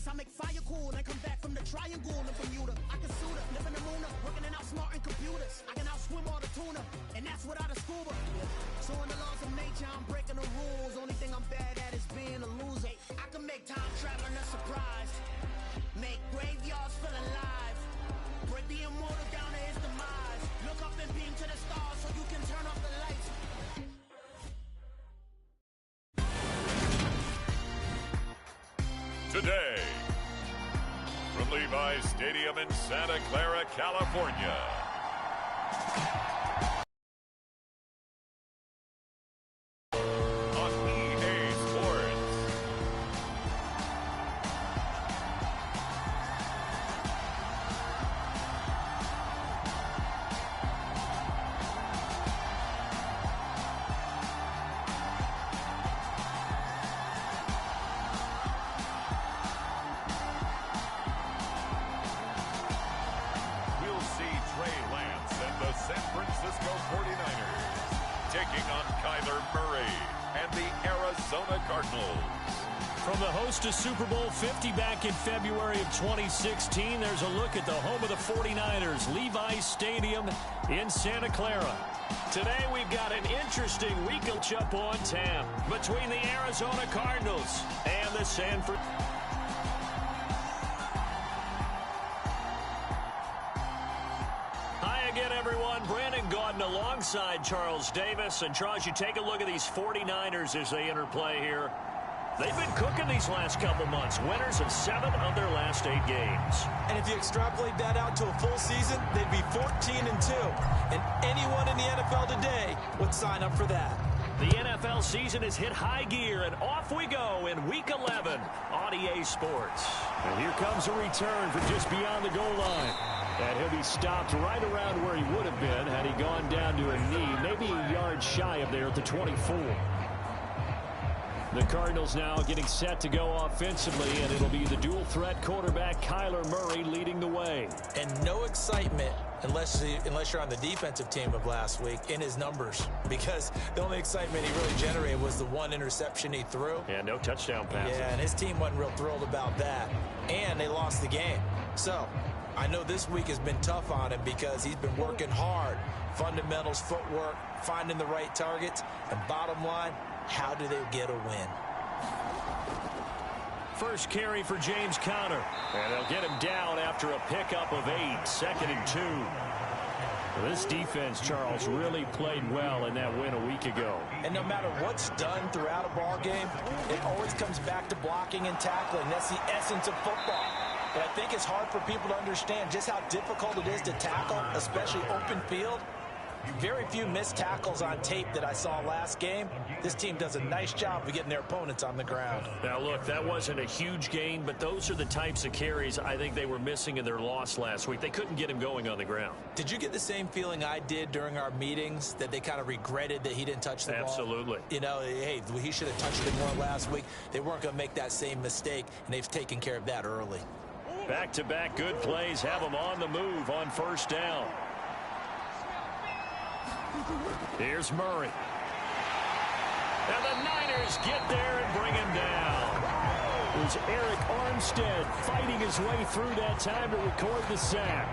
I make fire cool and come back from the triangle in Bermuda. I can suit her, live in the moon, working and outsmarting computers. I can outswim all the tuna, and that's without a scuba. So in the laws of nature, I'm breaking the rules. Only thing I'm bad at is being a loser. I can make time traveling a surprise, make graveyards feel alive, break the immortal down to his demise. Look up and beam to the stars so you can turn off the lights. Today, from Levi's Stadium in Santa Clara, California. On EA Sports. We'll see Trey Lance and the San Francisco 49ers taking on Kyler Murray and the Arizona Cardinals. From the host to Super Bowl 50 back in February of 2016, there's a look at the home of the 49ers, Levi's Stadium in Santa Clara. Today we've got an interesting matchup on tap between the Arizona Cardinals and the San Francisco. Hi again, everyone. Brandon Gaudin alongside Charles Davis. And Charles, you take a look at these 49ers as they interplay here. They've been cooking these last couple months. Winners of 7 of their last 8 games. And if you extrapolate that out to a full season, they'd be 14-2. And anyone in the NFL today would sign up for that. The NFL season has hit high gear, and off we go in Week 11 on EA Sports. And here comes a return from just beyond the goal line. And he'll be stopped right around where he would have been had he gone down to a knee, maybe a yard shy of there at the 24. The Cardinals now getting set to go offensively, and it'll be the dual-threat quarterback Kyler Murray leading the way. And no excitement unless you're on the defensive team of last week in his numbers, because the only excitement he really generated was the one interception he threw. Yeah, no touchdown passes. Yeah, and his team wasn't real thrilled about that. And they lost the game. So I know this week has been tough on him because he's been working hard. Fundamentals, footwork, finding the right targets, and bottom line, how do they get a win? First carry for James Conner. And they'll get him down after a pickup of 8, 2nd and 2. Well, this defense, Charles, really played well in that win a week ago. And no matter what's done throughout a ball game, it always comes back to blocking and tackling. That's the essence of football. And I think it's hard for people to understand just how difficult it is to tackle, especially open field. Very few missed tackles on tape that I saw last game. This team does a nice job of getting their opponents on the ground. Now, look, that wasn't a huge gain, but those are the types of carries I think they were missing in their loss last week. They couldn't get him going on the ground. Did you get the same feeling I did during our meetings, that they kind of regretted that he didn't touch the ball? Absolutely. You know, hey, he should have touched it more last week. They weren't going to make that same mistake, and they've taken care of that early. Back-to-back good plays have them on the move on first down. Here's Murray. And the Niners get there and bring him down. It was Eric Armstead fighting his way through that time to record the sack.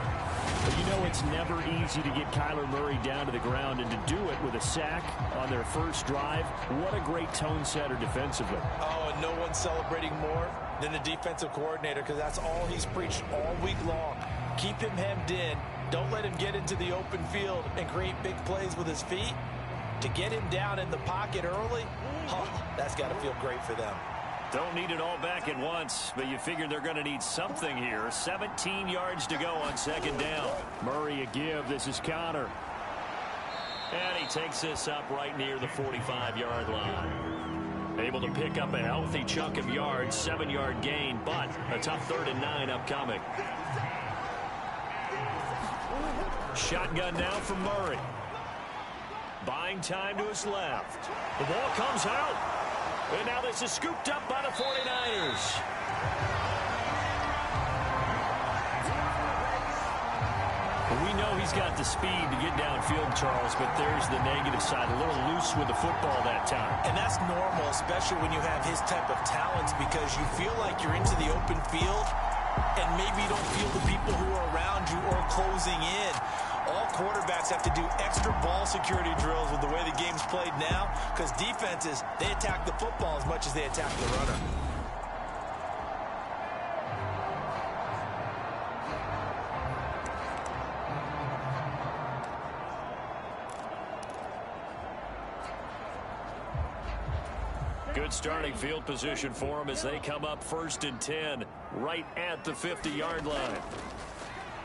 But you know it's never easy to get Kyler Murray down to the ground, and to do it with a sack on their first drive, what a great tone setter defensively. Oh, and no one's celebrating more than the defensive coordinator, because that's all he's preached all week long. Keep him hemmed in. Don't let him get into the open field and create big plays with his feet. To get him down in the pocket early, that's got to feel great for them. Don't need it all back at once, but you figure they're going to need something here. 17 yards to go on second down. Murray a give. This is Conner. And he takes this up right near the 45-yard line. Able to pick up a healthy chunk of yards, 7-yard gain, but a tough 3rd and 9 upcoming. Shotgun now from Murray. Buying time to his left. The ball comes out. And now this is scooped up by the 49ers. We know he's got the speed to get downfield, Charles, but there's the negative side. A little loose with the football that time. And that's normal, especially when you have his type of talents, because you feel like you're into the open field and maybe you don't feel the people who are around you or closing in. All quarterbacks have to do extra ball security drills with the way the game's played now, because defenses, they attack the football as much as they attack the runner. Good starting field position for them as they come up 1st and 10 right at the 50-yard line.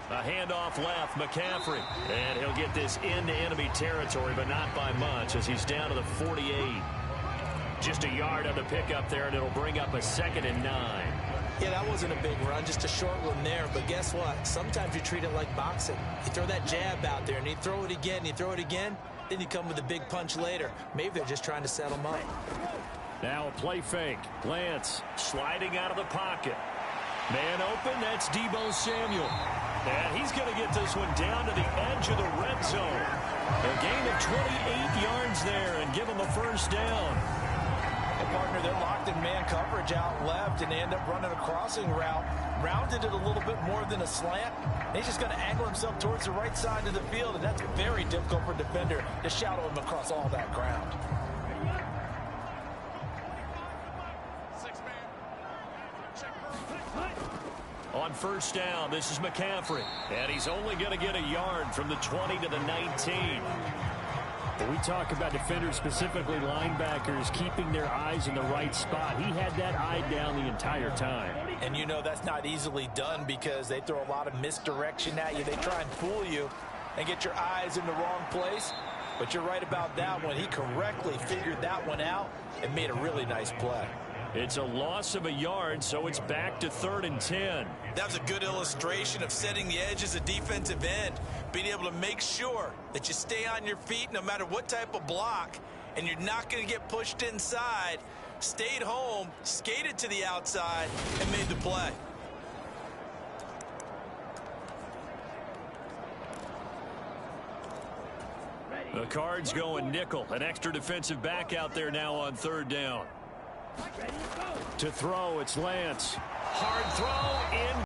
A handoff left, McCaffrey. And he'll get this into enemy territory, but not by much as he's down to the 48. Just a yard on the pickup there, and it'll bring up a 2nd and 9. Yeah, that wasn't a big run, just a short one there. But guess what? Sometimes you treat it like boxing. You throw that jab out there, and you throw it again, you throw it again, then you come with a big punch later. Maybe they're just trying to set them up. Now a play fake. Lance sliding out of the pocket. Man open, that's Deebo Samuel. And he's going to get this one down to the edge of the red zone. A gain of 28 yards there and give him a 1st down. The partner, they're locked in man coverage out left, and they end up running a crossing route. Rounded it a little bit more than a slant. He's just going to angle himself towards the right side of the field, and that's very difficult for a defender to shadow him across all that ground. On 1st down, this is McCaffrey. And he's only going to get a yard from the 20 to the 19. When we talk about defenders, specifically linebackers, keeping their eyes in the right spot, he had that eye down the entire time. And you know that's not easily done because they throw a lot of misdirection at you. They try and fool you and get your eyes in the wrong place. But you're right about that one. He correctly figured that one out and made a really nice play. It's a loss of a yard, so it's back to 3rd and 10. That was a good illustration of setting the edge as a defensive end, being able to make sure that you stay on your feet no matter what type of block, and you're not going to get pushed inside. Stayed home, skated to the outside, and made the play. The Cards going nickel. An extra defensive back out there now on 3rd down. To throw, it's Lance. Hard throw in.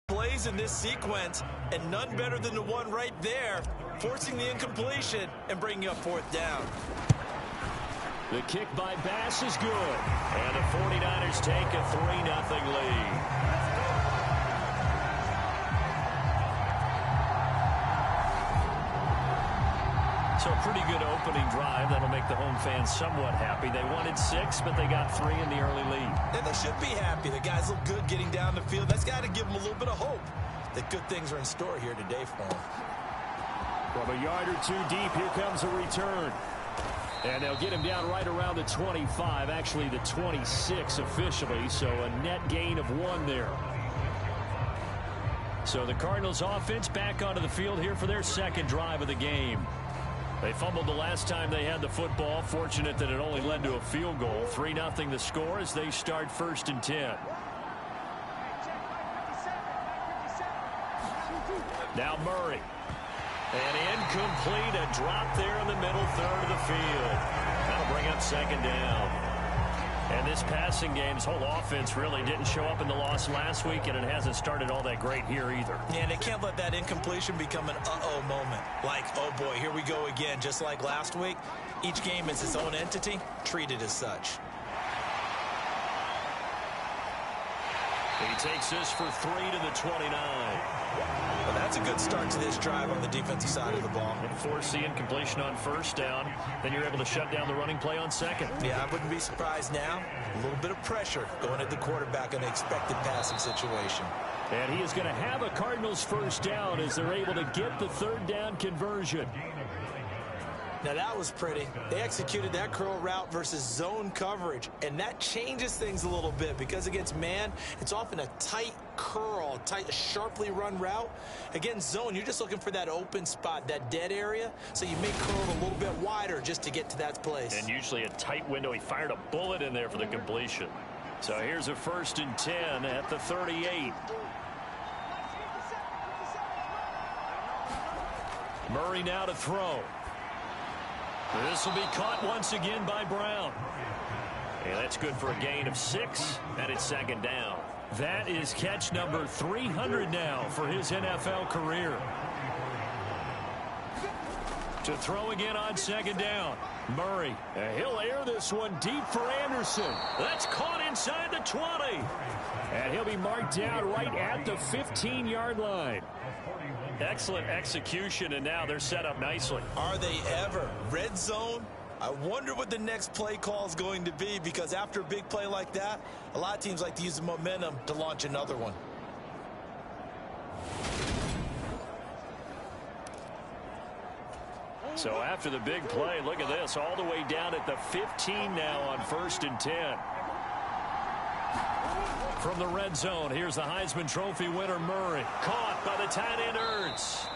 Plays in this sequence, and none better than the one right there, forcing the incompletion and bringing up 4th down. The kick by Bass is good. And the 49ers take a 3-0 lead. So a pretty good opening drive. That'll make the home fans somewhat happy. They wanted 6, but they got 3 in the early lead. And they should be happy. The guys look good getting down the field. That's got to give them a little bit of hope that good things are in store here today for them. From a yard or 2 deep, here comes a return. And they'll get him down right around the 25, actually the 26 officially, so a net gain of 1 there. So the Cardinals offense back onto the field here for their 2nd drive of the game. They fumbled the last time they had the football. Fortunate that it only led to a field goal. 3-0 the score as they start 1st and 10. Now Murray. And incomplete. A drop there in the middle 3rd of the field. That'll bring up 2nd down. And this passing game, this whole offense really didn't show up in the loss last week, and it hasn't started all that great here either. Yeah, and they can't let that incompletion become an uh-oh moment. Like, oh boy, here we go again, just like last week. Each game is its own entity, treated as such. He takes this for 3 to the 29. Well, that's a good start to this drive on the defensive side of the ball. And force the incompletion on 1st down. Then you're able to shut down the running play on 2nd. Yeah, I wouldn't be surprised now. A little bit of pressure going at the quarterback in an expected passing situation. And he is going to have a Cardinals 1st down as they're able to get the 3rd down conversion. Now that was pretty. They executed that curl route versus zone coverage, and that changes things a little bit because against man, it's often a tight curl, tight, sharply run route. Against zone, you're just looking for that open spot, that dead area, so you may curl it a little bit wider just to get to that place. And usually a tight window. He fired a bullet in there for the completion. So here's a 1st and 10 at the 38. Murray now to throw. This will be caught once again by Brown. And that's good for a gain of 6, and it's second down. That is catch number 300 now for his NFL career. To throw again on second down. Murray. He'll air this one deep for Anderson. That's caught inside the 20. And he'll be marked down right at the 15-yard line. Excellent execution, and now they're set up nicely. Are they ever? Red zone? I wonder what the next play call is going to be, because after a big play like that, a lot of teams like to use the momentum to launch another one. So after the big play, look at this, all the way down at the 15 now on 1st and 10. From the red zone, here's the Heisman Trophy winner, Murray. Caught by the tight end, Ertz.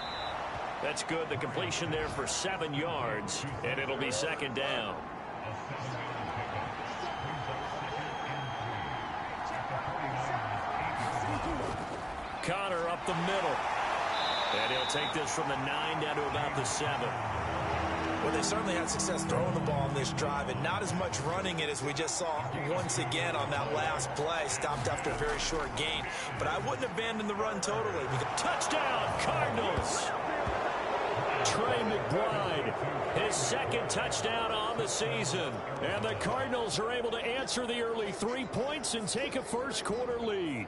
That's good. The completion there for 7 yards, and it'll be second down. Connor up the middle. And he'll take this from the 9 down to about the 7. Well, they certainly had success throwing the ball on this drive, and not as much running it as we just saw once again on that last play. Stopped after a very short gain. But I wouldn't abandon the run totally. Touchdown, Cardinals! Trey McBride, his second touchdown on the season. And the Cardinals are able to answer the early 3 points and take a first-quarter lead.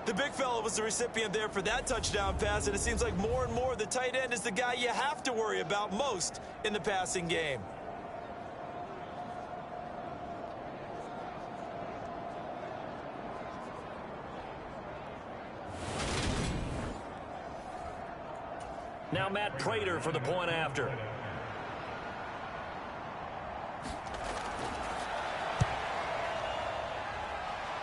The big fella was the recipient there for that touchdown pass, and it seems like more and more the tight end is the guy you have to worry about most in the passing game. Now Matt Prater for the point after.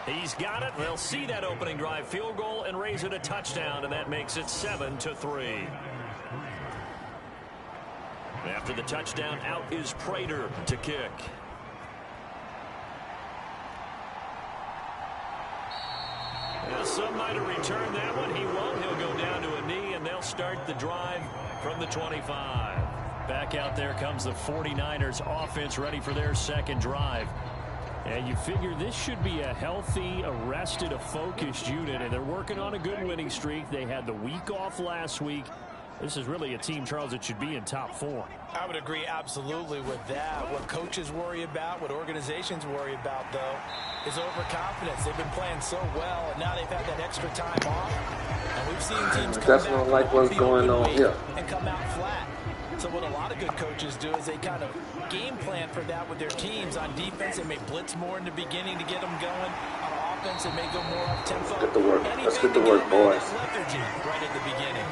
He's got it. They'll see that opening drive field goal and raise it a touchdown, and that makes it 7-3. After the touchdown, out is Prater to kick. Now, some might have returned that one. He won't. He'll go down to a knee, and they'll start the drive from the 25. Back out there comes the 49ers offense, ready for their second drive. And you figure this should be a healthy, arrested, a focused unit, and they're working on a good winning streak. They had the week off last week. This is really a team, Charles, that should be in top 4. I would agree absolutely with that. What coaches worry about, what organizations worry about, though, is overconfidence. They've been playing so well, and now they've had that extra time off. And we've seen teams come back like what's going on here and come out flat. So what a lot of good coaches do is they kind of game plan for that with their teams. On defense, they may blitz more in the beginning to get them going. On offense, they may go more up-tempo. Get to work. Let's get to work, boys. Lethargy right at the beginning.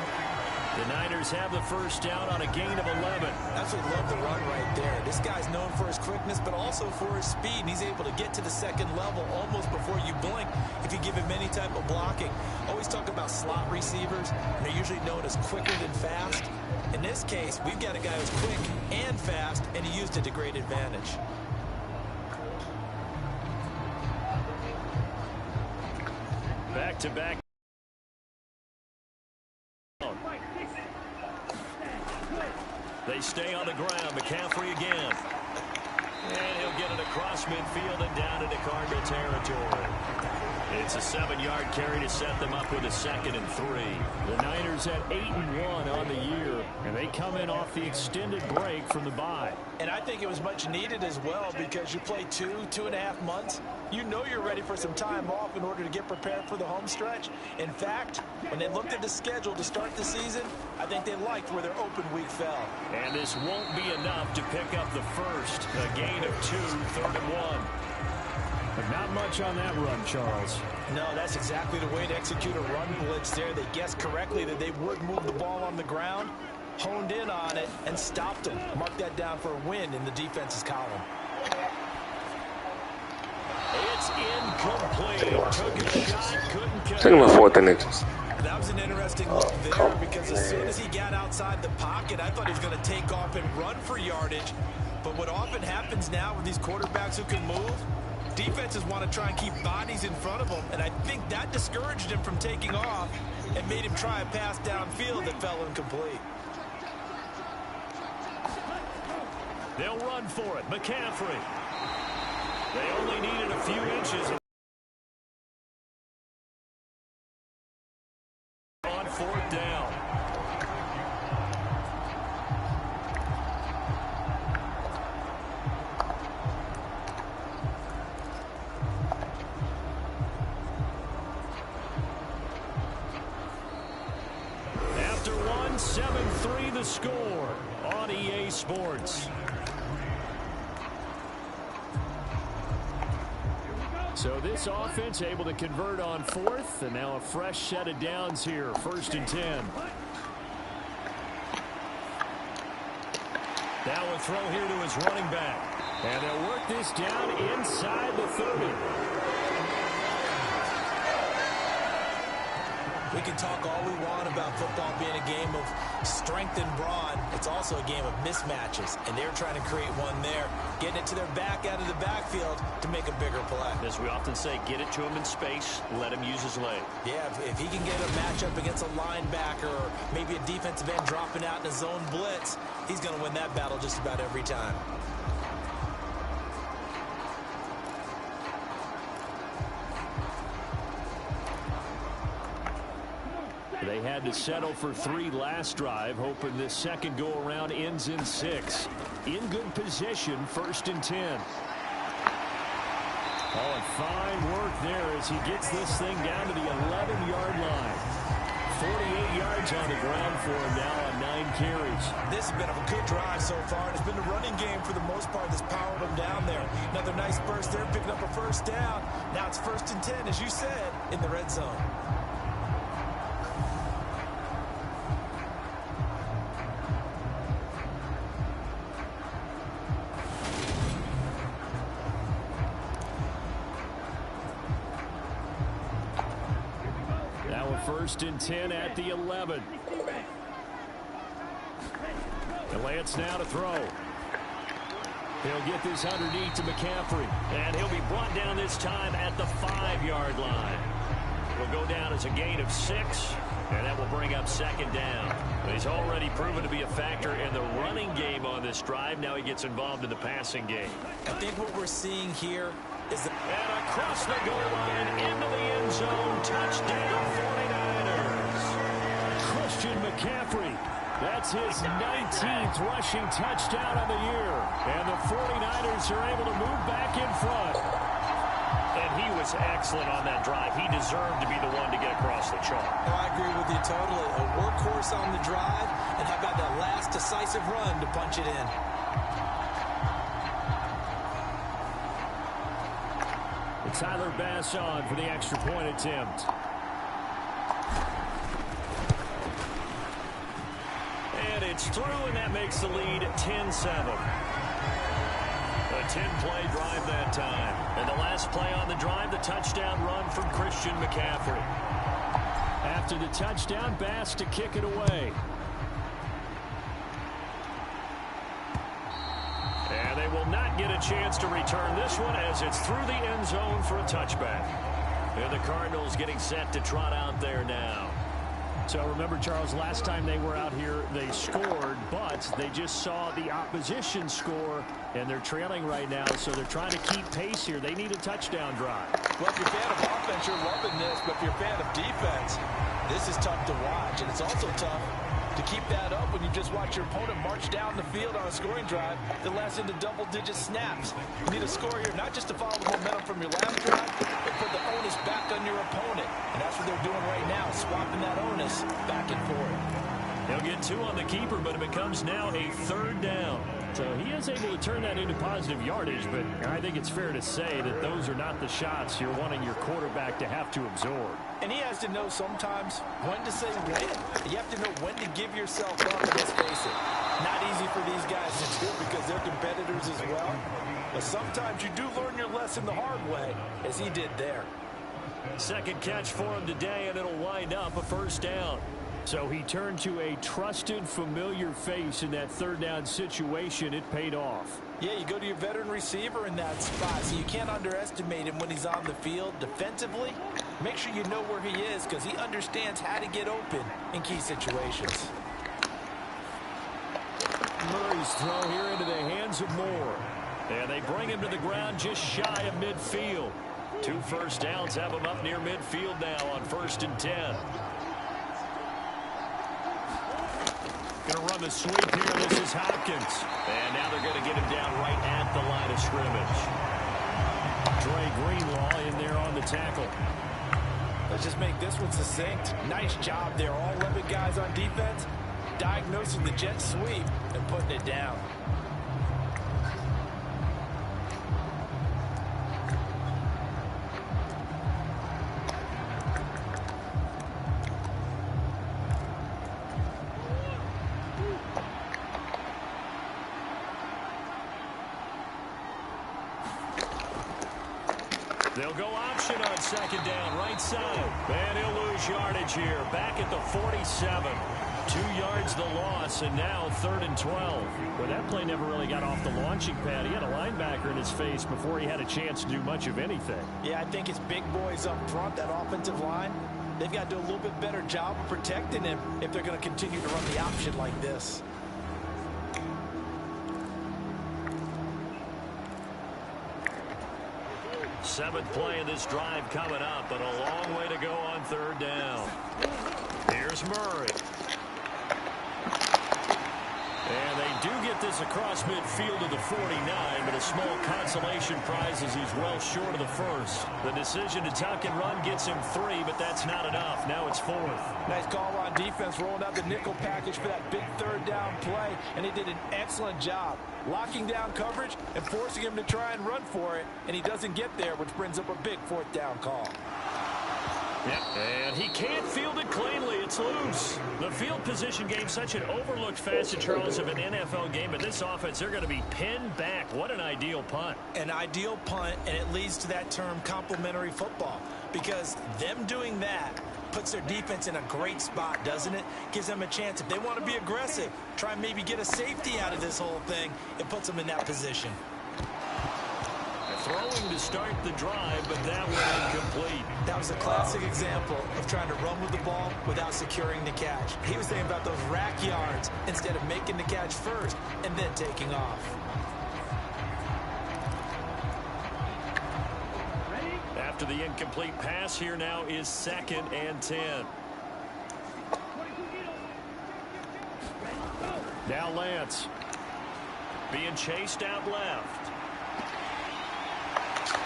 The Niners have the first down on a gain of 11. Absolutely love the run right there. This guy's known for his quickness, but also for his speed. And he's able to get to the second level almost before you blink if you give him any type of blocking. Always talk about slot receivers, and they're usually known as quicker than fast. In this case, we've got a guy who's quick and fast, and he used it to great advantage. Back-to-back. They stay on the ground. McCaffrey again. And he'll get it across midfield and down into Cardinal territory. It's a 7-yard carry to set them up with a 2nd and 3. The Niners at 8-1 on the year, and they come in off the extended break from the bye. And I think it was much needed as well, because you play 2.5 months. You know you're ready for some time off in order to get prepared for the home stretch. In fact, when they looked at the schedule to start the season, I think they liked where their open week fell. And this won't be enough to pick up the first. A gain of 2, 3rd and 1. But not much on that run, Charles. No, that's exactly the way to execute a run blitz there. They guessed correctly that they would move the ball on the ground, honed in on it, and stopped them. Mark that down for a win in the defense's column. It's incomplete. Took a shot, couldn't catch. Take him a 4th and inches. That was an interesting look there, because as soon as he got outside the pocket, I thought he was going to take off and run for yardage. But what often happens now with these quarterbacks who can move, defenses want to try and keep bodies in front of them, and I think that discouraged him from taking off and made him try a pass downfield that fell incomplete. They'll run for it. McCaffrey. They only needed a few inches on fourth down. After one, 7-3 the score on EA Sports. So this offense able to convert on fourth, and now a fresh set of downs here, 1st and 10. Now a throw here to his running back. And they'll work this down inside the 30. We can talk all we want about football being a game of strength and brawn. It's also a game of mismatches, and they're trying to create one there, getting it to their back out of the backfield to make a bigger play. As we often say, get it to him in space, let him use his leg. Yeah, if he can get a matchup against a linebacker or maybe a defensive end dropping out in a zone blitz, he's going to win that battle just about every time. They had to settle for 3 last drive, hoping this second go-around ends in 6. In good position, 1st and 10. Oh, and fine work there as he gets this thing down to the 11-yard line. 48 yards on the ground for him now on 9 carries. This has been a good drive so far. It's been a running game for the most part that's powered him down there. Another nice burst there, picking up a first down. Now it's 1st and 10, as you said, in the red zone. Now a 1st and 10 at the 11. And Lance now to throw. He'll get this underneath to McCaffrey. And he'll be brought down this time at the 5-yard line. It'll go down as a gain of 6. And that will bring up 2nd down. But he's already proven to be a factor in the running game on this drive. Now he gets involved in the passing game. I think what we're seeing here is that... And across the goal line into the end zone. Touchdown 49ers. Christian McCaffrey. That's his 19th rushing touchdown of the year. And the 49ers are able to move back in front. And he was excellent on that drive. He deserved to be the one to get across the chalk. Oh, I agree with you totally. A workhorse on the drive, and how about that last decisive run to punch it in? Tyler Bass on for the extra point attempt. And it's through, and that makes the lead 10-7. A 10-play drive that time. And the last play on the drive, the touchdown run from Christian McCaffrey. After the touchdown, Bass to kick it away. And they will not get a chance to return this one as it's through the end zone for a touchback. And the Cardinals getting set to trot out there now. So remember, Charles, last time they were out here, they scored, but they just saw the opposition score, and they're trailing right now, so they're trying to keep pace here. They need a touchdown drive. Well, if you're a fan of offense, you're loving this, but if you're a fan of defense, this is tough to watch, and it's also tough to keep that up when you just watch your opponent march down the field on a scoring drive that lasts into double-digit snaps. You need a score here, not just to follow the momentum from your last drive, but put the onus back on your opponent. And that's what they're doing right now, swapping that onus back and forth. They'll get 2 on the keeper, but it becomes now a 3rd down. So he is able to turn that into positive yardage, but I think it's fair to say that those are not the shots you're wanting your quarterback to have to absorb. And he has to know sometimes when to say when. You have to know when to give yourself up, and let's face it, not easy for these guys to do because they're competitors as well. But sometimes you do learn your lesson the hard way, as he did there. Second catch for him today, and it'll wind up a 1st down. So he turned to a trusted, familiar face in that 3rd down situation. It paid off. Yeah, you go to your veteran receiver in that spot, so you can't underestimate him when he's on the field. Defensively, make sure you know where he is because he understands how to get open in key situations. Murray's throw here into the hands of Moore. And they bring him to the ground just shy of midfield. 2 first downs have him up near midfield now on 1st and 10. Going to run the sweep here. This is Hopkins. And now they're going to get him down right at the line of scrimmage. Dre Greenlaw in there on the tackle. Let's just make this one succinct. Nice job there. All 11 guys on defense diagnosing the jet sweep and putting it down. They'll go option on 2nd down, right side. And he'll lose yardage here. Back at the 47. 2 yards the loss, and now 3rd and 12. Well, that play never really got off the launching pad. He had a linebacker in his face before he had a chance to do much of anything. Yeah, I think it's big boys up front, that offensive line. They've got to do a little bit better job of protecting him if they're going to continue to run the option like this. Seventh play of this drive coming up, but a long way to go on 3rd down. Here's Murray. And they do get this across midfield to the 49, but a small consolation prize as he's well short of the first. The decision to tuck and run gets him 3, but that's not enough. Now it's 4th. Nice call on defense, rolling out the nickel package for that big 3rd down play, and he did an excellent job locking down coverage and forcing him to try and run for it, and he doesn't get there, which brings up a big 4th down call. Yep, and he can't field it cleanly. It's loose. The field position game, such an overlooked facet, Charles, of an NFL game, but this offense, they're going to be pinned back. What an ideal punt. An ideal punt, and it leads to that term complementary football, because them doing that puts their defense in a great spot, doesn't it? Gives them a chance. If they want to be aggressive, try and maybe get a safety out of this whole thing, it puts them in that position. Throwing to start the drive, but that one incomplete. That was a classic example of trying to run with the ball without securing the catch. He was thinking about those rack yards instead of making the catch first and then taking off. After the incomplete pass, here now is 2nd and 10. Now Lance being chased out left.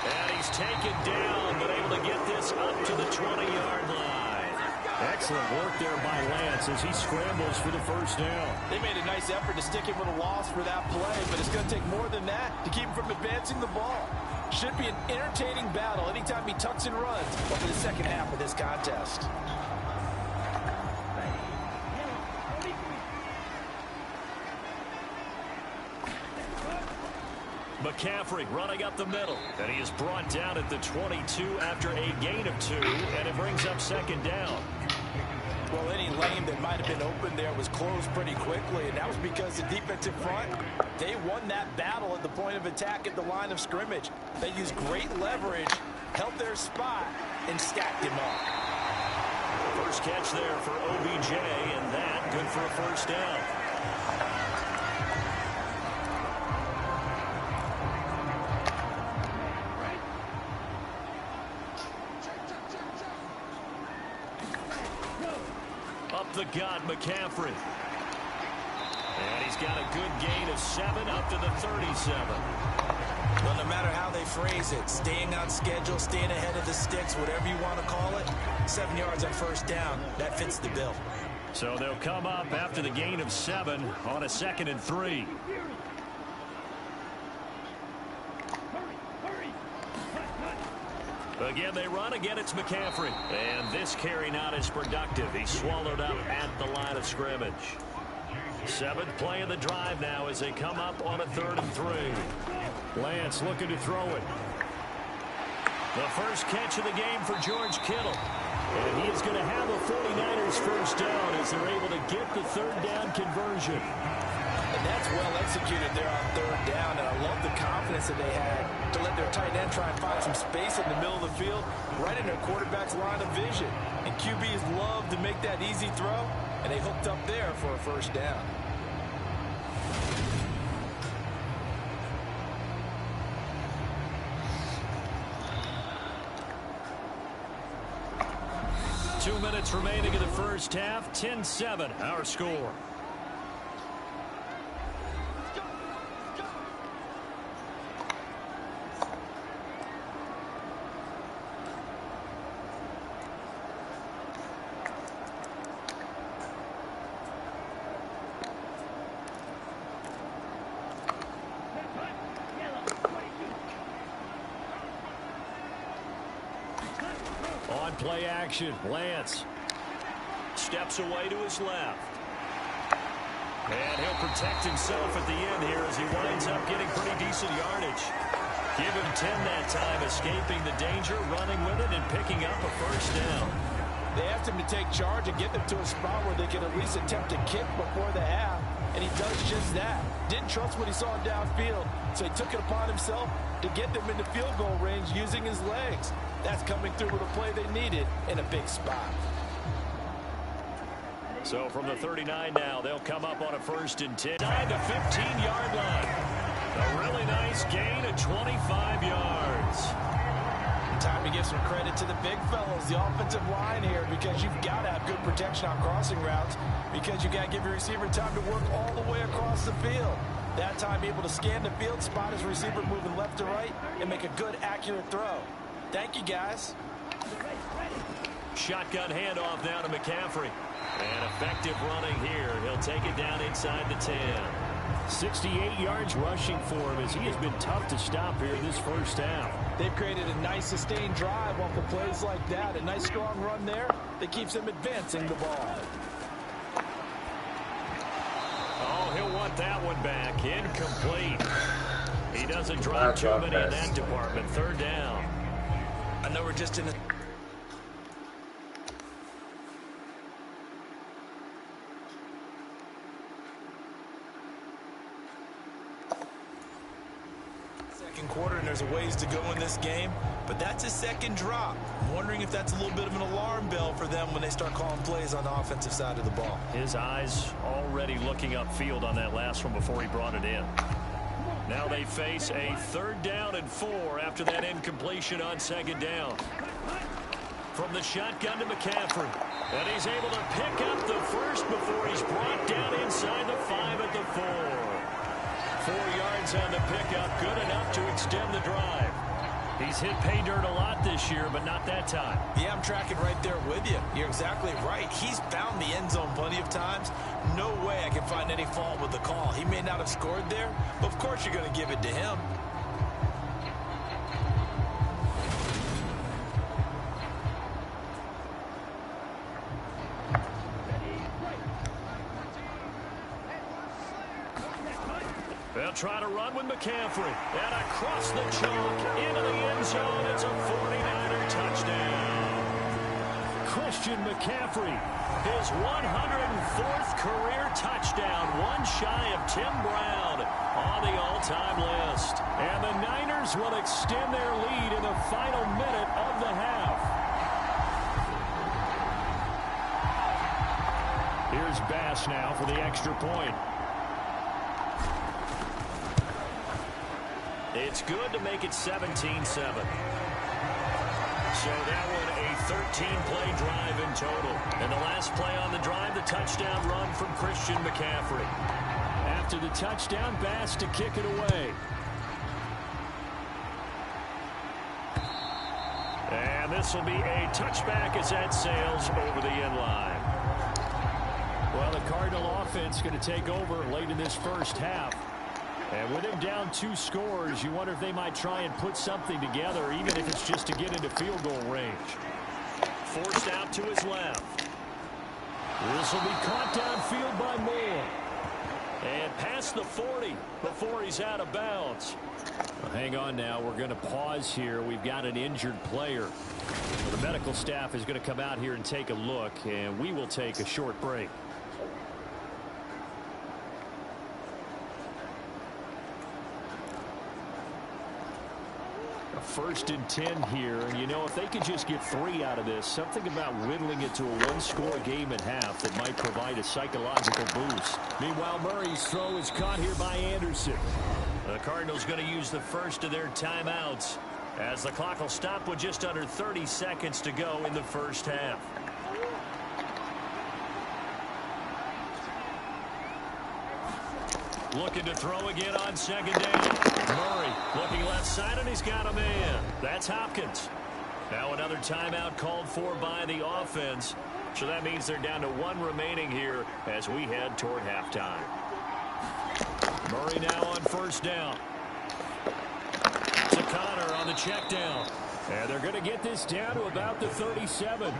And he's taken down, but able to get this up to the 20-yard line. Excellent work there by Lance as he scrambles for the 1st down. They made a nice effort to stick him with a loss for that play, but it's going to take more than that to keep him from advancing the ball. Should be an entertaining battle anytime he tucks and runs over the 2nd half of this contest. McCaffrey running up the middle, and he is brought down at the 22 after a gain of 2, and it brings up 2nd down. Well, any lane that might have been open there was closed pretty quickly, and that was because the defensive front, they won that battle at the point of attack at the line of scrimmage. They used great leverage, held their spot, and stacked him up. First catch there for OBJ, and that good for a 1st down. The gut, McCaffrey. And he's got a good gain of 7 up to the 37. Well, no matter how they phrase it, staying on schedule, staying ahead of the sticks, whatever you want to call it, 7 yards on 1st down, that fits the bill. So they'll come up after the gain of 7 on a 2nd and 3. Again, they run. Again, it's McCaffrey. And this carry not as productive. He's swallowed up at the line of scrimmage. 7th play of the drive now as they come up on a 3rd and 3. Lance looking to throw it. The first catch of the game for George Kittle. And he is going to have a 49ers 1st down as they're able to get the 3rd down conversion. And that's well executed there on 3rd down, and I love the confidence that they had to let their tight end try and find some space in the middle of the field, right in their quarterback's line of vision. And QBs love to make that easy throw, and they hooked up there for a 1st down. 2 minutes remaining in the first half. 10-7, our score. On play action, Lance steps away to his left. And he'll protect himself at the end here as he winds up getting pretty decent yardage. Give him 10 that time, escaping the danger, running with it, and picking up a first down. They asked him to take charge and get them to a spot where they can at least attempt a kick before the half, and he does just that. Didn't trust what he saw downfield, so he took it upon himself to get them into field goal range using his legs. That's coming through with a play they needed in a big spot. So from the 39 now, they'll come up on a 1st and 10. 9 to 15-yard line. A really nice gain of 25 yards. Time to give some credit to the big fellas, the offensive line here, because you've got to have good protection on crossing routes, because you've got to give your receiver time to work all the way across the field. That time able to scan the field, spot his receiver moving left to right, and make a good, accurate throw. Thank you, guys. Shotgun handoff now to McCaffrey. And effective running here. He'll take it down inside the 10. 68 yards rushing for him as he has been tough to stop here this first half. They've created a nice sustained drive off of plays like that. A nice strong run there that keeps them advancing the ball. Oh, he'll want that one back. Incomplete. He doesn't drop too many in that department. 3rd down. I know we're just in the second quarter, and there's a ways to go in this game, but that's a second drop. I'm wondering if that's a little bit of an alarm bell for them when they start calling plays on the offensive side of the ball. His eyes already looking upfield on that last one before he brought it in. Now they face a 3rd down and 4 after that incompletion on 2nd down. From the shotgun to McCaffrey. And he's able to pick up the first before he's brought down inside the 5 at the 4. 4 yards on the pickup, good enough to extend the drive. He's hit pay dirt a lot this year, but not that time. Yeah, I'm tracking right there with you. You're exactly right. He's found the end zone plenty of times. No way I can find any fault with the call. He may not have scored there, but of course you're going to give it to him. They'll try to run with McCaffrey. And across the chalk into the end zone. It's a 49er touchdown. Christian McCaffrey, his 104th career touchdown. One shy of Tim Brown on the all-time list. And the Niners will extend their lead in the final minute of the half. Here's Bass now for the extra point. It's good to make it 17-7. So that one a 13-play drive in total. And the last play on the drive, the touchdown run from Christian McCaffrey. After the touchdown, Bass to kick it away. And this will be a touchback as that sails over the end line. Well, the Cardinal offense going to take over late in this first half. And with him down 2 scores, you wonder if they might try and put something together, even if it's just to get into field goal range. Forced out to his left. This will be caught downfield by Moore. And past the 40 before he's out of bounds. Well, hang on now. We're going to pause here. We've got an injured player. Well, the medical staff is going to come out here and take a look, and we will take a short break. First and 10 here, and you know, if they could just get 3 out of this, something about whittling it to a 1-score game at half that might provide a psychological boost. Meanwhile, Murray's throw is caught here by Anderson. The Cardinals going to use the first of their timeouts as the clock will stop with just under 30 seconds to go in the first half. Looking to throw again on second down. Murray looking left side, and he's got a man. That's Hopkins. Now another timeout called for by the offense. So that means they're down to 1 remaining here as we head toward halftime. Murray now on first down. To Connor on the check down. And they're going to get this down to about the 37.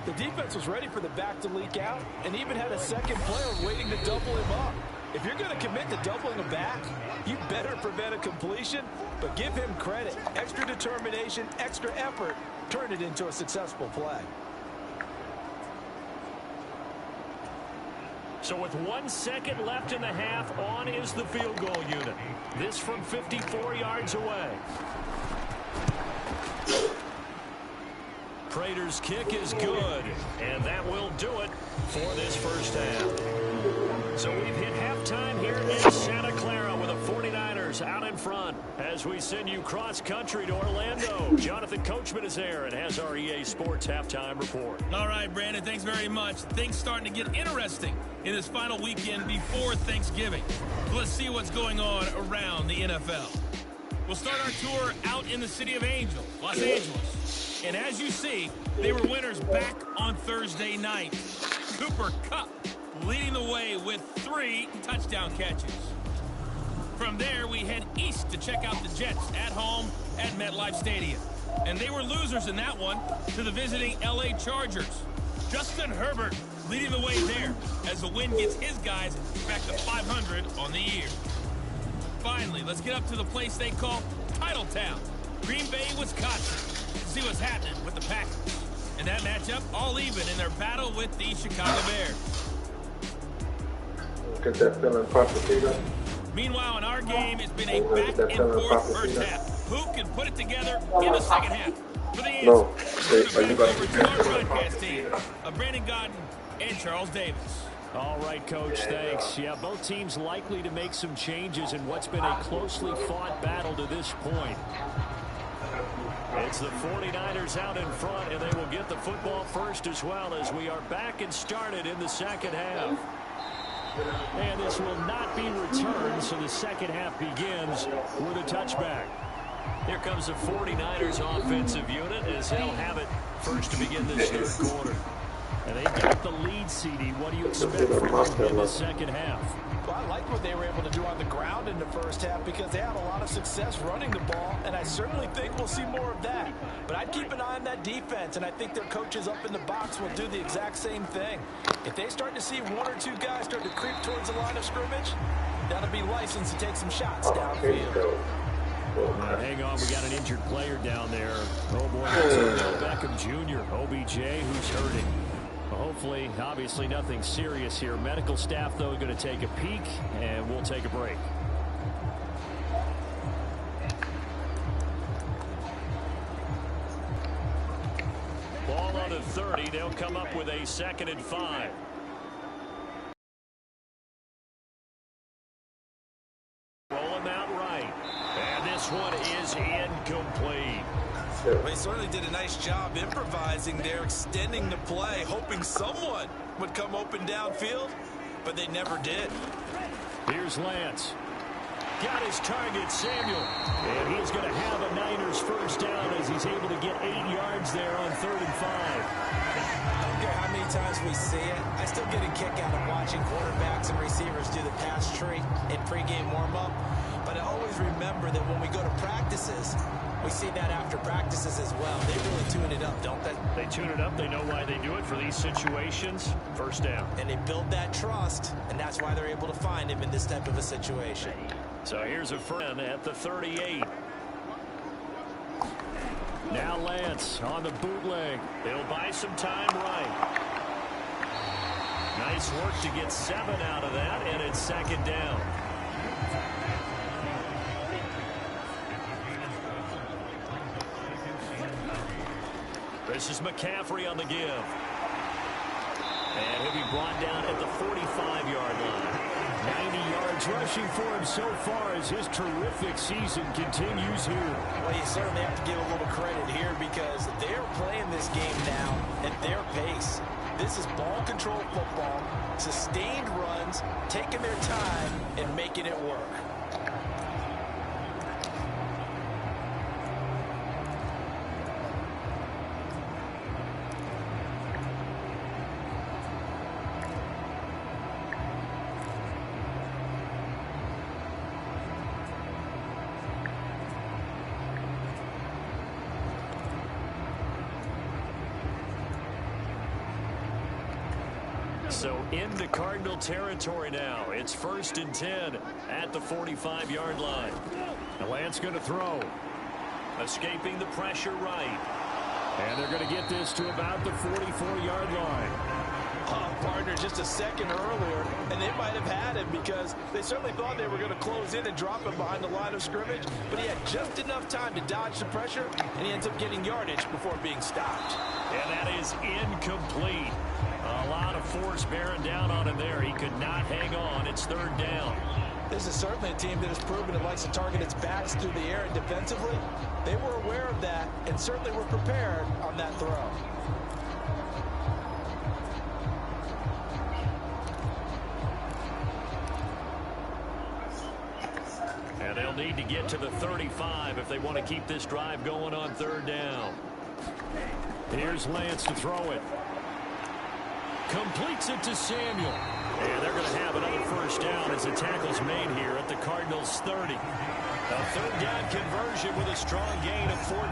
The defense was ready for the back to leak out and even had a second player waiting to double him up. If you're going to commit to doubling a back, you better prevent a completion, but give him credit. Extra determination, extra effort, turn it into a successful play. So with 1 second left in the half, on is the field goal unit. This from 54 yards away. Prater's kick is good, and that will do it for this first half. So we've hit halftime here in Santa Clara with the 49ers out in front as we send you cross-country to Orlando. Jonathan Coachman is there and has our EA Sports halftime report. All right, Brandon, thanks very much. Things starting to get interesting in this final weekend before Thanksgiving. So let's see what's going on around the NFL. We'll start our tour out in the city of Angels, Los Angeles. And as you see, they were winners back on Thursday night. Cooper Kupp leading the way with 3 touchdown catches. From there, we head east to check out the Jets at home at MetLife Stadium. And they were losers in that one to the visiting LA Chargers. Justin Herbert leading the way there as the win gets his guys back to 500 on the year. Finally, let's get up to the place they call Titletown, Green Bay, Wisconsin, to see what's happening with the Packers. And that matchup all even in their battle with the Chicago Bears. Get that feeling proper, Peter. Meanwhile, in our game, it's been a back-and-forth first half. Who can put it together in the second half? For the answer, we're going to to our broadcast team of Brandon Godden and Charles Davis. All right, Coach, thanks. Yeah, both teams likely to make some changes in what's been a closely fought battle to this point. It's the 49ers out in front, and they will get the football first as well as we are back and started in the second half. And this will not be returned, so the second half begins with a touchback. Here comes the 49ers offensive unit as they'll have it first to begin this third quarter. And they got the lead, CD. What do you expect from them in the second half? Well, I like what they were able to do on the ground in the first half because they had a lot of success running the ball, and I certainly think we'll see more of that. But I'd keep an eye on that defense, and I think their coaches up in the box will do the exact same thing. If they start to see 1 or 2 guys start to creep towards the line of scrimmage, that'll be licensed to take some shots downfield. Hang on, we got an injured player down there. Oh, boy, that's Odell Beckham Jr., OBJ, who's hurting. Hopefully, obviously nothing serious here. Medical staff, though, going to take a peek, and we'll take a break. Ball on the 30. They'll come up with a 2nd and 5. Roll him out right. And this one is incomplete. Well, he certainly did a nice job improvising there, extending the play, hoping someone would come open downfield, but they never did. Here's Lance. Got his target, Samuel. And he's going to have a Niners first down as he's able to get 8 yards there on 3rd and 5. I don't care how many times we see it. I still get a kick out of watching quarterbacks and receivers do the pass tree in pregame warm-up. But I always remember that when we go to practices, we see that after practices as well. They really tune it up, don't they? They tune it up. They know why they do it for these situations. First down. And they build that trust, and that's why they're able to find him in this type of a situation. So here's a friend at the 38. Now Lance on the bootleg. They'll buy some time right. Nice work to get 7 out of that, and it's 2nd down. This is McCaffrey on the give. And he'll be brought down at the 45-yard line. 90 yards rushing for him so far as his terrific season continues here. Well, you certainly have to give a little credit here because they're playing this game now and their pace. This is ball control football, sustained runs, taking their time, and making it work. So into Cardinal territory now. It's 1st and 10 at the 45-yard line. The Lance going to throw. Escaping the pressure right. And they're going to get this to about the 44-yard line. Partner, just a second earlier, and they might have had him because they certainly thought they were going to close in and drop him behind the line of scrimmage, but he had just enough time to dodge the pressure, and he ends up getting yardage before being stopped. And that is incomplete. A lot of force bearing down on him there. He could not hang on. It's 3rd down. This is certainly a team that has proven it likes to target its backs through the air and defensively. They were aware of that and certainly were prepared on that throw. And they'll need to get to the 35 if they want to keep this drive going on 3rd down. Here's Lance to throw it. Completes it to Samuel. And they're going to have another 1st down as the tackle's made here at the Cardinals' 30. A 3rd down conversion with a strong gain of 14.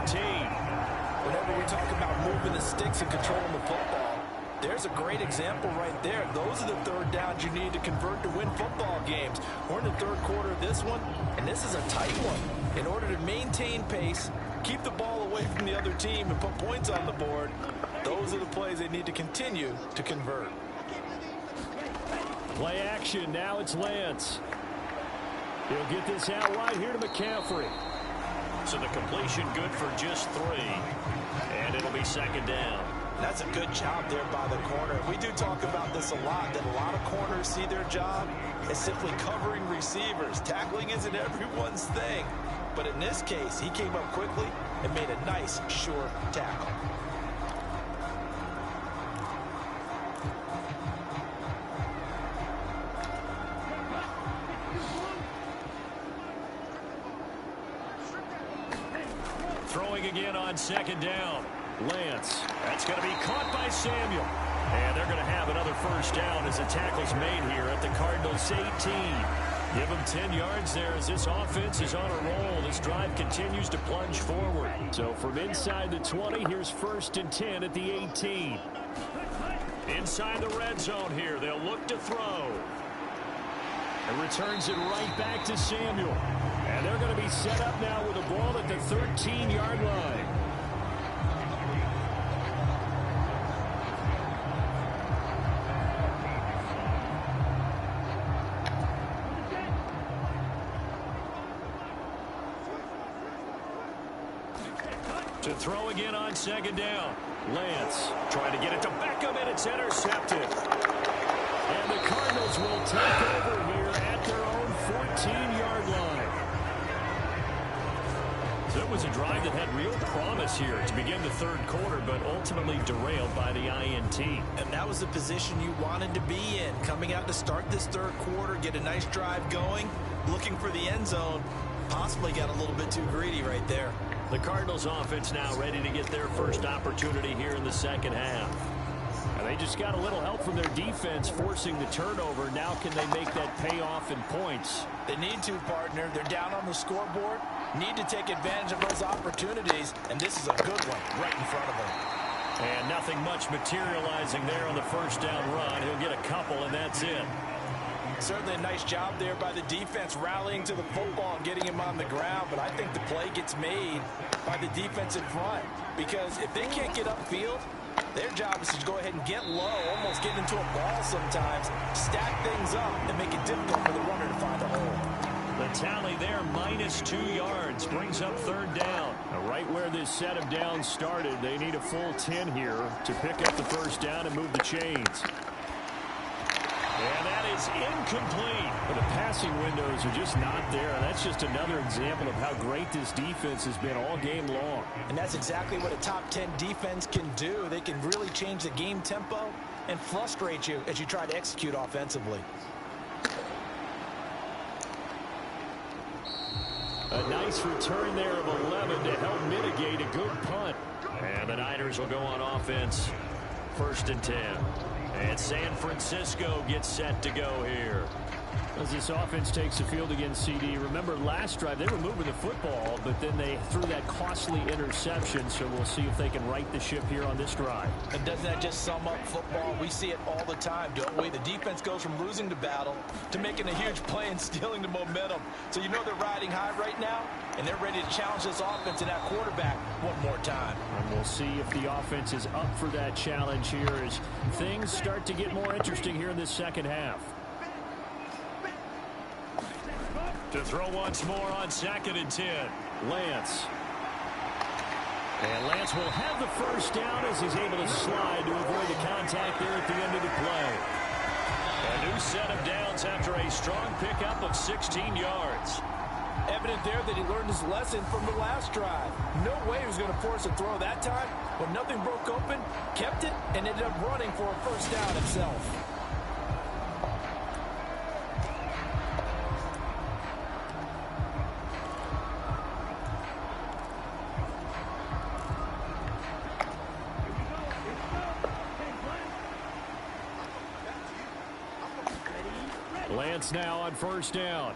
Whenever we talk about moving the sticks and controlling the football, there's a great example right there. Those are the 3rd downs you need to convert to win football games. We're in the 3rd quarter of this one, and this is a tight one. In order to maintain pace, keep the ball away from the other team, and put points on the board, those are the plays they need to continue to convert. Play action. Now it's Lance. He'll get this out wide here to McCaffrey. So the completion good for just 3. And it'll be 2nd down. That's a good job there by the corner. We do talk about this a lot, that a lot of corners see their job as simply covering receivers. Tackling isn't everyone's thing. But in this case, he came up quickly and made a nice, short tackle. Throwing again on 2nd down. Lance. That's going to be caught by Samuel. And they're going to have another 1st down as the tackle's made here at the Cardinals' 18. Give them 10 yards there as this offense is on a roll. This drive continues to plunge forward. So from inside the 20, here's 1st and 10 at the 18. Inside the red zone here. They'll look to throw. And returns it right back to Samuel. And they're going to be set up now with a ball at the 13-yard line. To throw again on 2nd down. Lance trying to get it to Beckham, and it's intercepted. And the Cardinals will take over here at their own 14-yard line. So it was a drive that had real promise here to begin the 3rd quarter, but ultimately derailed by the INT. And that was the position you wanted to be in. Coming out to start this 3rd quarter, get a nice drive going, looking for the end zone. Possibly got a little bit too greedy right there. The Cardinals offense now ready to get their first opportunity here in the 2nd half. And they just got a little help from their defense forcing the turnover. Now can they make that pay off in points? They need to, partner. They're down on the scoreboard. Need to take advantage of those opportunities. And this is a good one right in front of them. And nothing much materializing there on the 1st down run. He'll get a couple, and that's it. Certainly a nice job there by the defense rallying to the football and getting him on the ground. But I think the play gets made by the defense in front. Because if they can't get upfield, their job is to go ahead and get low, almost get into a ball sometimes, stack things up, and make it difficult for the runner to find a hole. The tally there, -2 yards, brings up 3rd down. Right where this set of downs started, they need a full 10 here to pick up the 1st down and move the chains. And that is incomplete. But the passing windows are just not there. And that's just another example of how great this defense has been all game long. And that's exactly what a top 10 defense can do. They can really change the game tempo and frustrate you as you try to execute offensively. A nice return there of 11 to help mitigate a good punt. And the Niners will go on offense. 1st and 10. And San Francisco gets set to go here. As this offense takes the field against CD, remember last drive they were moving the football, but then they threw that costly interception, so we'll see if they can right the ship here on this drive. And doesn't that just sum up football? We see it all the time, don't we? The defense goes from losing the battle to making a huge play and stealing the momentum. So you know they're riding high right now, and they're ready to challenge this offense and that quarterback one more time. And we'll see if the offense is up for that challenge here as things start to get more interesting here in this second half. To throw once more on 2nd and 10. Lance. And Lance will have the first down as he's able to slide to avoid the contact there at the end of the play. A new set of downs after a strong pickup of 16 yards. Evident there that he learned his lesson from the last drive. No way he was going to force a throw that time, but nothing broke open, kept it, and ended up running for a first down himself. Lance now on 1st down.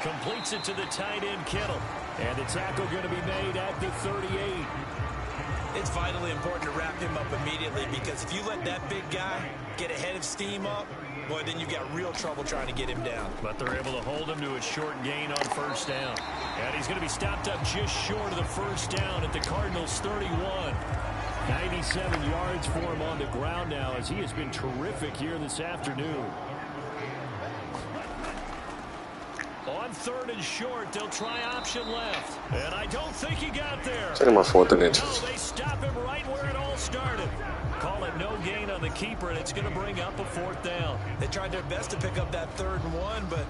Completes it to the tight end, Kittle. And the tackle going to be made at the 38. It's vitally important to wrap him up immediately because if you let that big guy get ahead of steam up, boy, then you've got real trouble trying to get him down. But they're able to hold him to a short gain on 1st down. And he's going to be stopped up just short of the 1st down at the Cardinals' 31. 97 yards for him on the ground now as he has been terrific here this afternoon. On 3rd and short, they'll try option left. And I don't think he got there. No, they stop him right where it all started. Call it no gain on the keeper, and it's going to bring up a 4th down. They tried their best to pick up that 3rd and 1, but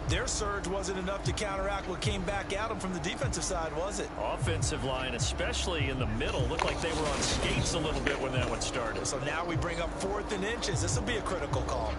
their surge wasn't enough to counteract what came back at them from the defensive side, was it? Offensive line, especially in the middle, looked like they were on skates a little bit when that one started. So now we bring up 4th and inches. This will be a critical call.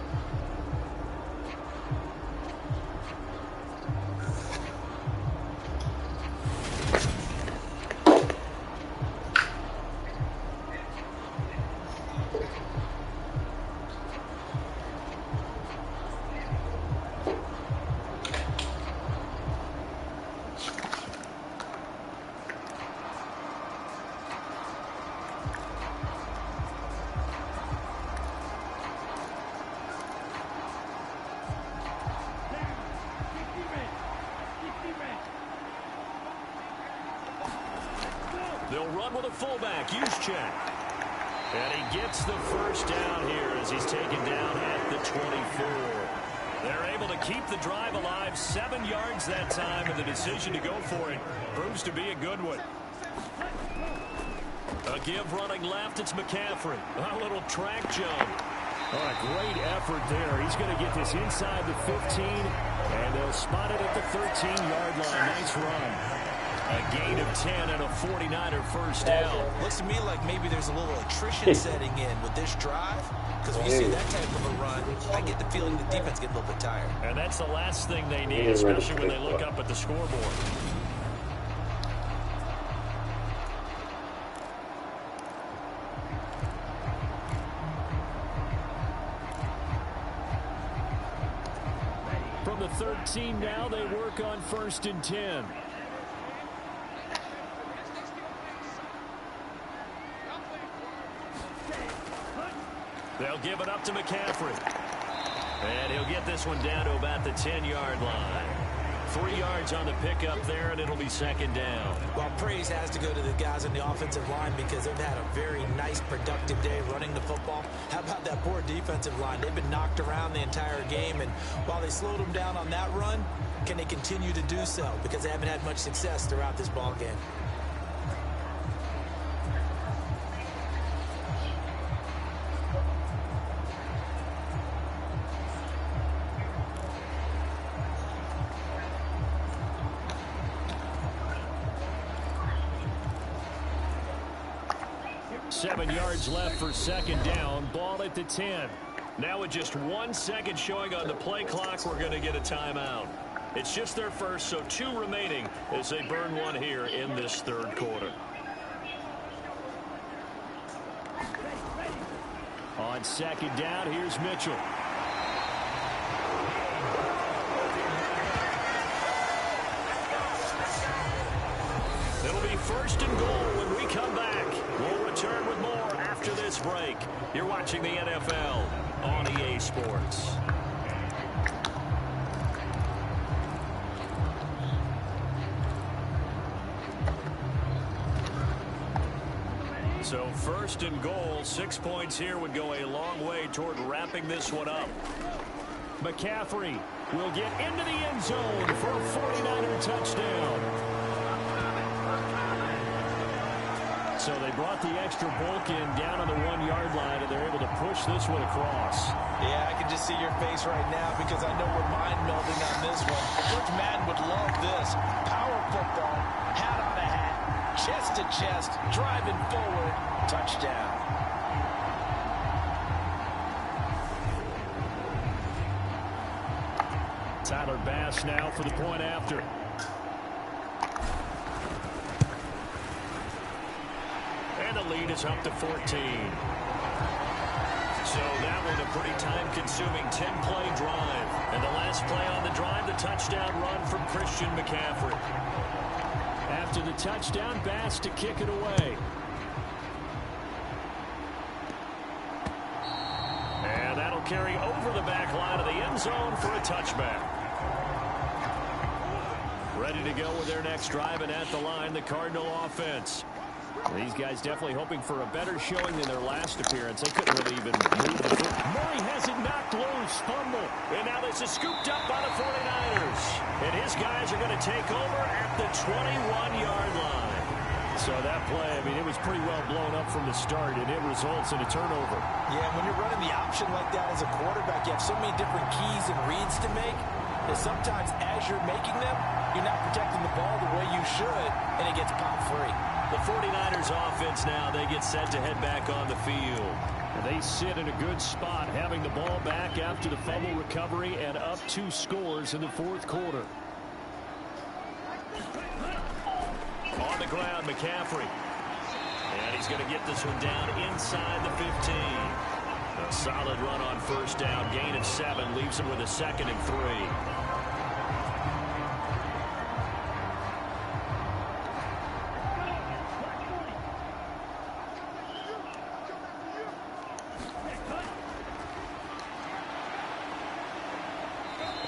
They'll run with a fullback, Juszczyk. And he gets the first down here as he's taken down at the 24. They're able to keep the drive alive, 7 yards that time, and the decision to go for it proves to be a good one. A give running left, it's McCaffrey. A little track jump. Oh, a great effort there. He's going to get this inside the 15, and they'll spot it at the 13-yard line. Nice run. A gain of 10 and a 49er first down. Looks to me like maybe there's a little attrition setting in with this drive. Because when you see that type of a run, I get the feeling the defense gets a little bit tired. And that's the last thing they need, especially when they look up at the scoreboard. From the 13 now, they work on 1st and 10. They'll give it up to McCaffrey. And he'll get this one down to about the 10-yard line. 3 yards on the pickup there, and it'll be 2nd down. Well, praise has to go to the guys on the offensive line because they've had a very nice, productive day running the football. How about that poor defensive line? They've been knocked around the entire game, and while they slowed them down on that run, can they continue to do so? Because they haven't had much success throughout this ball game. 7 yards left for second down. Ball at the 10. Now with just 1 second showing on the play clock, we're going to get a timeout. It's just their first, so 2 remaining as they burn one here in this third quarter. On second down, here's Mitchell. It'll be first and goal when we come back. We'll return with more after this break. You're watching the NFL on EA Sports. So first and goal, 6 points here would go a long way toward wrapping this one up. McCaffrey will get into the end zone for a 49er touchdown. So they brought the extra bulk in down on the 1 yard line, and they're able to push this one across. Yeah, I can just see your face right now because I know we're mind melding on this one. Coach Madden would love this. Power football, hat on a hat, chest to chest, driving forward, touchdown. Tyler Bass now for the point after. And the lead is up to 14. So that one a pretty time-consuming 10-play drive. And the last play on the drive, the touchdown run from Christian McCaffrey. After the touchdown, Bass to kick it away. And that'll carry over the back line of the end zone for a touchback. Ready to go with their next drive, and at the line, the Cardinal offense. These guys definitely hoping for a better showing than their last appearance. They couldn't really even move the foot. Murray has it knocked loose. Fumble. And now this is scooped up by the 49ers. And his guys are going to take over at the 21-yard line. So that play, I mean, it was pretty well blown up from the start, and it results in a turnover. Yeah, when you're running the option like that as a quarterback, you have so many different keys and reads to make that sometimes as you're making them, you're not protecting the ball the way you should, and it gets popped free. The 49ers offense now, they get set to head back on the field. And they sit in a good spot, having the ball back after the fumble recovery and up 2 scores in the fourth quarter. On the ground, McCaffrey. And he's going to get this one down inside the 15. A solid run on first down. Gain of 7 leaves him with a 2nd and 3.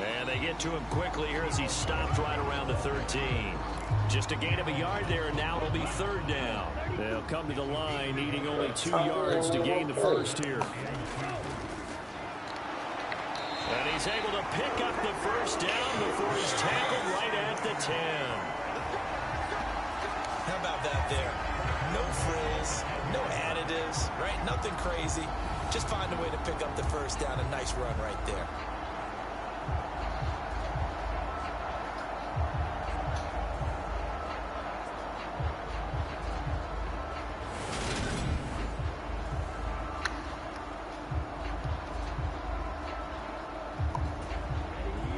And they get to him quickly here as he stopped right around the 13. Just a gain of a yard there, and now it'll be 3rd down. They'll come to the line, needing only 2 yards to gain the first here. And he's able to pick up the first down before he's tackled right at the 10. How about that there? No frills, no additives, right? Nothing crazy. Just find a way to pick up the first down. A nice run right there.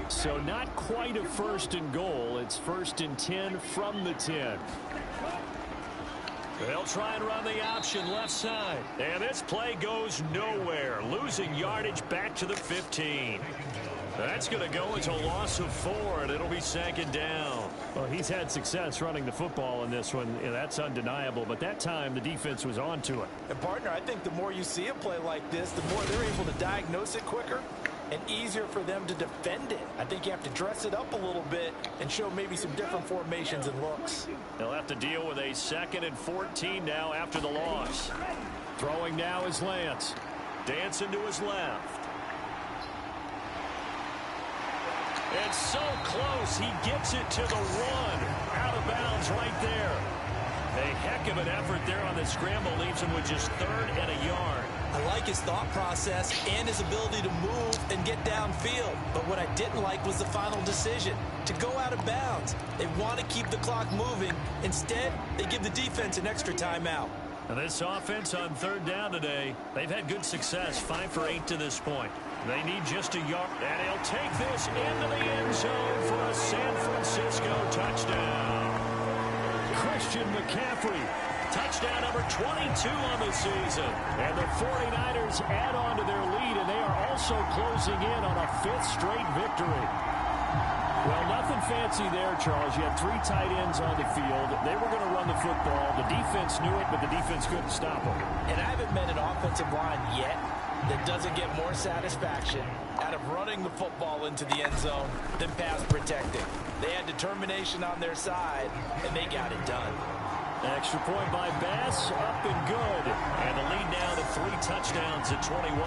So not quite a 1st and goal. It's 1st and 10 from the 10. They'll try and run the option left side. And this play goes nowhere. Losing yardage back to the 15. That's going to go as a loss of 4, and it'll be 2nd down. Well, he's had success running the football in this one. Yeah, that's undeniable. But that time, the defense was on to it. And, partner, I think the more you see a play like this, the more they're able to diagnose it quicker and easier for them to defend it. I think you have to dress it up a little bit and show maybe some different formations and looks. They'll have to deal with a 2nd and 14 now after the loss. Throwing now is Lance. Dancing to his left. It's so close. He gets it to the 1. Out of bounds right there. A heck of an effort there on the scramble. Leaves him with just 3rd and a yard. I like his thought process and his ability to move and get downfield. But what I didn't like was the final decision, to go out of bounds. They want to keep the clock moving. Instead, they give the defense an extra timeout. And this offense on third down today, they've had good success, 5 for 8 to this point. They need just a yard, and he'll take this into the end zone for a San Francisco touchdown. Christian McCaffrey, touchdown number 22 on the season. And the 49ers add on to their lead, and they are also closing in on a 5th straight victory. Well, nothing fancy there, Charles. You had 3 tight ends on the field. They were going to run the football. The defense knew it, but the defense couldn't stop them. And I haven't met an offensive line yet that doesn't get more satisfaction out of running the football into the end zone than pass protecting. They had determination on their side, and they got it done. Extra point by Bass, up and good. And the lead now to 3 touchdowns at 21.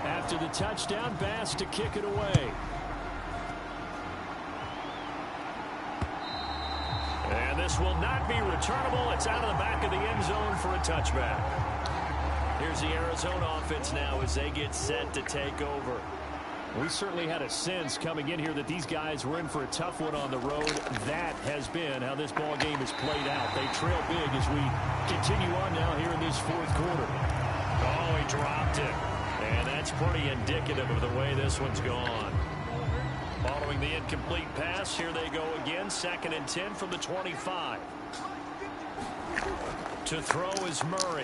After the touchdown, Bass to kick it away. And this will not be returnable. It's out of the back of the end zone for a touchback. Here's the Arizona offense now as they get set to take over. We certainly had a sense coming in here that these guys were in for a tough one on the road. That has been how this ball game has played out. They trail big as we continue on now here in this 4th quarter. Oh, he dropped it. And that's pretty indicative of the way this one's gone. Following the incomplete pass, here they go again. 2nd and 10 from the 25. To throw is Murray.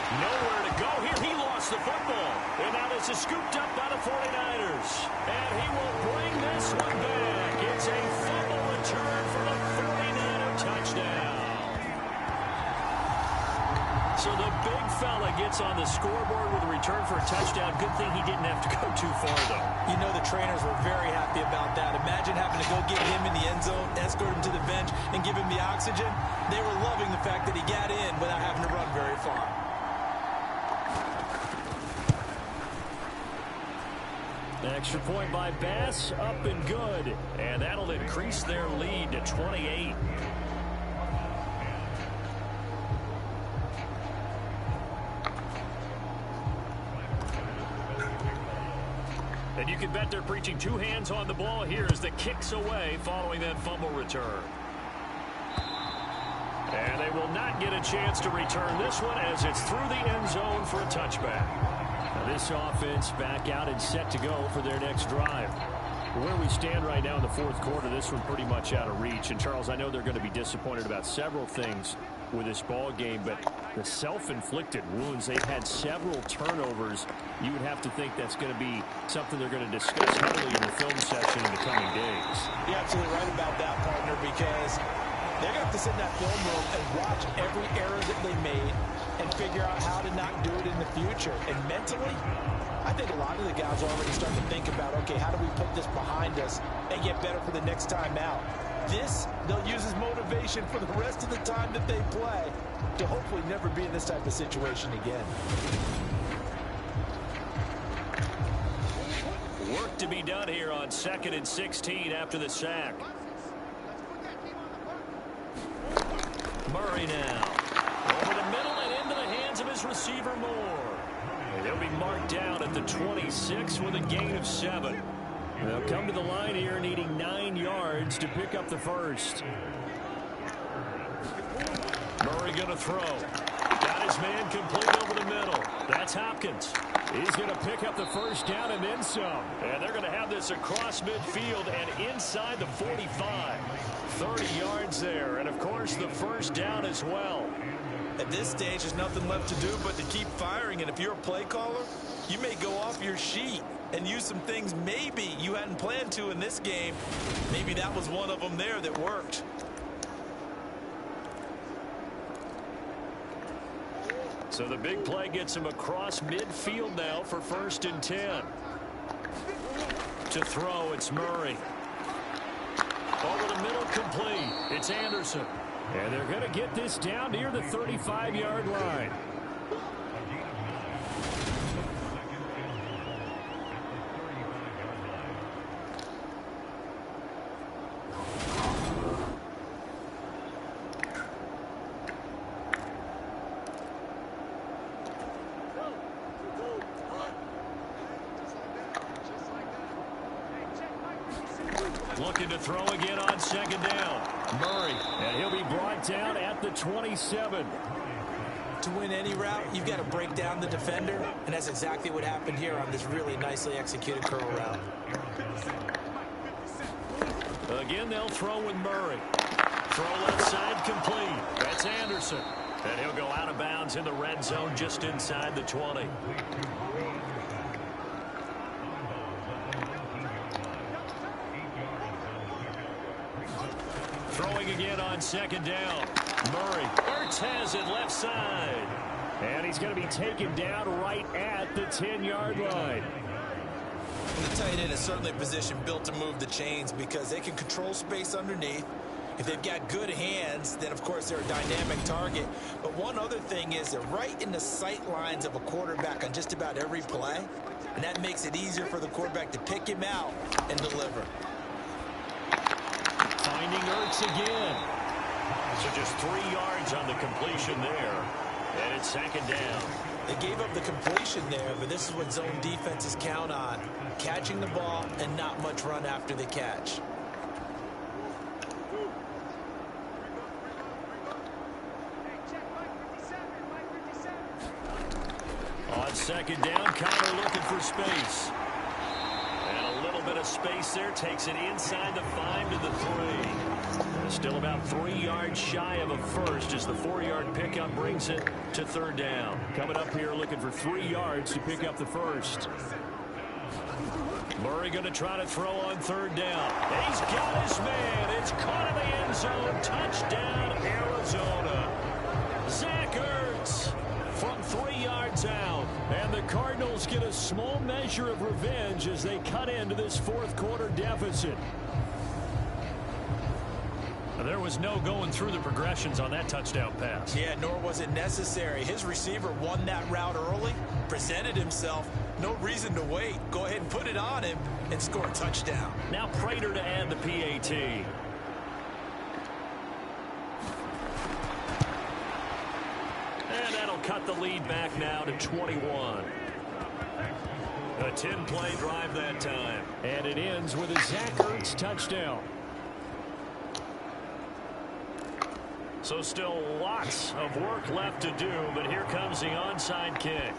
Nowhere to go here. He lost the football. And now this is scooped up by the 49ers. And he will bring this one back. It's a fumble return for the 49er touchdown. So the big fella gets on the scoreboard with a return for a touchdown. Good thing he didn't have to go too far, though. You know the trainers were very happy about that. Imagine having to go get him in the end zone, escort him to the bench, and give him the oxygen. They were loving the fact that he got in without having to run very far. Extra point by Bass, up and good. And that'll increase their lead to 28. And you can bet they're preaching 2 hands on the ball here as the kick's away following that fumble return. And they will not get a chance to return this one as it's through the end zone for a touchback. Now this offense back out and set to go for their next drive. Where we stand right now in the 4th quarter, this one pretty much out of reach. And, Charles, I know they're going to be disappointed about several things with this ball game, but the self-inflicted wounds, they've had several turnovers. You would have to think that's going to be something they're going to discuss heavily in the film session in the coming days. You're absolutely right about that, partner, because they're going to have to sit in that film room and watch every error that they made and figure out how to not do it in the future. And mentally, I think a lot of the guys are already starting to think about, okay, how do we put this behind us and get better for the next time out? This, they'll use as motivation for the rest of the time that they play to hopefully never be in this type of situation again. Work to be done here on 2nd and 16 after the sack. Murray now. Over the middle and into the hands of his receiver Moore. And they'll be marked down at the 26 with a gain of 7. They'll come to the line here needing 9 yards to pick up the first. Murray going to throw. Got his man complete over the middle. That's Hopkins. He's going to pick up the first down and then some. And they're going to have this across midfield and inside the 45. 30 yards there. And, of course, the first down as well. At this stage, there's nothing left to do but to keep firing. And if you're a play caller, you may go off your sheet and use some things maybe you hadn't planned to in this game. Maybe that was one of them there that worked. So the big play gets him across midfield now for 1st and 10. To throw, it's Murray. Over the middle, complete. It's Anderson. And they're going to get this down near the 35-yard line. looking to throw again on second down. Murray, and he'll be brought down at the 27. To win any route, you've got to break down the defender, and that's exactly what happened here on this really nicely executed curl route. Again, they'll throw with Murray. Throw left side complete. That's Anderson. And he'll go out of bounds in the red zone just inside the 20. Throwing again on second down. Murray. Ertz has it left side. And he's going to be taken down right at the 10-yard line. The tight end is certainly a position built to move the chains because they can control space underneath. If they've got good hands, then of course they're a dynamic target. But one other thing is they're right in the sight lines of a quarterback on just about every play. And that makes it easier for the quarterback to pick him out and deliver. Finding Ertz again. So just 3 yards on the completion there. And it's second down. They gave up the completion there, but this is what zone defenses count on. Catching the ball and not much run after the catch. On second down, Connor looking for space. And a little bit of space there takes it inside the 5 to the 3. Still about 3 yards shy of a first as the 4-yard pickup brings it to third down. Coming up here looking for 3 yards to pick up the first. Murray going to try to throw on third down. He's got his man. It's caught in the end zone. Touchdown, Arizona. Zach Ertz from 3 yards out. And the Cardinals get a small measure of revenge as they cut into this fourth quarter deficit. There was no going through the progressions on that touchdown pass. Yeah, nor was it necessary. His receiver won that route early, presented himself. No reason to wait. Go ahead and put it on him and score a touchdown. Now Prater to add the PAT. And that'll cut the lead back now to 21. A 10-play drive that time. And it ends with a Zach Ertz touchdown. So still lots of work left to do, but here comes the onside kick.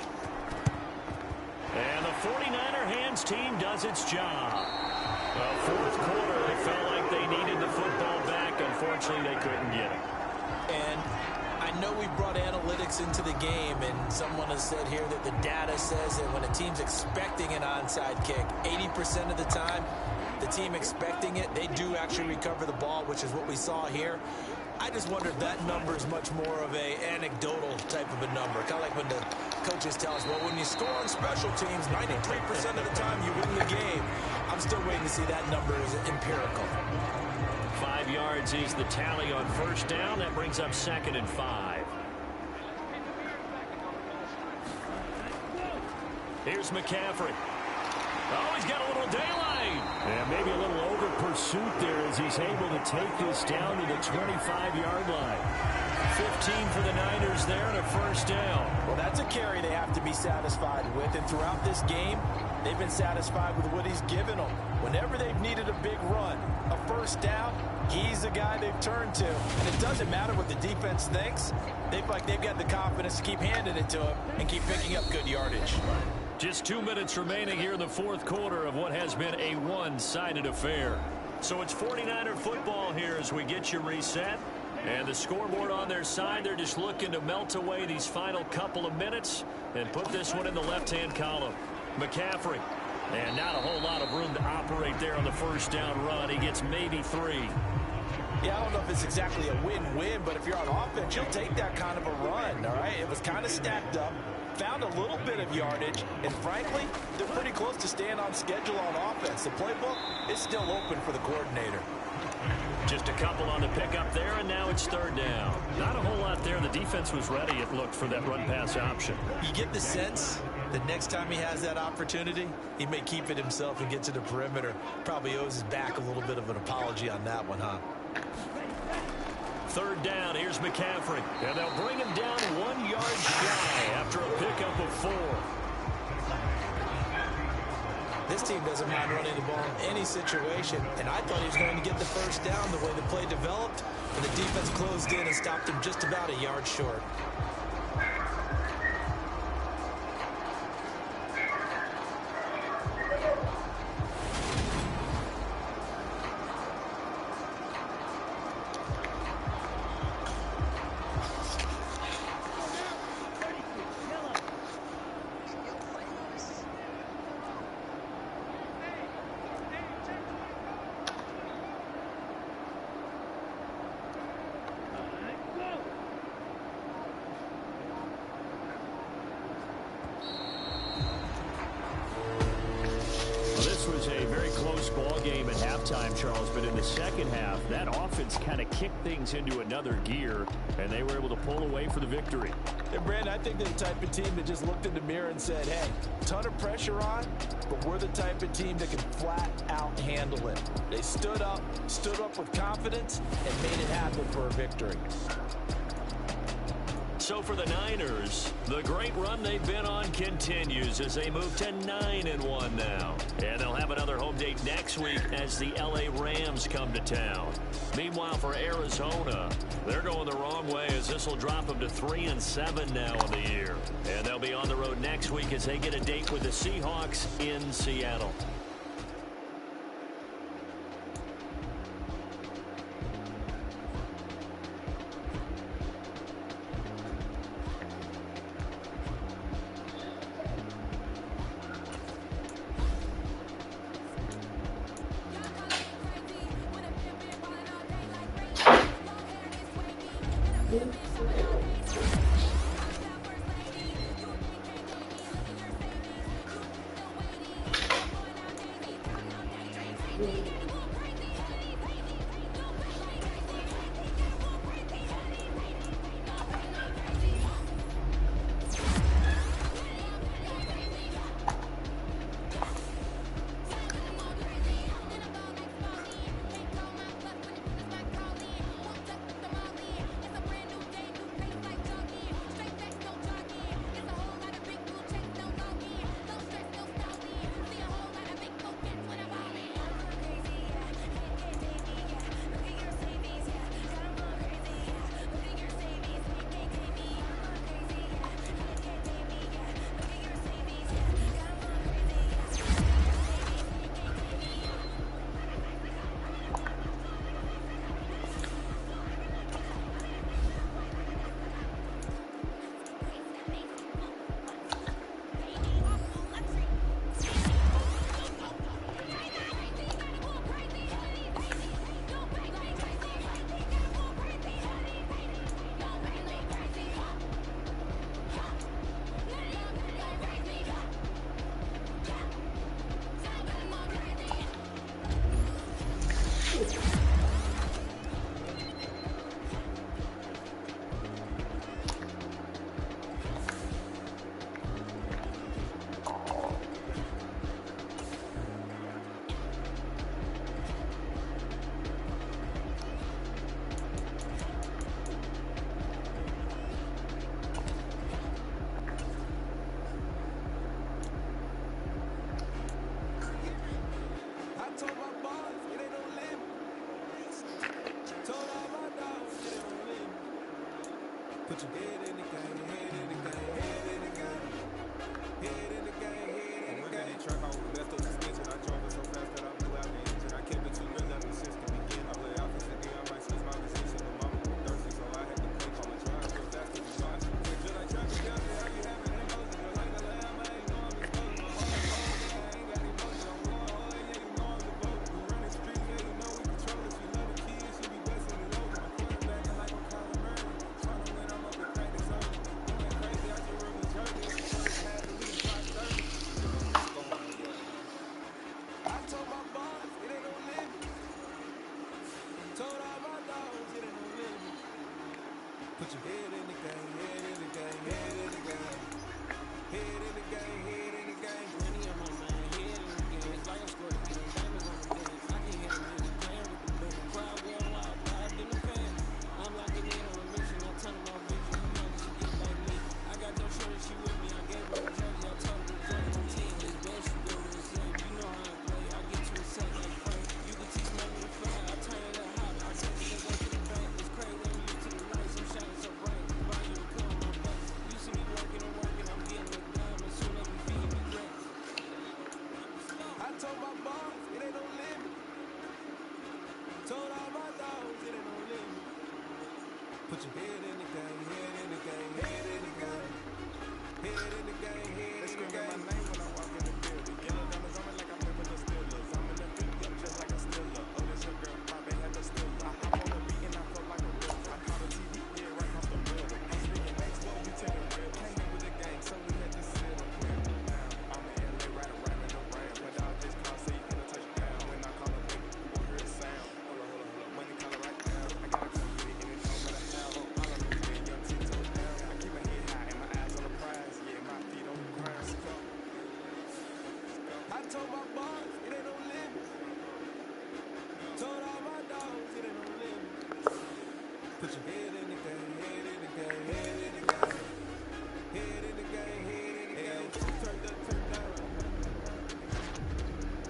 And the 49er hands team does its job. The fourth quarter, they felt like they needed the football back. Unfortunately, they couldn't get it. And I know we brought analytics into the game, and someone has said here that the data says that when a team's expecting an onside kick, 80% of the time, the team expecting it, they do actually recover the ball, which is what we saw here. I just wonder if that number is much more of a anecdotal type of a number. Kind of like when the coaches tell us, well, when you score on special teams, 93% of the time you win the game. I'm still waiting to see that number is empirical. 5 yards is the tally on first down. That brings up 2nd and 5. Here's McCaffrey. Oh, he's got a little daylight. And maybe a little over pursuit there as he's able to take this down to the 25-yard line. 15 for the Niners there and a first down. Well, that's a carry they have to be satisfied with. And throughout this game, they've been satisfied with what he's given them. Whenever they've needed a big run, a first down, he's the guy they've turned to. And it doesn't matter what the defense thinks. They've got the confidence to keep handing it to him and keep picking up good yardage. Just 2 minutes remaining here in the fourth quarter of what has been a one-sided affair. So it's 49er football here as we get you reset. And the scoreboard on their side, they're just looking to melt away these final couple of minutes and put this one in the left-hand column. McCaffrey. And not a whole lot of room to operate there on the first down run. He gets maybe 3. Yeah, I don't know if it's exactly a win-win, but if you're on offense, you'll take that kind of a run, all right? It was kind of stacked up. Found a little bit of yardage, and frankly, they're pretty close to staying on schedule on offense. The playbook is still open for the coordinator. Just a couple on the pickup there, and now it's third down. Not a whole lot there. The defense was ready, it looked, for that run-pass option. You get the sense that next time he has that opportunity, he may keep it himself and get to the perimeter. Probably owes his back a little bit of an apology on that one, huh? Third down, here's McCaffrey. And they'll bring him down 1 yard shy after a pickup of 4. This team doesn't mind running the ball in any situation, and I thought he was going to get the first down the way the play developed, and the defense closed in and stopped him just about a yard short. Charles, but in the second half, that offense kind of kicked things into another gear, and they were able to pull away for the victory. And Brandon, I think they're the type of team that just looked in the mirror and said, hey, ton of pressure on, but we're the type of team that can flat out handle it. They stood up with confidence, and made it happen for a victory. So for the Niners, the great run they've been on continues as they move to 9-1 now. And they'll have another home date next week as the LA Rams come to town. Meanwhile, for Arizona, they're going the wrong way as this will drop them to 3-7 now on the year. And they'll be on the road next week as they get a date with the Seahawks in Seattle. Put your head in the game, head in the game, head in the game. Head in the game, head in the game. Track out with left up suspension. I drove it so fast that I blew out the engine. I kept it too real ever since the beginning. I play offense and I might switch my position. But mama was thirsty, so I had to quake on the drive. Real fast to the drive. Just like traffic down there, I be having emotions. Just like the lamb, I ain't know I'm exposed. My heart is cold, I ain't got emotion. I'm going hard, yeah, you know I'm the boat. We run the streets, yeah, you know we control it. She love the kids, she be blessing it over. My quarterback is like I'm Kyler Murray. Trying to win, I'm up and crack this over. Going crazy, I just run with Jersey. First half, we just dropped 30. I told my boss, it ain't no limit. Told all my dogs, it ain't no limit. Put your head in the game, head in the game, head in the game. Head in the game, head in the game. Money on my mind, head in the game. It's like I'm scoring, diamonds on the dance. I can hear the music playing with the band. Crowd going wild, vibed in the fan. I'm locking in on a mission, I'm turning my vision. You know that she get like me. I got no shorty, she with me. I gave her a jersey, I told her to join my team. It's best you go to the same. You know Put your head in the game, head in the game, head in the game. Head in the game, head in the game. They screaming my name when I walk in the building. Yellow diamonds on me like I play for the Steelers. I'm in the field, yep, just like a Steeler. Oh, this your girl, Bobby had the Steeler. I hop on the beat and I float like a river. I call the TV, yeah, right off the middle. I'm speaking next, what you taking real? Came in with the gang, so we had to sit up here. I'm in LA, right around in the rain. When I just call, say you finna touch down. When I call the play, you will hear the sound. Hold up, when they call it right now. I gotta come get it, and it don't matter how. All I know is being young, 10 toes down. I keep my head high and my eyes on the prize. Yeah, my feet on the ground. I told my boss, it ain't no limit. Told all my dogs, it ain't no limit. Put your head in the game, head in the game, head in the game. Head in the game, head in the game. Turn up, turn down.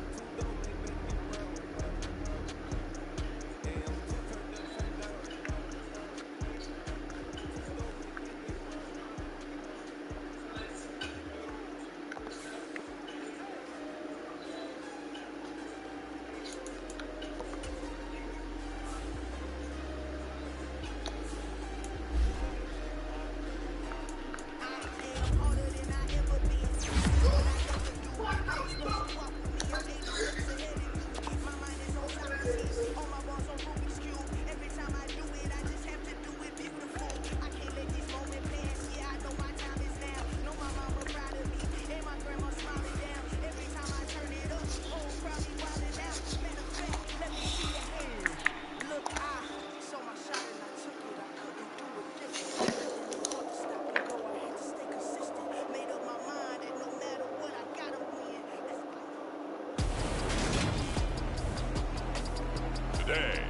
Too dope, they make me proud. Yeah, I'm too turned up, turn down. Today,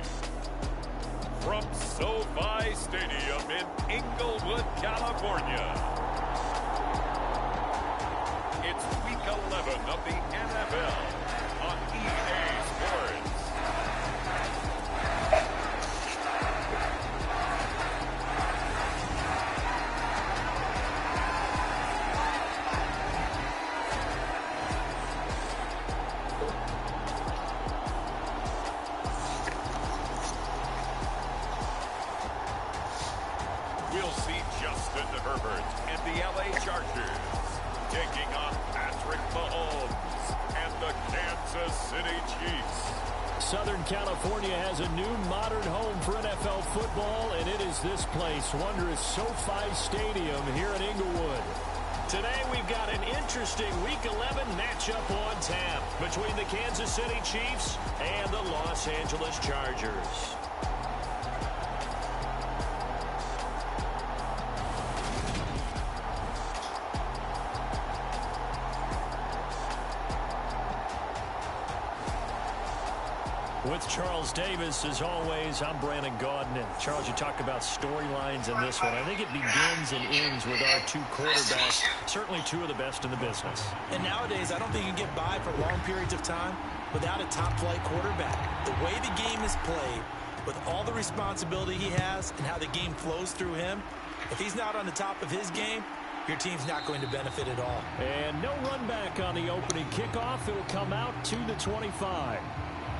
from SoFi Stadium in Inglewood, California, it's Week 11 of the NFL on EA Sports. We'll see Justin Herbert and the LA Chargers taking on Patrick Mahomes and the Kansas City Chiefs. Southern California has a new modern home for NFL football, and it is this place, wondrous SoFi Stadium here in Inglewood. Today we've got an interesting Week 11 matchup on tap between the Kansas City Chiefs and the Los Angeles Chargers. With Charles Davis, as always, I'm Brandon Gaudin. And Charles, you talk about storylines in this one. I think it begins and ends with our two quarterbacks, certainly two of the best in the business. And nowadays, I don't think you can get by for long periods of time without a top-flight quarterback. The way the game is played, with all the responsibility he has and how the game flows through him, if he's not on the top of his game, your team's not going to benefit at all. And no run back on the opening kickoff. It'll come out to the 25.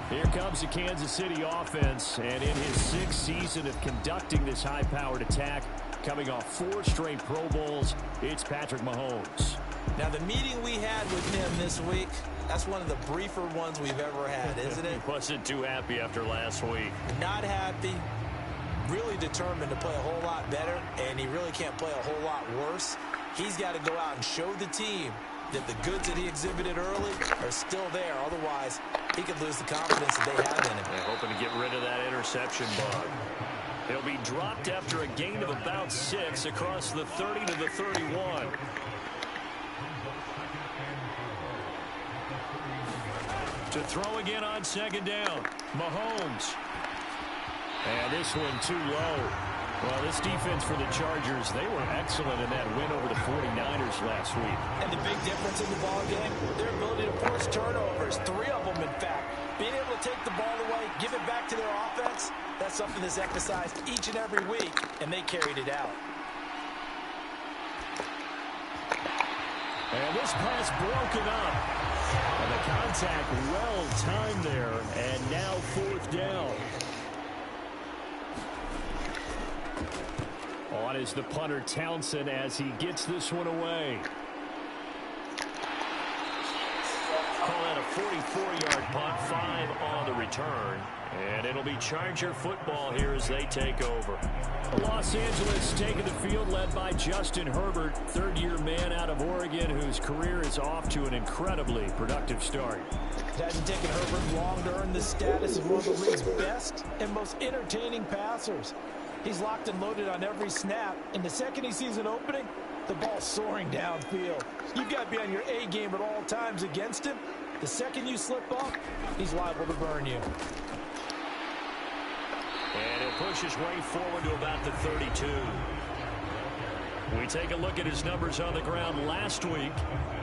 Here comes the Kansas City offense, and in his sixth season of conducting this high-powered attack, coming off 4 straight Pro Bowls, it's Patrick Mahomes. Now, the meeting we had with him this week, that's one of the briefer ones we've ever had, isn't it? He wasn't too happy after last week. Not happy, really determined to play a whole lot better, and he really can't play a whole lot worse. He's got to go out and show the team that the goods that he exhibited early are still there. Otherwise, he could lose the confidence that they have in him. They're hoping to get rid of that interception bug. He'll be dropped after a gain of about 6 across the 30 to the 31. To throw again on second down. Mahomes. And this one too low. Well, this defense for the Chargers, they were excellent in that win over the 49ers last week. And the big difference in the ball game, their ability to force turnovers, 3 of them in fact. Being able to take the ball away, give it back to their offense, that's something that's emphasized each and every week, and they carried it out. And this pass broken up. And the contact well timed there, and now 4th down. is the punter Townsend as he gets this one away. Call that a 44-yard punt, 5 on the return. And it'll be Charger football here as they take over. Los Angeles taking the field led by Justin Herbert, third-year man out of Oregon whose career is off to an incredibly productive start. It hasn't taken Herbert long to earn the status of one of the league's best and most entertaining passers. He's locked and loaded on every snap, and the second he sees an opening, the ball's soaring downfield. You've got to be on your A game at all times against him. The second you slip up, he's liable to burn you. And he'll push his way forward to about the 32. We take a look at his numbers on the ground last week.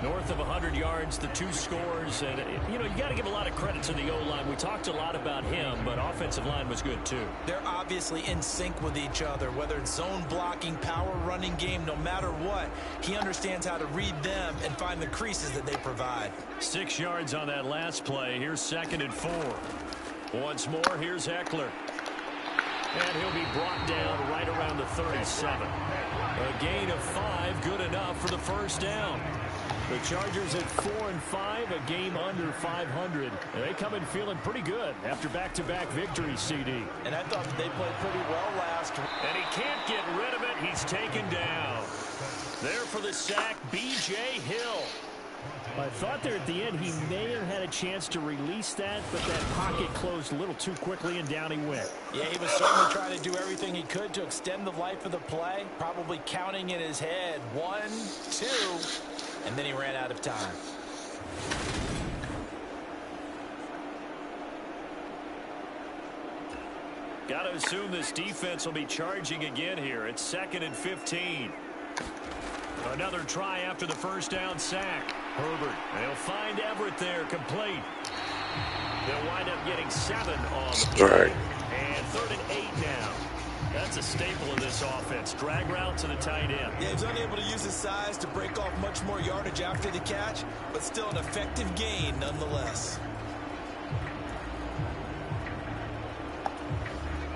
North of 100 yards, the 2 scores. And, you got to give a lot of credit to the O-line. We talked a lot about him, but offensive line was good too. They're obviously in sync with each other, whether it's zone blocking, power running game, no matter what. He understands how to read them and find the creases that they provide. 6 yards on that last play. Here's 2nd and 4. Once more, here's Eckler. And he'll be brought down right around the 37. A gain of 5, good enough for the first down. The Chargers at 4-5, a game under 500. They come in feeling pretty good after back-to-back victories, CD. And I thought they played pretty well last week. And he can't get rid of it. He's taken down. There for the sack, B.J. Hill. I thought there at the end he may have had a chance to release that, but that pocket closed a little too quickly, and down he went. Yeah, he was certainly trying to do everything he could to extend the life of the play, probably counting in his head 1, 2, and then he ran out of time. Got to assume this defense will be charging again here. It's 2nd and 15. Another try after the first down sack. Herbert, they'll find Everett there, complete. They'll wind up getting 7 on the play. And 3rd and 8 now. That's a staple of this offense. Drag route to the tight end. Yeah, he's unable to use his size to break off much more yardage after the catch, but still an effective gain nonetheless.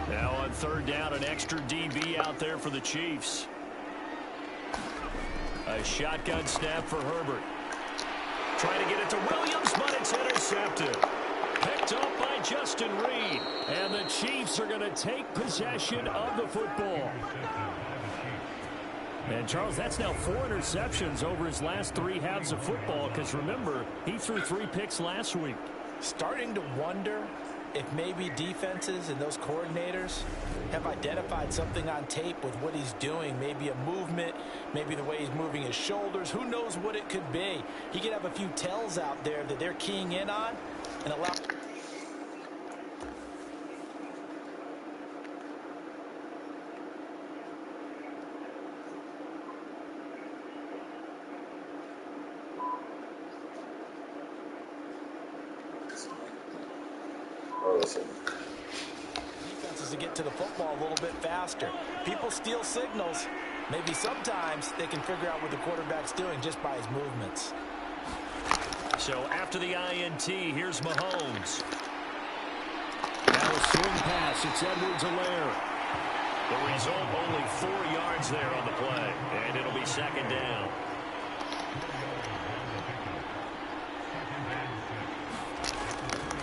Now on 3rd down, an extra DB out there for the Chiefs. A shotgun snap for Herbert. Trying to get it to Williams, but it's intercepted. Picked up by Justin Reed. And the Chiefs are going to take possession of the football. And, Charles, that's now 4 interceptions over his last 3 halves of football, because, remember, he threw 3 picks last week. Starting to wonder if maybe defenses and those coordinators have identified something on tape with what he's doing. Maybe a movement, maybe the way he's moving his shoulders. Who knows what it could be? He could have a few tells out there that they're keying in on and allow... defenses to get to the football a little bit faster. People steal signals. Maybe sometimes they can figure out what the quarterback's doing just by his movements. So after the INT, here's Mahomes. Now a swing pass. It's Edwards-Helaire. The result, only 4 yards there on the play. And it'll be 2nd down.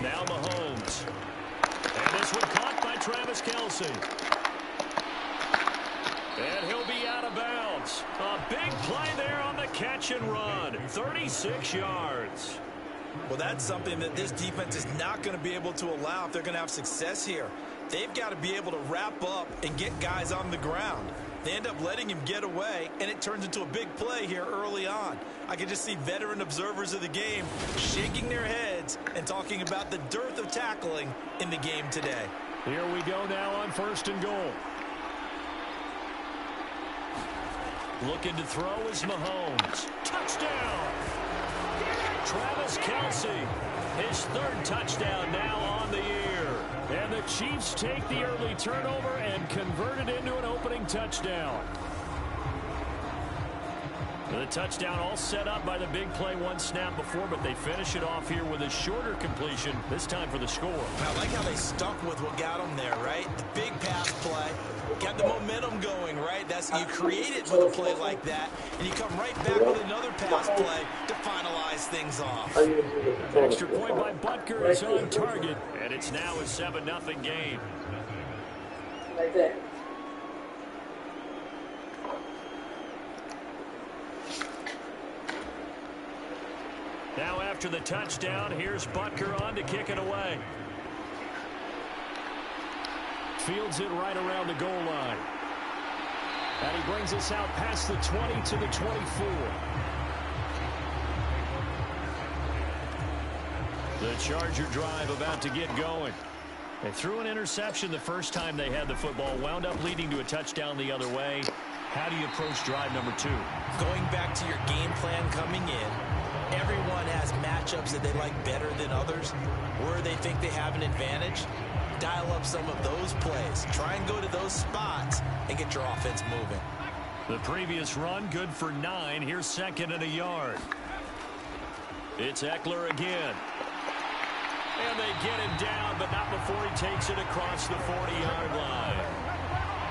Now Mahomes. And this one caught by Travis Kelce. And he'll be out of bounds. A big play there on the catch and run. 36 yards. Well, that's something that this defense is not going to be able to allow if they're going to have success here. They've got to be able to wrap up and get guys on the ground. They end up letting him get away, and it turns into a big play here early on. I can just see veteran observers of the game shaking their heads and talking about the dearth of tackling in the game today. Here we go now on 1st and goal. Looking to throw is Mahomes. Touchdown! Travis Kelce, his 3rd touchdown now on the year. And the Chiefs take the early turnover and convert it into an opening touchdown. The touchdown all set up by the big play one snap before, but they finish it off here with a shorter completion, this time for the score. I like how they stuck with what got them there, right? The big pass play, got the momentum going, right? You create it with a play like that, and you come right back with another pass play to finalize things off. Extra point by Butker is on target, and it's now a 7-0 game. Like that. Now after the touchdown, here's Butker on to kick it away. Fields it right around the goal line. And he brings us out past the 20 to the 24. The Charger drive about to get going. They threw an interception the first time they had the football, wound up leading to a touchdown the other way. How do you approach drive number 2? Going back to your game plan coming in, everyone has matchups that they like better than others, where they think they have an advantage. Dial up some of those plays. Try and go to those spots and get your offense moving. The previous run, good for 9. Here's second and a yard. It's Eckler again. And they get him down, but not before he takes it across the 40-yard line.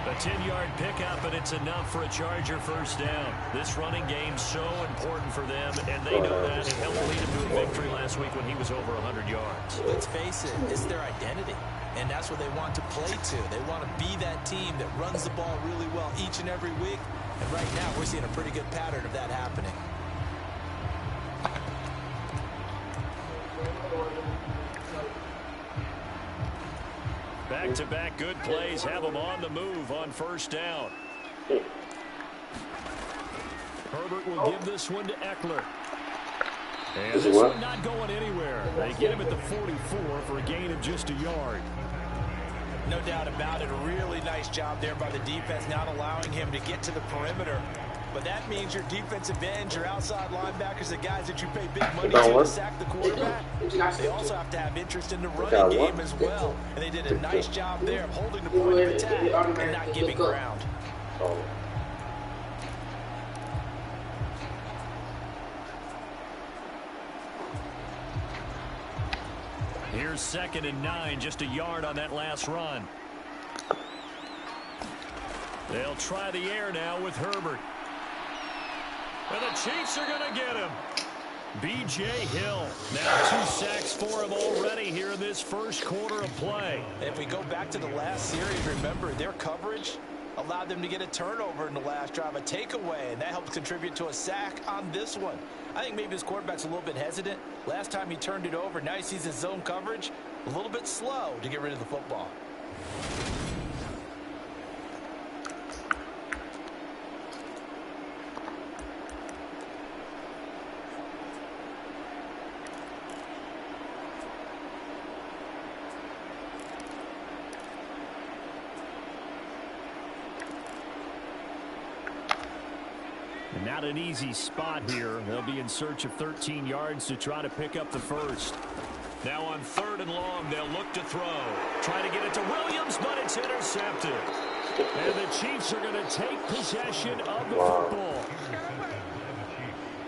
A 10-yard pickup, and it's enough for a Charger first down. This running game's so important for them, and they know that. It helped lead them to a victory last week when he was over 100 yards. Let's face it, it's their identity, and that's what they want to play to. They want to be that team that runs the ball really well each and every week, and right now we're seeing a pretty good pattern of that happening. Back-to-back good plays have them on the move on first down. Herbert will give this one to Eckler. And this one not going anywhere. They get him at the 44 for a gain of just a yard. No doubt about it. A really nice job there by the defense, not allowing him to get to the perimeter. But that means your defensive ends, your outside linebackers, the guys that you pay big money to sack the quarterback, they also have to have interest in the running game as well. And they did a nice job there of holding the point of attack and not giving ground. Here's second and 9, just a yard on that last run. They'll try the air now with Herbert. And the Chiefs are going to get him. B.J. Hill. Now 2 sacks for him already here in this first quarter of play. If we go back to the last series, remember, their coverage allowed them to get a turnover in the last drive, a takeaway, and that helped contribute to a sack on this one. I think maybe his quarterback's a little bit hesitant. Last time he turned it over, now he sees his zone coverage a little bit slow to get rid of the football. Not an easy spot here. They'll be in search of 13 yards to try to pick up the first. Now on 3rd and long, they'll look to throw. Try to get it to Williams, but it's intercepted. And the Chiefs are going to take possession of the football.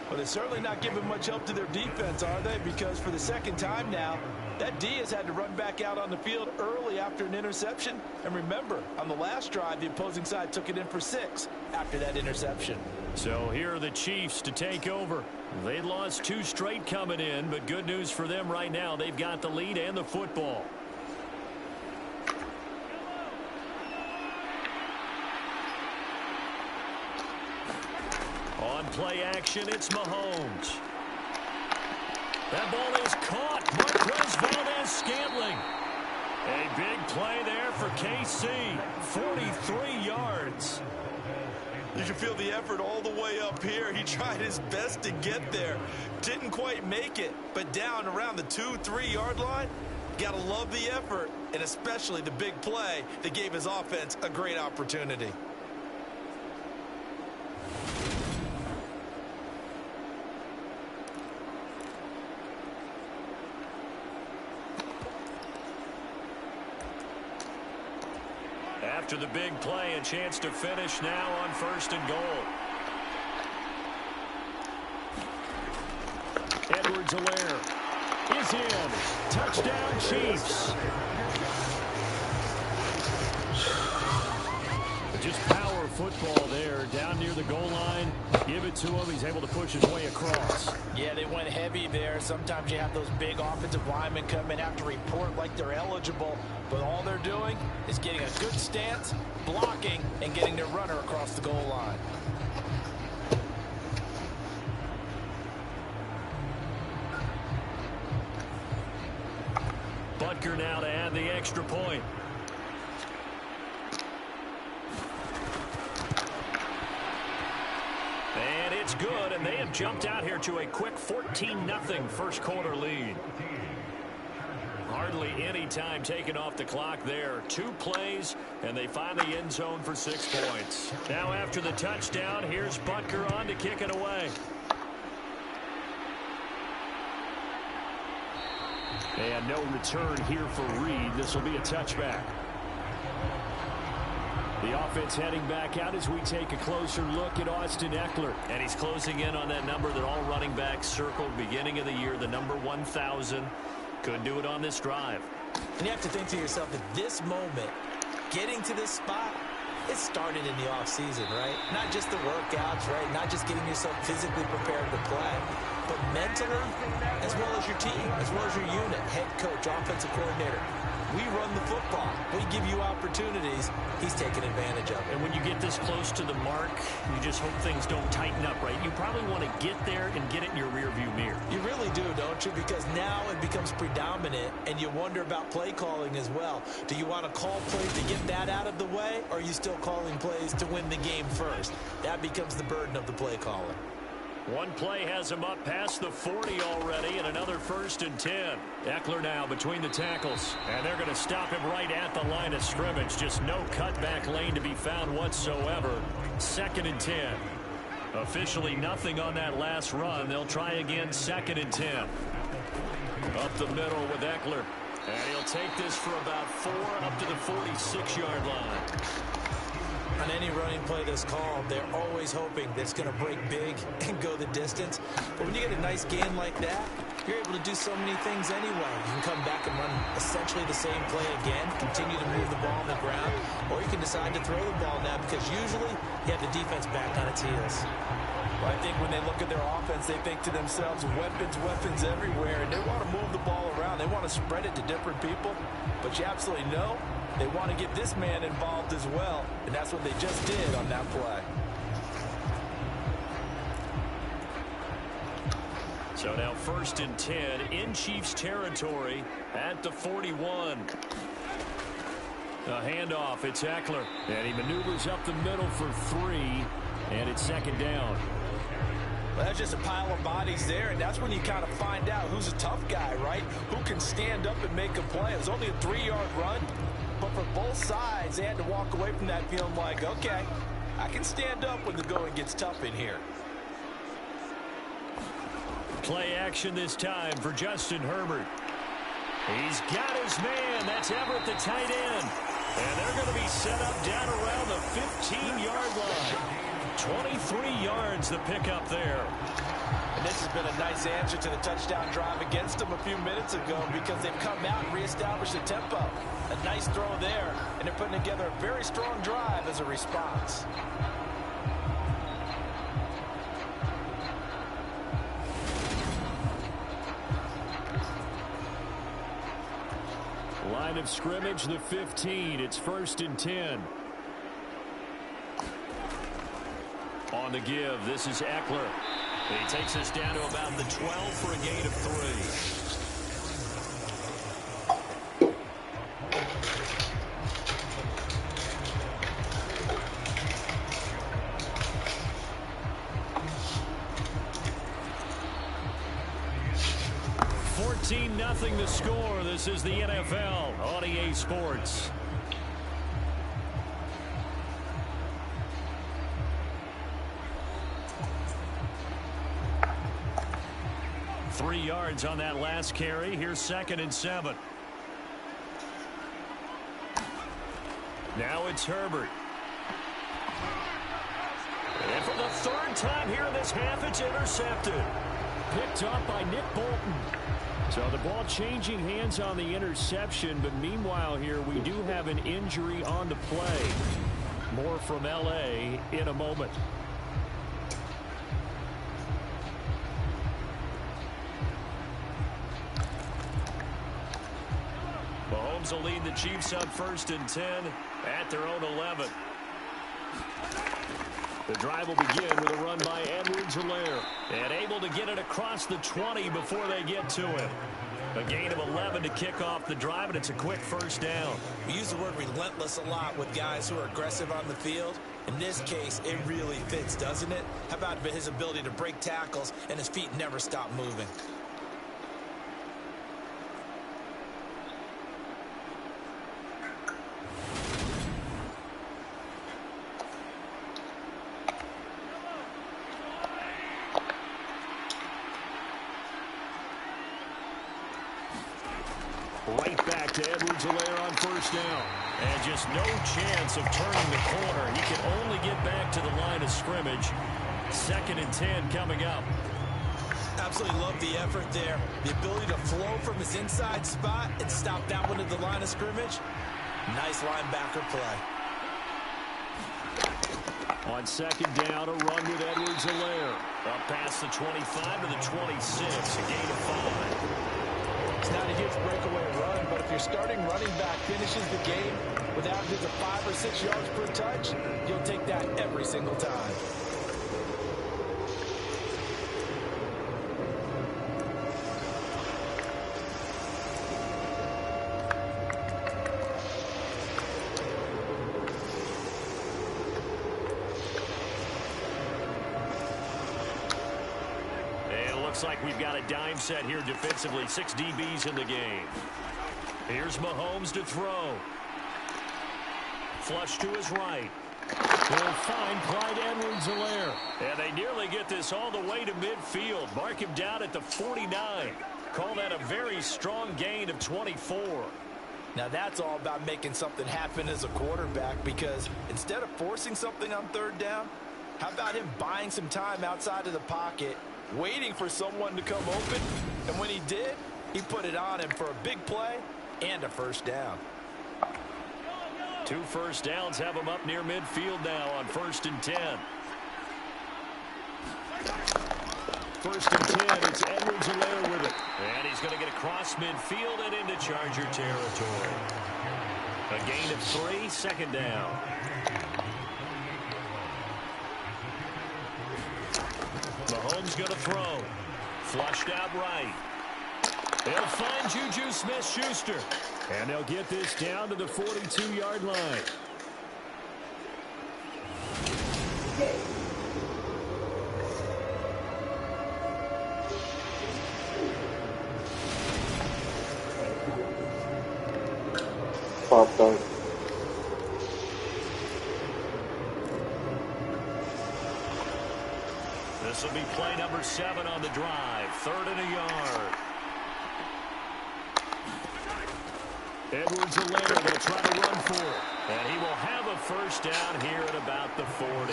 Well, they're certainly not giving much help to their defense, are they? Because for the second time now, that D has had to run back out on the field early after an interception. And remember, on the last drive, the opposing side took it in for 6 after that interception. So here are the Chiefs to take over. They lost 2 straight coming in, but good news for them right now. They've got the lead and the football. On play action, it's Mahomes. That ball is caught. Marquez Valdez-Scantling. A big play there for KC. 43 yards. You can feel the effort all the way up here. He tried his best to get there. Didn't quite make it, but down around the 2-3 yard line, got to love the effort, and especially the big play that gave his offense a great opportunity. After the big play, a chance to finish now on 1st and goal. Edwards-Helaire is in. Touchdown, Chiefs. Just power football there, down near the goal line. Give it to him. He's able to push his way across. Yeah, they went heavy there. Sometimes you have those big offensive linemen come in, have to report like they're eligible, but all they're doing is getting a good stance, blocking, and getting their runner across the goal line. Butker now to add the extra point. And it's good, and they have jumped out here to a quick 14-0 first quarter lead. Hardly any time taken off the clock there. 2 plays, and they find the end zone for 6 points. Now after the touchdown, here's Butker on to kick it away. And no return here for Reed. This will be a touchback. The offense heading back out as we take a closer look at Austin Ekeler. And he's closing in on that number that all running backs circled beginning of the year, the number 1,000. Couldn't do it on this drive. And you have to think to yourself that this moment, getting to this spot, it started in the offseason, right? Not just the workouts, right? Not just getting yourself physically prepared to play, but mentally, as well as your team, as well as your unit, head coach, offensive coordinator. We run the football. We give you opportunities. He's taking advantage of it. And when you get this close to the mark, you just hope things don't tighten up, right? You probably want to get there and get it in your rearview mirror. You really do, don't you? Because now it becomes predominant, and you wonder about play calling as well. Do you want to call plays to get that out of the way, or are you still calling plays to win the game first? That becomes the burden of the play caller. One play has him up past the 40 already, and another 1st and 10. Ekeler now between the tackles, and they're going to stop him right at the line of scrimmage. Just no cutback lane to be found whatsoever. 2nd and 10. Officially nothing on that last run. They'll try again, 2nd and 10. Up the middle with Ekeler, and he'll take this for about 4 up to the 46-yard line. On any running play that's called, they're always hoping that it's going to break big and go the distance. But when you get a nice gain like that, you're able to do so many things anyway. You can come back and run essentially the same play again, continue to move the ball on the ground, or you can decide to throw the ball now because usually you have the defense back on its heels. Well, I think when they look at their offense, they think to themselves, weapons everywhere, and they want to move the ball around. They want to spread it to different people, but you absolutely know they want to get this man involved as well, and that's what they just did on that play. So now 1st and 10 in Chiefs territory at the 41. A handoff, it's Ekeler, and he maneuvers up the middle for 3, and it's 2nd down. Well, that's just a pile of bodies there, and that's when you kind of find out who's a tough guy, right? Who can stand up and make a play. It was only a 3-yard run, but for both sides, they had to walk away from that feeling like, okay, I can stand up when the going gets tough in here. Play action this time for Justin Herbert. He's got his man. That's Everett, the tight end. And they're going to be set up down around the 15-yard line. 23 yards the pickup there. And this has been a nice answer to the touchdown drive against them a few minutes ago because they've come out and reestablished the tempo. A nice throw there, and they're putting together a very strong drive as a response. Line of scrimmage, the 15. It's 1st and 10. On the give, this is Ekeler. He takes us down to about the 12 for a gain of 3. 14-0 the score. This is the NFL on EA Sports. Three yards on that last carry. Here's 2nd and 7. Now it's Herbert. And for the 3rd time here in this half, it's intercepted. picked up by Nick Bolton. So the ball changing hands on the interception, but meanwhile here we do have an injury on the play. More from L.A. in a moment. Mahomes will lead the Chiefs on 1st and 10 at their own 11. The drive will begin with a run by Edwards-Helaire. And able to get it across the 20 before they get to him. A gain of 11 to kick off the drive, and it's a quick first down. We use the word relentless a lot with guys who are aggressive on the field. In this case, it really fits, doesn't it? How about his ability to break tackles and his feet never stop moving? Right back to Edwards-Helaire on 1st down. And just no chance of turning the corner. He can only get back to the line of scrimmage. 2nd and 10 coming up. Absolutely love the effort there. The ability to flow from his inside spot and stop that one at the line of scrimmage. Nice linebacker play. On 2nd down, a run with Edwards-Helaire. Up past the 25 to the 26. A gain of 5. It's not a huge breakaway run, but if your starting running back finishes the game with averages of 5 or 6 yards per touch, you'll take that every single time. Looks like we've got a dime set here defensively. 6 DBs in the game. Here's Mahomes to throw. Flush to his right. He'll find Clyde Edwards-Helaire. And they nearly get this all the way to midfield. Mark him down at the 49. Call that a very strong gain of 24. Now that's all about making something happen as a quarterback, because instead of forcing something on 3rd down, how about him buying some time outside of the pocket, waiting for someone to come open, and when he did, he put it on him for a big play and a 1st down. 2 first downs have him up near midfield now on 1st and 10. 1st and 10, it's Edwards-Helaire with it. And he's going to get across midfield and into Charger territory. A gain of 3, 2nd down. Mahomes going to throw. Flushed out right. They'll find Juju Smith-Schuster. And they'll get this down to the 42-yard line. Pop dunk. This will be play number 7 on the drive. 3rd and a yard. Edwards-Helaire will try to run for it. And he will have a 1st down here at about the 40.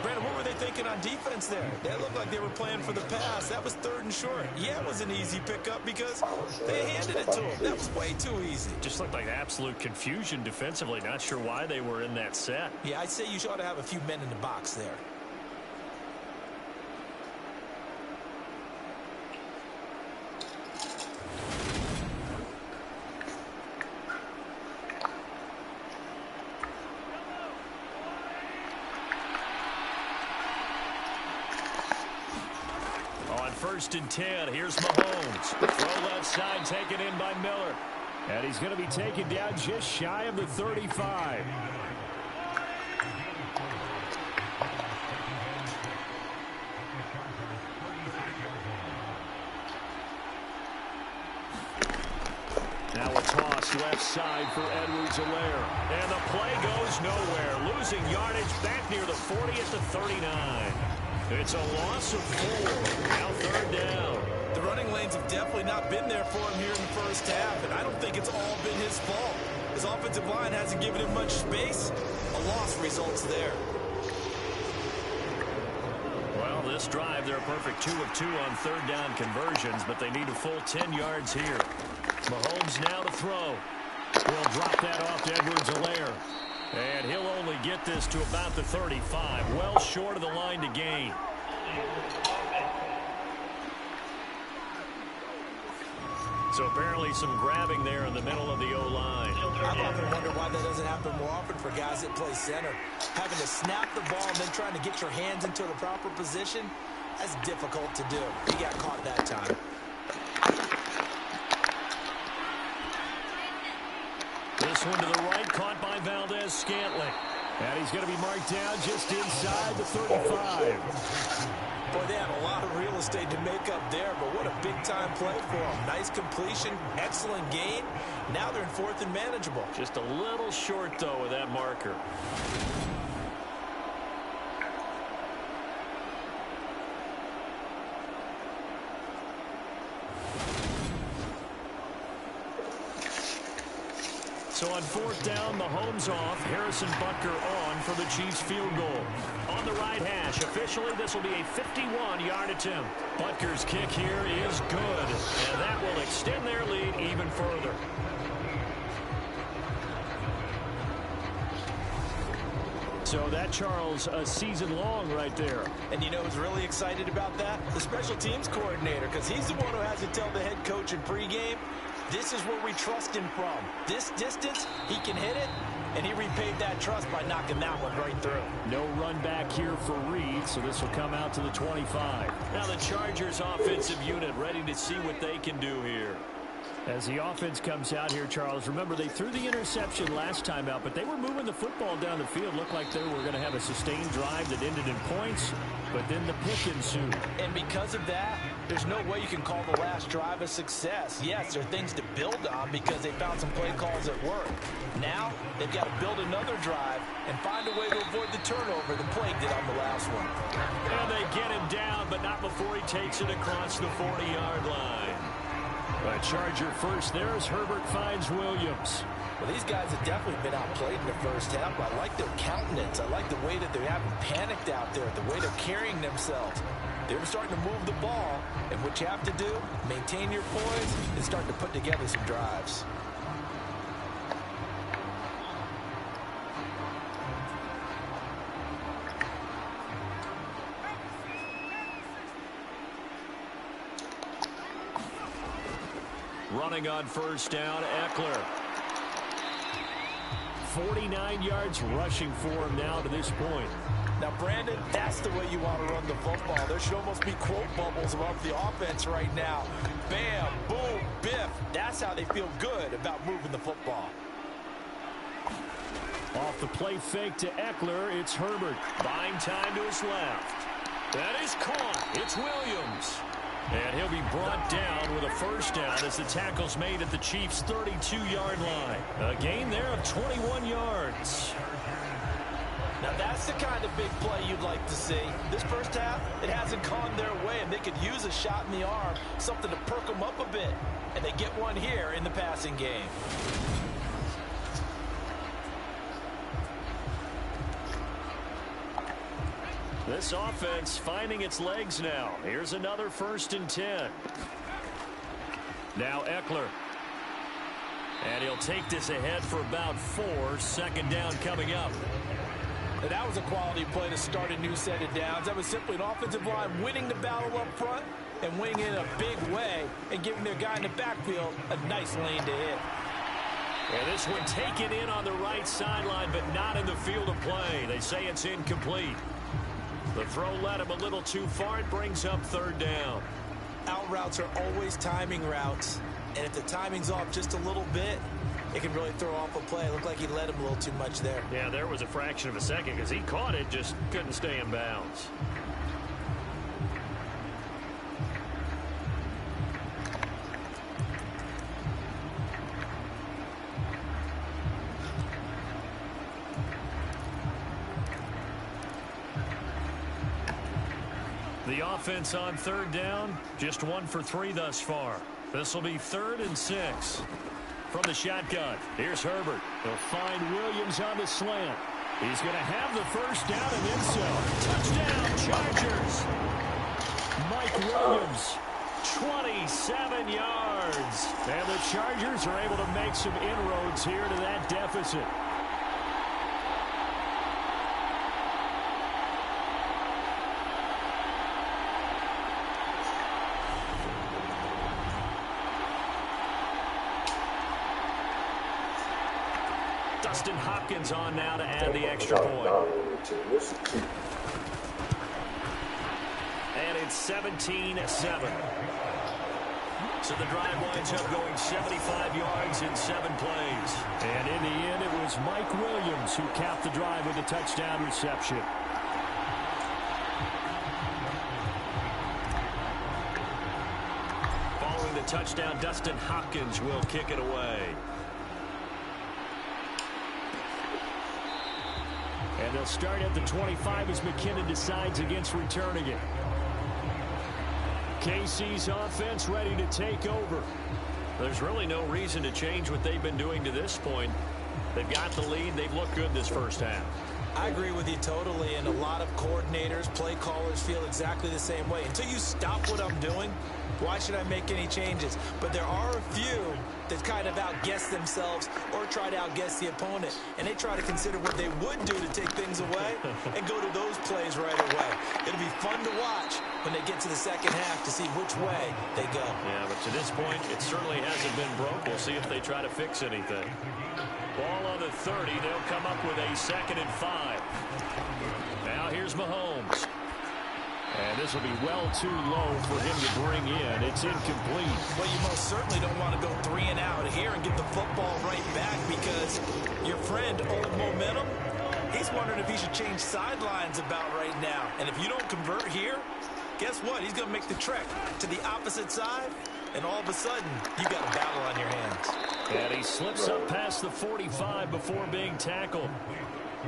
Brandon, what were they thinking on defense there? They looked like they were playing for the pass. That was 3rd and short. Yeah, it was an easy pickup because they handed it to him. That was way too easy. Just looked like absolute confusion defensively. Not sure why they were in that set. Yeah, I'd say you ought to have a few men in the box there. On 1st and 10, here's Mahomes. The throw left side taken in by Miller. And he's going to be taken down just shy of the 35. Now a toss left side for Edwards-Helaire. And the play goes nowhere. Losing yardage back near the 40 at the 39. It's a loss of 4. Now 3rd down. The running lanes have definitely not been there for him here in the 1st half, and I don't think it's all been his fault. His offensive line hasn't given him much space. A loss results there. Well, this drive, they're a perfect 2 of 2 on third down conversions, but they need a full 10 yards here. Mahomes now to throw. Will drop that off to Edwards-Helaire. And he'll only get this to about the 35. Well short of the line to gain. So apparently some grabbing there in the middle of the O-line. I've often wondered why that doesn't happen more often for guys that play center. Having to snap the ball and then trying to get your hands into the proper position, that's difficult to do. He got caught that time. This one to the right, caught by Valdez-Scantling. And he's going to be marked down just inside the 35. Boy, they had a lot of real estate to make up there, but what a big-time play for them. Nice completion, excellent gain. Now they're in 4th and manageable. Just a little short, though, with that marker. So on 4th down, Mahomes off. Harrison Butker on for the Chiefs field goal. On the right hash, officially this will be a 51-yard attempt. Butker's kick here is good, and that will extend their lead even further. So that, Charles, a season long right there. And you know who's really excited about that? The special teams coordinator, because he's the one who has to tell the head coach in pregame, this is where we trust him from. This distance, he can hit it, and he repaid that trust by knocking that one right through. No run back here for Reed, so this will come out to the 25. Now the Chargers offensive unit ready to see what they can do here. As the offense comes out here, Charles, remember they threw the interception last time out, but they were moving the football down the field. Looked like they were going to have a sustained drive that ended in points, but then the pick ensued. And because of that, there's no way you can call the last drive a success. Yes, there are things to build on because they found some play calls that work. Now, they've got to build another drive and find a way to avoid the turnover the play did on the last one. And they get him down, but not before he takes it across the 40-yard line. A Charger first there as Herbert finds Williams. Well, these guys have definitely been outplayed in the first half, but I like their countenance. I like the way that they haven't panicked out there, the way they're carrying themselves. They're starting to move the ball, and what you have to do, maintain your poise and start to put together some drives. Running on first down, Eckler. 49 yards rushing for him now to this point. Now, Brandon, that's the way you want to run the football. There should almost be quote bubbles about the offense right now. Bam, boom, biff. That's how they feel good about moving the football. Off the play fake to Eckler, it's Herbert. Buying time to his left. That is caught. It's Williams. And he'll be brought down with a first down as the tackle's made at the Chiefs' 32-yard line. A gain there of 21 yards. Now that's the kind of big play you'd like to see. This first half, it hasn't gone their way, and they could use a shot in the arm, something to perk them up a bit. And they get one here in the passing game. This offense finding its legs now. Here's another 1st and 10. Now Eckler. And he'll take this ahead for about 4. 2nd down coming up. And that was a quality play to start a new set of downs. That was simply an offensive line winning the battle up front and winning it in a big way and giving their guy in the backfield a nice lane to hit. And this one taken in on the right sideline, but not in the field of play. They say it's incomplete. The throw led him a little too far. It brings up 3rd down. Out routes are always timing routes. And if the timing's off just a little bit, it can really throw off a play. It looked like he led him a little too much there. Yeah, there was a fraction of a second because he caught it, just couldn't stay in bounds. The offense on 3rd down, just 1 for 3 thus far. This will be 3rd and 6. From the shotgun, here's Herbert. They'll find Williams on the slant. He's going to have the first down and then some. Touchdown, Chargers. Mike Williams, 27 yards. And the Chargers are able to make some inroads here to that deficit. Dustin Hopkins on now to add the extra point. And it's 17-7. So the drive winds up going 75 yards in 7 plays. And in the end, it was Mike Williams who capped the drive with a touchdown reception. Following the touchdown, Dustin Hopkins will kick it away. And they'll start at the 25 as McKinnon decides against returning it. KC's offense ready to take over. There's really no reason to change what they've been doing to this point. They've got the lead. They've looked good this first half. I agree with you totally, and a lot of coordinators, play callers feel exactly the same way. Until you stop what I'm doing, why should I make any changes? But there are a few that kind of outguess themselves or try to outguess the opponent, and they try to consider what they would do to take things away and go to those plays right away. It'll be fun to watch when they get to the second half to see which way they go. Yeah, but to this point, it certainly hasn't been broke. We'll see if they try to fix anything. Ball on the 30. They'll come up with a 2nd and 5. Now here's Mahomes. And this will be well too low for him to bring in. It's incomplete. Well, you most certainly don't want to go 3 and out here and get the football right back, because your friend, Old Momentum, he's wondering if he should change sidelines about right now. And if you don't convert here, guess what? He's going to make the trek to the opposite side, and all of a sudden, you got a battle on your hands. And he slips up past the 45 before being tackled.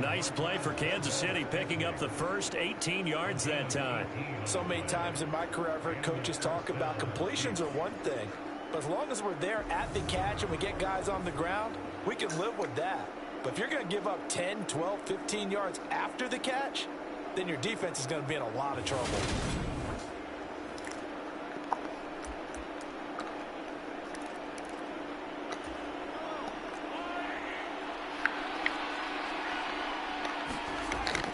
Nice play for Kansas City, picking up the first 18 yards that time. So many times in my career, I've heard coaches talk about completions are one thing, but as long as we're there at the catch and we get guys on the ground, we can live with that. But if you're going to give up 10, 12, 15 yards after the catch, then your defense is going to be in a lot of trouble.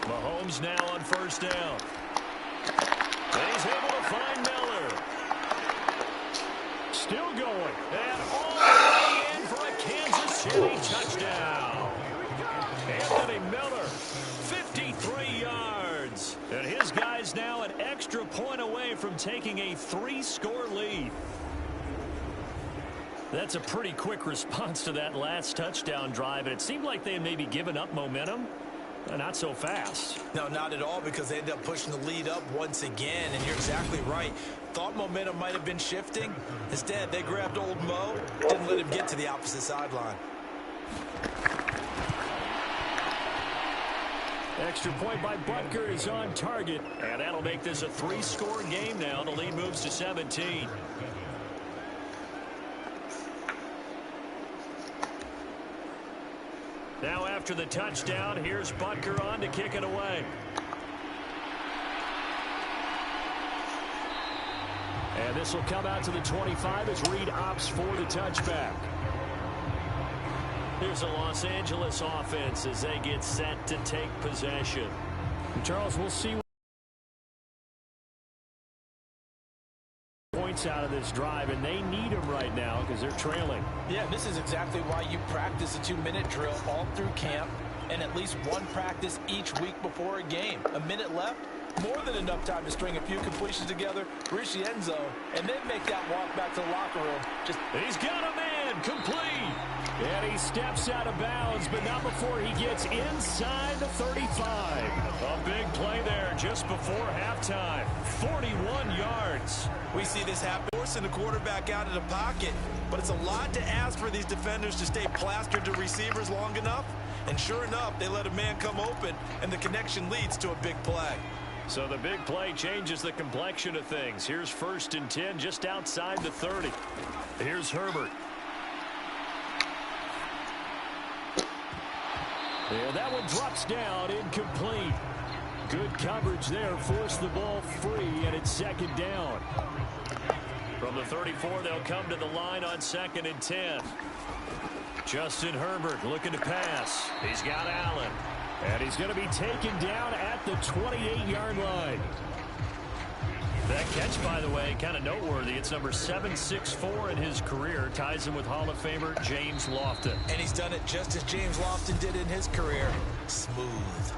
Mahomes now on first down. And he's able to find Miller. Still going. And all the way in for a Kansas City touchdown. Anthony Miller, 53 yards. And his guy's now an extra point away from taking a 3-score lead. That's a pretty quick response to that last touchdown drive. And it seemed like they had maybe given up momentum. Not so fast. No, not at all, because they ended up pushing the lead up once again, and you're exactly right. Thought momentum might have been shifting. Instead, they grabbed Old Mo, didn't let him get to the opposite sideline. Extra point by Butker is on target, and that'll make this a 3-score game now. The lead moves to 17. Now after the touchdown, here's Butker on to kick it away. And this will come out to the 25 as Reed opts for the touchback. Here's the Los Angeles offense as they get set to take possession. And Charles, we'll see points out of this drive, and they need them right now because they're trailing. Yeah, this is exactly why you practice a 2-minute drill all through camp and at least one practice each week before a game. A minute left, more than enough time to string a few completions together, reach the end zone, and then make that walk back to the locker room. He's got a man, complete. And he steps out of bounds, but not before he gets inside the 35. A big play there just before halftime. 41 yards. We see this happen, forcing the quarterback out of the pocket, but it's a lot to ask for these defenders to stay plastered to receivers long enough. And sure enough, they let a man come open, and the connection leads to a big play. So the big play changes the complexion of things. Here's 1st and 10 just outside the 30. Here's Herbert. And that one drops down, incomplete. Good coverage there, forced the ball free, and it's second down. From the 34, they'll come to the line on 2nd and 10. Justin Herbert looking to pass. He's got Allen. And he's going to be taken down at the 28-yard line. That catch, by the way, kind of noteworthy. It's number 764 in his career. Ties him with Hall of Famer James Lofton. And he's done it just as James Lofton did in his career. Smooth.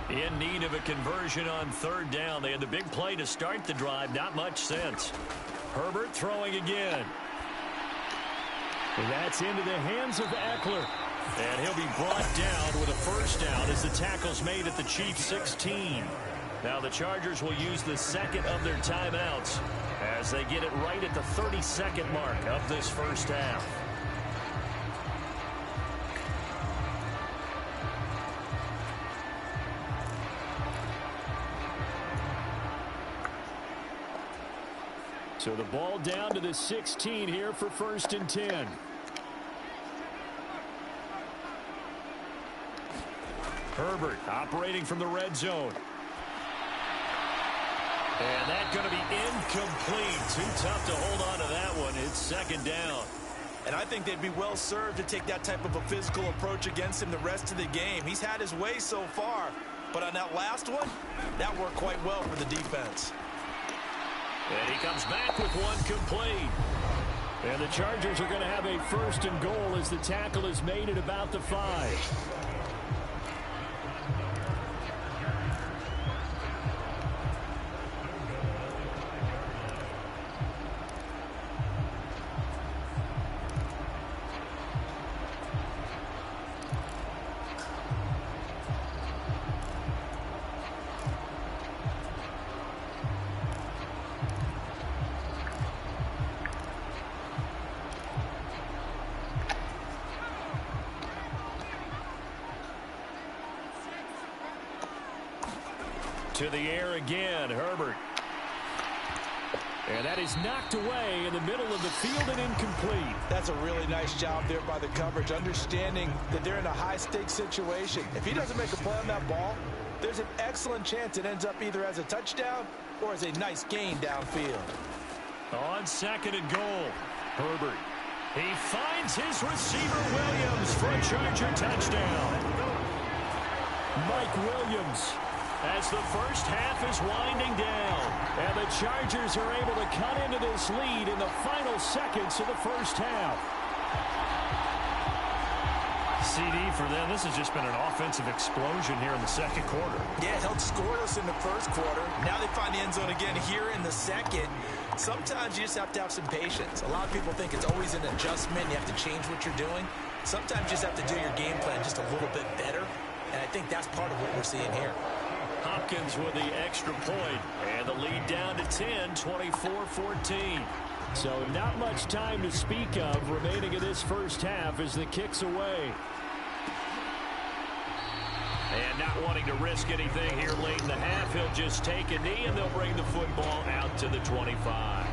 In need of a conversion on 3rd down. They had the big play to start the drive. Not much sense. Herbert throwing again. And that's into the hands of Eckler. And he'll be brought down with a first down as the tackle's made at the Chiefs' 16. Now the Chargers will use the second of their timeouts as they get it right at the 32nd mark of this first half. So the ball down to the 16 here for 1st and 10. Herbert operating from the red zone. And that's going to be incomplete. Too tough to hold on to that one. It's 2nd down. And I think they'd be well served to take that type of a physical approach against him the rest of the game. He's had his way so far. But on that last one, that worked quite well for the defense. And he comes back with one complete. And the Chargers are going to have a 1st and goal as the tackle is made at about the 5. To the air again, Herbert. And that is knocked away in the middle of the field and incomplete. That's a really nice job there by the coverage, understanding that they're in a high-stakes situation. If he doesn't make a play on that ball, there's an excellent chance it ends up either as a touchdown or as a nice gain downfield. On 2nd and goal, Herbert. He finds his receiver, Williams, for a Charger touchdown. Mike Williams, as the first half is winding down, and the Chargers are able to cut into this lead in the final seconds of the first half. CD for them, this has just been an offensive explosion here in the 2nd quarter. Yeah, held scoreless in the 1st quarter. Now they find the end zone again here in the 2nd. Sometimes you just have to have some patience. A lot of people think it's always an adjustment. You have to change what you're doing. Sometimes you just have to do your game plan just a little bit better, and I think that's part of what we're seeing here. Hopkins with the extra point, and the lead down to 10, 24-14. So not much time to speak of remaining in this first half as the kick's away. And not wanting to risk anything here late in the half, he'll just take a knee, and they'll bring the football out to the 25.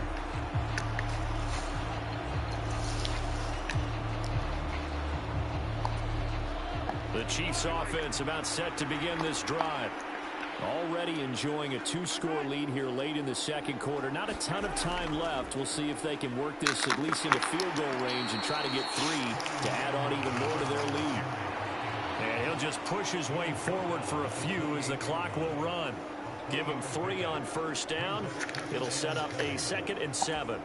The Chiefs offense about set to begin this drive. Already enjoying a 2-score lead here late in the 2nd quarter. Not a ton of time left. We'll see if they can work this at least into field goal range and try to get 3 to add on even more to their lead. And he'll just push his way forward for a few as the clock will run. Give him 3 on 1st down. It'll set up a 2nd and 7.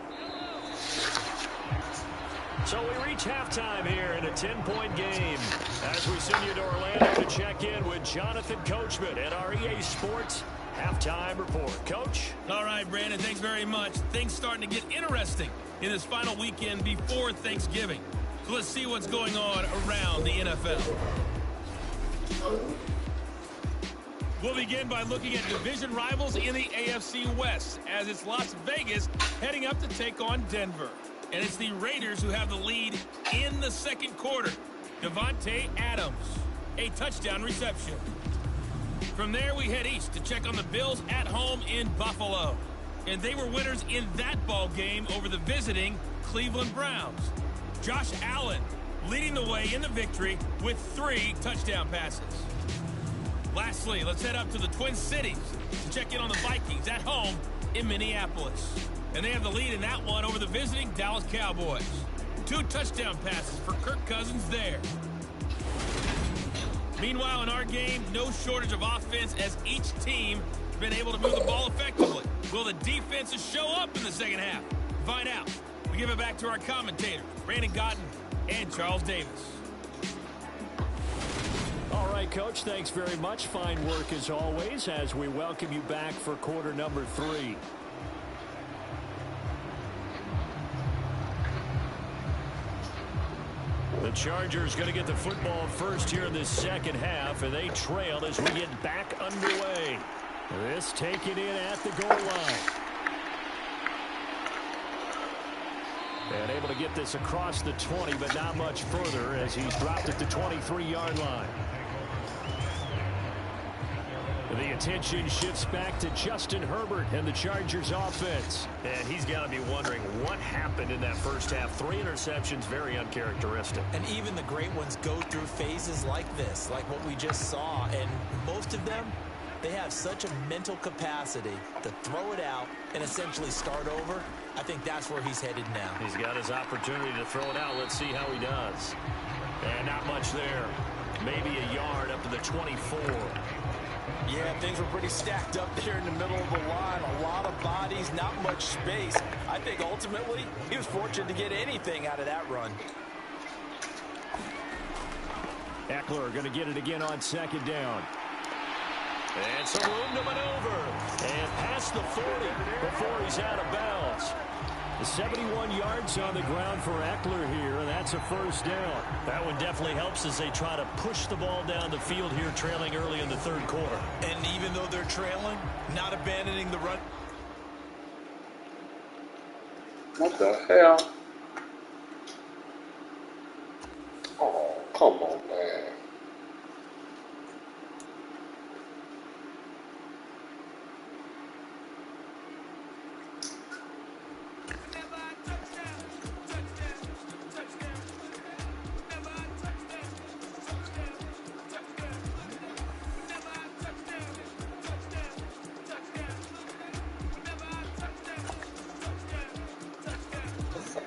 So we reach halftime here in a 10-point game as we send you to Orlando to check in with Jonathan Coachman at our EA Sports Halftime Report. Coach? All right, Brandon, thanks very much. Things starting to get interesting in this final weekend before Thanksgiving. So let's see what's going on around the NFL. We'll begin by looking at division rivals in the AFC West as it's Las Vegas heading up to take on Denver. And it's the Raiders who have the lead in the 2nd quarter. Devontae Adams a touchdown reception. From there, we head east to check on the Bills at home in Buffalo. And they were winners in that ball game over the visiting Cleveland Browns. Josh Allen leading the way in the victory with 3 touchdown passes. Lastly, let's head up to the Twin Cities to check in on the Vikings at home in Minneapolis. And they have the lead in that one over the visiting Dallas Cowboys. 2 touchdown passes for Kirk Cousins there. Meanwhile, in our game, no shortage of offense as each team has been able to move the ball effectively. Will the defenses show up in the second half? Find out. We give it back to our commentators, Brandon Gotten and Charles Davis. All right, Coach, thanks very much. Fine work as always as we welcome you back for quarter number 3. The Chargers going to get the football first here in this second half, and they trail as we get back underway. This taken in at the goal line. And able to get this across the 20, but not much further as he's dropped at the 23-yard line. The attention shifts back to Justin Herbert and the Chargers offense. And he's got to be wondering what happened in that first half. 3 interceptions, very uncharacteristic. And even the great ones go through phases like this, like what we just saw. And most of them, they have such a mental capacity to throw it out and essentially start over. I think that's where he's headed now. He's got his opportunity to throw it out. Let's see how he does. And not much there. Maybe a yard up to the 24. Yeah, things were pretty stacked up there in the middle of the line. A lot of bodies, not much space. I think ultimately he was fortunate to get anything out of that run. Eckler going to get it again on second down. And some room to maneuver. And past the 40 before he's out of bounds. 71 yards on the ground for Eckler here, and that's a first down. That one definitely helps as they try to push the ball down the field here, trailing early in the third quarter. And even though they're trailing, not abandoning the run. What the hell? Oh, come on, man.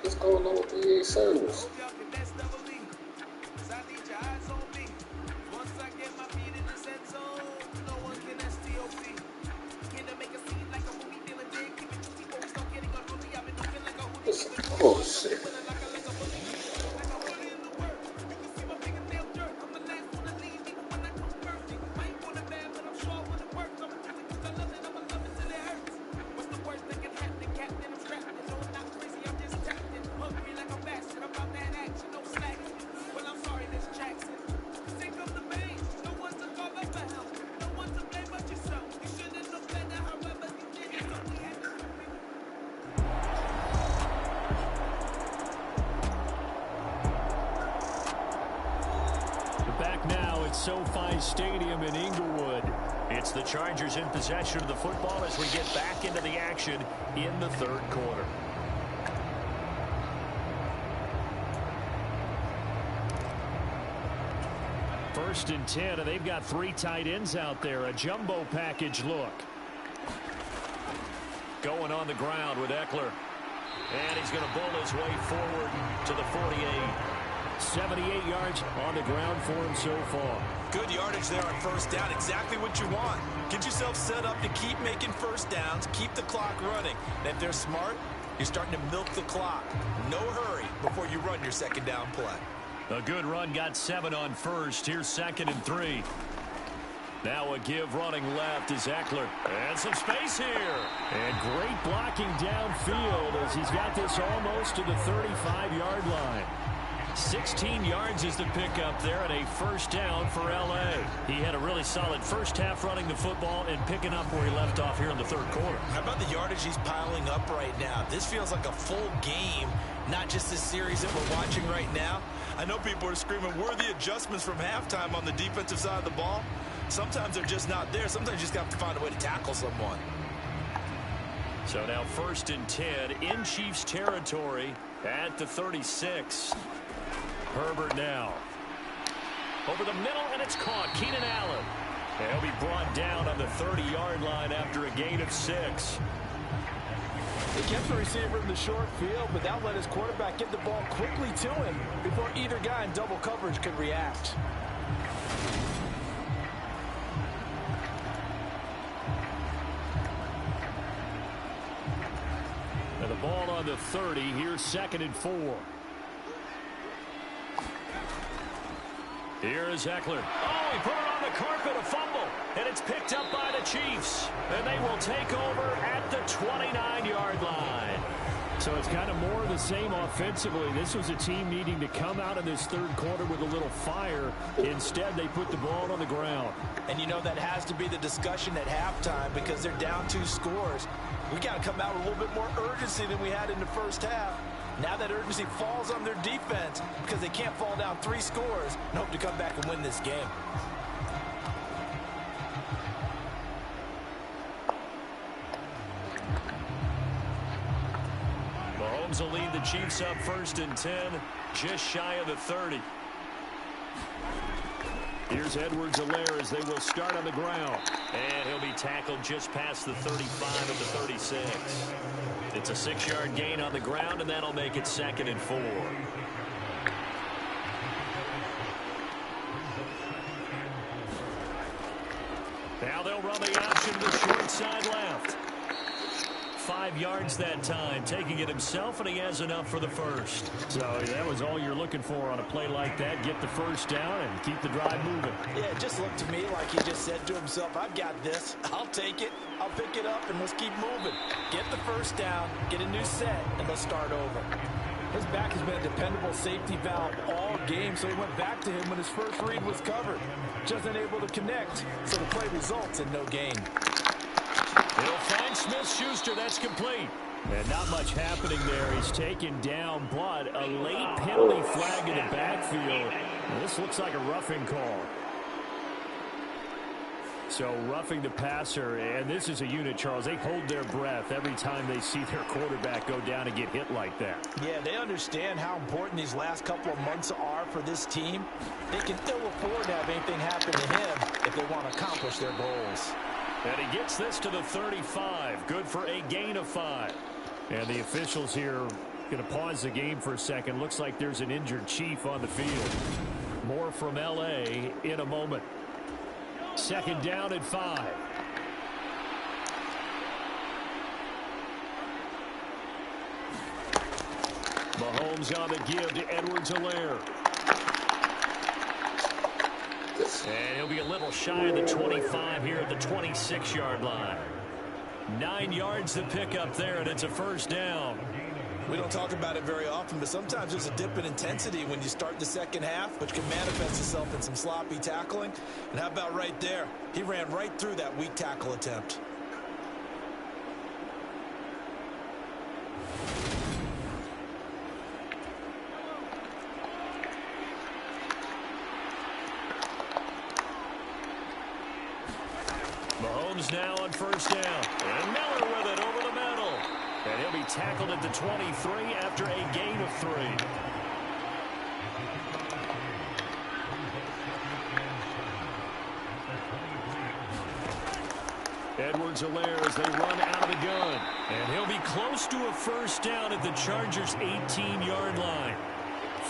What's going on with the service? Oh shit. SoFi Stadium in Inglewood. It's the Chargers in possession of the football as we get back into the action in the third quarter. First and 10, and they've got 3 tight ends out there. A jumbo package look. Going on the ground with Eckler. And he's going to bull his way forward to the 48. 78 yards on the ground for him so far. Good yardage there on first down. Exactly what you want. Get yourself set up to keep making first downs, keep the clock running. And if they're smart, you're starting to milk the clock. No hurry before you run your second down play. A good run, got 7 on first. Here's 2nd and 3. Now a give running left is Eckler. And some space here. And great blocking downfield as he's got this almost to the 35-yard line. 16 yards is the pickup there, and a first down for L.A. He had a really solid first half running the football and picking up where he left off here in the third quarter. How about the yardage he's piling up right now? This feels like a full game, not just this series that we're watching right now. I know people are screaming, worthy adjustments from halftime on the defensive side of the ball. Sometimes they're just not there. Sometimes you just have to find a way to tackle someone. So now 1st and 10 in Chiefs territory at the 36. Herbert now. Over the middle, and it's caught. Keenan Allen. And he'll be brought down on the 30-yard line after a gain of 6. He kept the receiver in the short field, but that let his quarterback get the ball quickly to him before either guy in double coverage could react. And the ball on the 30. Here's 2nd and 4. Here is Eckler. Oh, he put it on the carpet, a fumble. And it's picked up by the Chiefs. And they will take over at the 29-yard line. So it's kind of more of the same offensively. This was a team needing to come out of this third quarter with a little fire. Instead, they put the ball on the ground. And you know that has to be the discussion at halftime because they're down 2 scores. We got to come out with a little bit more urgency than we had in the first half. Now that urgency falls on their defense because they can't fall down 3 scores and hope to come back and win this game. Mahomes will lead the Chiefs up 1st and 10, just shy of the 30. Here's Edwards-Helaire as they will start on the ground. And he'll be tackled just past the 35 of the 36. It's a 6-yard gain on the ground, and that'll make it 2nd and 4. Now they'll run the option to the short side left. 5 yards that time, taking it himself, and he has enough for the first. So that was all you're looking for on a play like that. Get the first down and keep the drive moving. Yeah, it just looked to me like he just said to himself, I've got this. I'll take it. I'll pick it up, and let's keep moving. Get the first down, get a new set, and let's start over. His back has been a dependable safety valve all game, so he went back to him when his first read was covered. Just unable to connect, so the play results in no gain. He'll find Smith-Schuster. That's complete. And not much happening there. He's taken down, but a late penalty flag in the backfield. This looks like a roughing call. So roughing the passer, and this is a unit, Charles. They hold their breath every time they see their quarterback go down and get hit like that. Yeah, they understand how important these last couple of months are for this team. They can ill afford to have anything happen to him if they want to accomplish their goals. And he gets this to the 35. Good for a gain of 5. And the officials here going to pause the game for a second. Looks like there's an injured Chief on the field. More from L.A. in a moment. 2nd down and 5. Mahomes on the give to Edwards-Helaire. And he'll be a little shy of the 25 here at the 26-yard line. 9 yards to pick up there, and it's a first down. We don't talk about it very often, but sometimes there's a dip in intensity when you start the second half, which can manifest itself in some sloppy tackling. And how about right there? He ran right through that weak tackle attempt. Mahomes now on first down. And Miller with it over the middle. And he'll be tackled at the 23 after a gain of 3. Edwards-Helaire as they run out of the gun. And he'll be close to a first down at the Chargers' 18-yard line.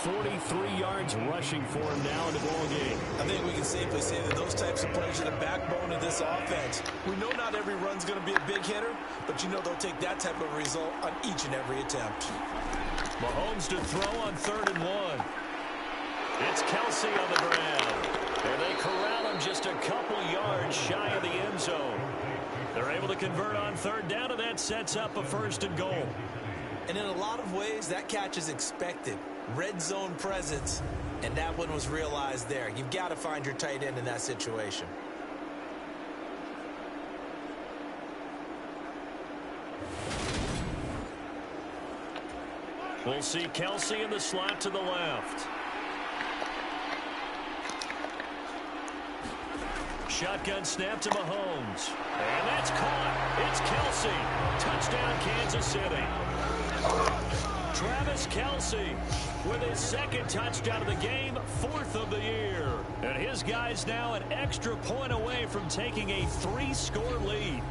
43 yards rushing for him now in the ballgame. I think we can safely say that those types of plays are the backbone of this offense. We know not every run's going to be a big hitter, but you know they'll take that type of result on each and every attempt. Mahomes to throw on 3rd and 1. It's Kelsey on the ground. And they corral him just a couple yards shy of the end zone. They're able to convert on 3rd down, and that sets up a 1st and goal. And in a lot of ways, that catch is expected. red zone presence, and that one was realized there. You've got to find your tight end in that situation. We'll see Kelsey in the slot to the left. Shotgun snap to Mahomes. And that's caught. It's Kelsey. Touchdown, Kansas City. Travis Kelsey with his second touchdown of the game, 4th of the year. And his guys now an extra point away from taking a 3-score lead.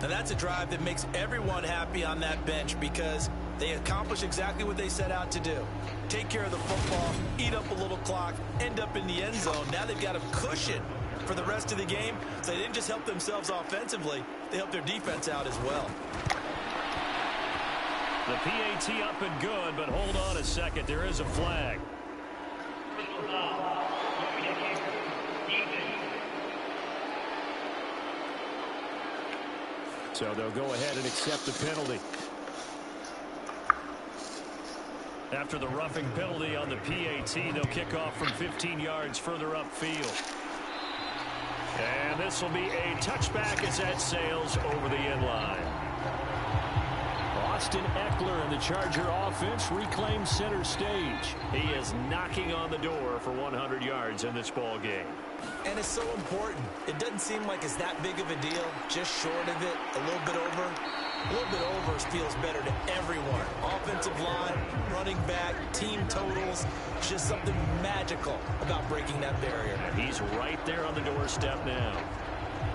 And that's a drive that makes everyone happy on that bench because they accomplish exactly what they set out to do. Take care of the football, eat up a little clock, end up in the end zone. Now they've got a cushion for the rest of the game. So they didn't just help themselves offensively, they helped their defense out as well. The PAT up and good, but hold on a second. There is a flag. So they'll go ahead and accept the penalty. After the roughing penalty on the PAT, they'll kick off from 15 yards further upfield. And this will be a touchback as that sails over the end line. Austin Eckler and the Charger offense reclaim center stage. He is knocking on the door for 100 yards in this ball game. And it's so important. It doesn't seem like it's that big of a deal. Just short of it, a little bit over. A little bit over feels better to everyone. Offensive line, running back, team totals. It's just something magical about breaking that barrier. And he's right there on the doorstep now.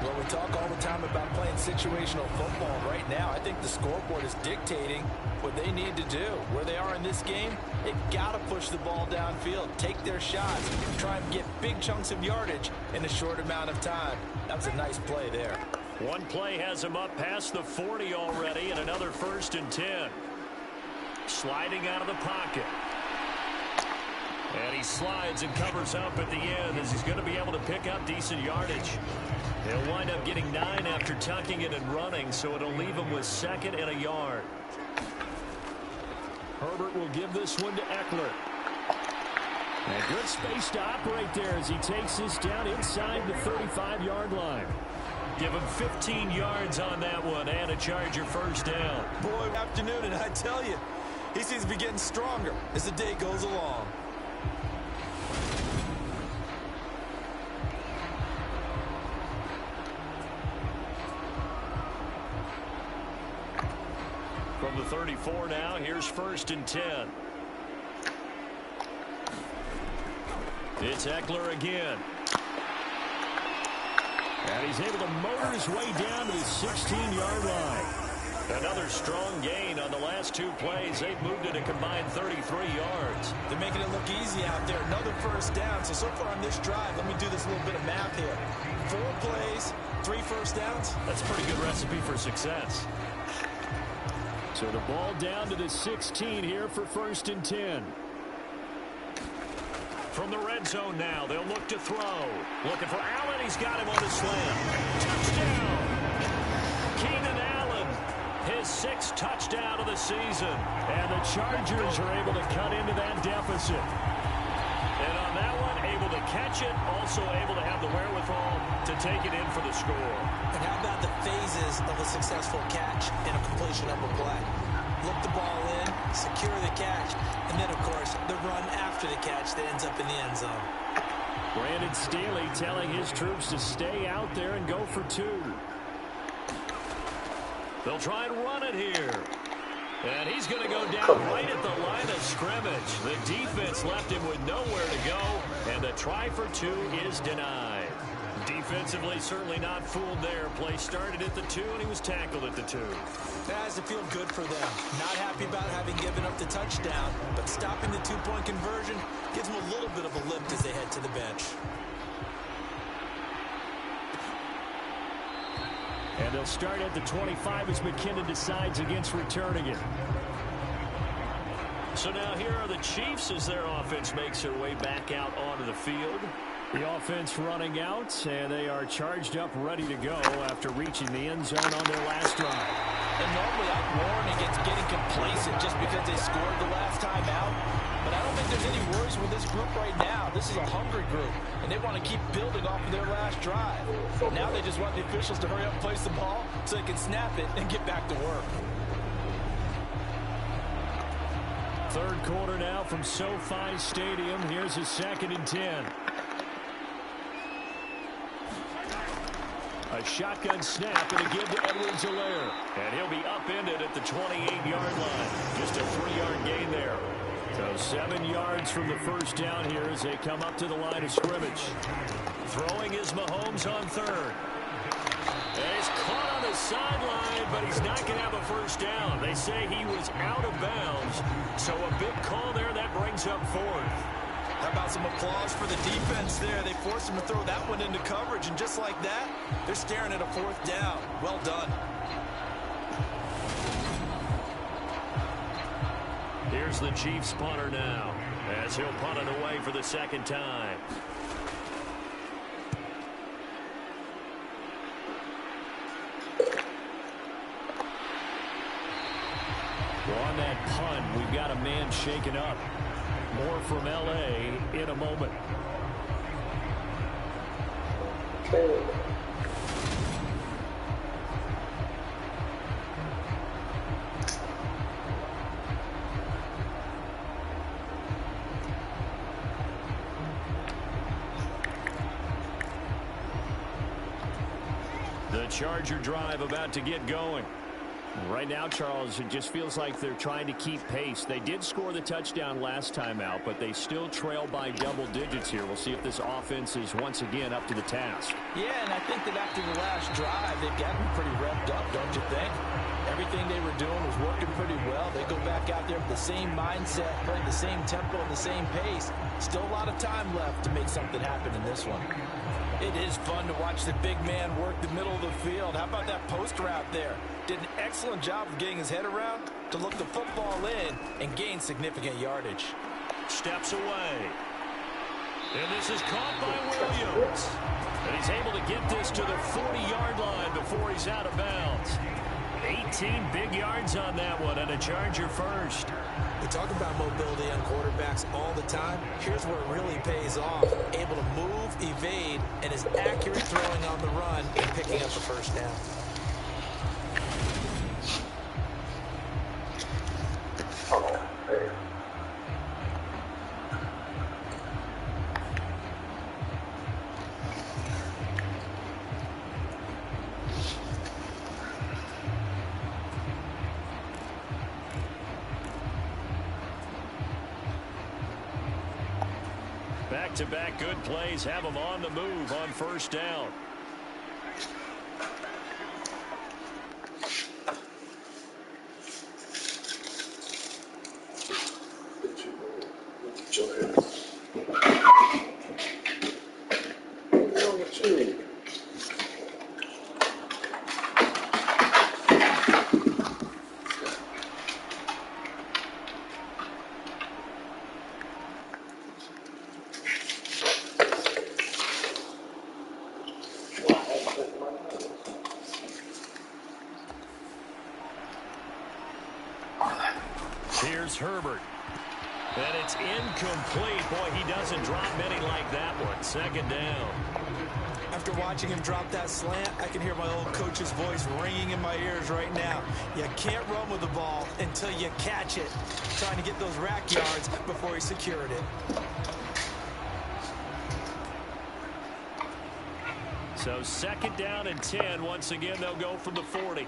Well, we talk all the time about playing situational football. Right now, I think the scoreboard is dictating what they need to do. Where they are in this game, they've got to push the ball downfield, take their shots, try and get big chunks of yardage in a short amount of time. That was a nice play there. One play has him up past the 40 already, and another 1st and 10. Sliding out of the pocket. And he slides and covers up at the end as he's going to be able to pick up decent yardage. He'll wind up getting 9 after tucking it and running, so it'll leave him with 2nd and a yard. Herbert will give this one to Eckler. And good space to operate there as he takes this down inside the 35-yard line. Give him 15 yards on that one and a Charger 1st down. Boy, afternoon, and I tell you, he seems to be getting stronger as the day goes along. From the 34 now, here's 1st and 10. It's Eckler again. And he's able to motor his way down to the 16-yard line. Another strong gain on the last 2 plays. They've moved it a combined 33 yards. They're making it look easy out there. Another 1st down. So far on this drive, let me do this little bit of math here. 4 plays, 3 1st downs. That's a pretty good recipe for success. So the ball down to the 16 here for 1st and 10. From the red zone now, they'll look to throw. Looking for Allen. He's got him on the slam. Touchdown! Keenan Allen, his 6th touchdown of the season. And the Chargers are able to cut into that deficit. And on that one, able to catch it, also able to have the wherewithal to take it in for the score. And how about the phases of a successful catch and a completion of a play? Look the ball in, secure the catch, and then, of course, the run after the catch that ends up in the end zone. Brandon Staley telling his troops to stay out there and go for 2. They'll try and run it here. And he's going to go down right at the line of scrimmage. The defense left him with nowhere to go, and the try for 2 is denied. Defensively, certainly not fooled there. Play started at the 2, and he was tackled at the 2. That has to feel good for them. Not happy about having given up the touchdown, but stopping the 2-point conversion gives them a little bit of a lift as they head to the bench. And they'll start at the 25 as McKinnon decides against returning it. So now here are the Chiefs as their offense makes their way back out onto the field. The offense running out, and they are charged up, ready to go after reaching the end zone on their last drive. And normally I'd warn against getting complacent just because they scored the last time out. But I don't think there's any worries with this group right now. This is a hungry group, and they want to keep building off of their last drive. Now they just want the officials to hurry up and place the ball so they can snap it and get back to work. Third quarter now from SoFi Stadium. Here's a 2nd and 10. A shotgun snap and a give to Edwards-Helaire. And he'll be upended at the 28-yard line. Just a 3-yard gain there. So 7 yards from the first down here as they come up to the line of scrimmage. Throwing is Mahomes on third. And he's caught on the sideline, but he's not going to have a first down. They say he was out of bounds. So a big call there that brings up fourth. How about some applause for the defense there? They forced him to throw that one into coverage, and just like that, they're staring at a 4th down. Well done. Here's the Chiefs punter now, as he'll punt it away for the 2nd time. Well, on that punt, we've got a man shaken up. More from L.A. in a moment. The Charger drive about to get going. Right now, Charles, it just feels like they're trying to keep pace. They did score the touchdown last time out, but they still trail by double digits here. We'll see if this offense is once again up to the task. Yeah, and I think that after the last drive, they've gotten pretty revved up, don't you think? Everything they were doing was working pretty well. They go back out there with the same mindset, playing the same tempo and the same pace. Still a lot of time left to make something happen in this one. It is fun to watch the big man work the middle of the field. How about that post route there? Did an excellent job of getting his head around to look the football in and gain significant yardage. Steps away. And this is caught by Williams. And he's able to get this to the 40-yard line before he's out of bounds. 18 big yards on that one, and a Charger first. We talk about mobility on quarterbacks all the time. Here's where it really pays off. Able to move, evade, and is accurate throwing on the run and picking up the first down. Back-to-back good plays have them on the move on first down. Here's Herbert. And it's incomplete. Boy, he doesn't drop many like that one. Second down. After watching him drop that slant, I can hear my old coach's voice ringing in my ears right now. You can't run with the ball until you catch it. Trying to get those rack yards before he secured it. So second down and 10. Once again, they'll go from the 40.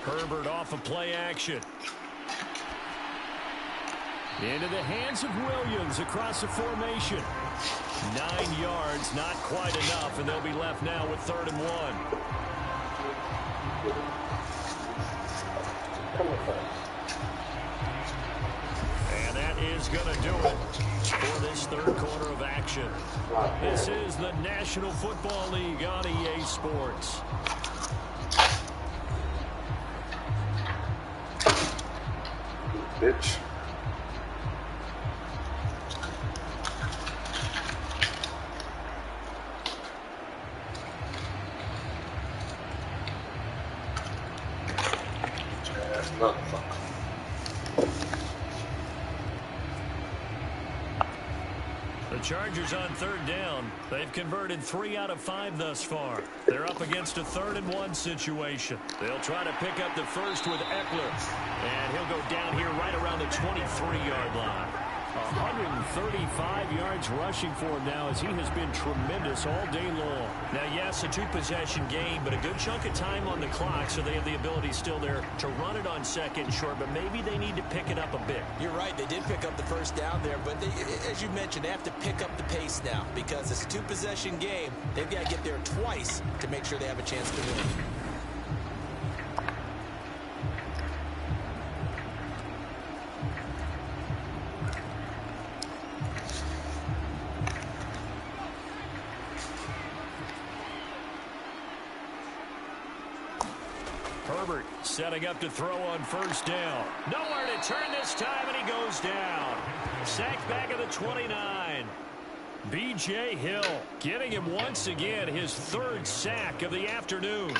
Herbert off of play action. Into the hands of Williams across the formation. 9 yards, not quite enough, and they'll be left now with 3rd and 1. And that is going to do it for this third quarter of action. This is the National Football League on EA Sports. Bitch. Motherfucker. The Chargers on third down. They've converted 3 out of 5 thus far. They're up against a 3rd-and-1 situation. They'll try to pick up the first with Eckler. And he'll go down here right around the 23-yard line. 135 yards rushing for him now as he has been tremendous all day long. Now, yes, a 2-possession game, but a good chunk of time on the clock, so they have the ability still there to run it on 2nd and short, but maybe they need to pick it up a bit. You're right. They did pick up the first down there, but they, as you mentioned, they have to pick up the pace now because it's a 2-possession game. They've got to get there twice to make sure they have a chance to win. Herbert setting up to throw on 1st down. Nowhere to turn this time, and he goes down. Sacked back at the 29. B.J. Hill getting him once again his 3rd sack of the afternoon.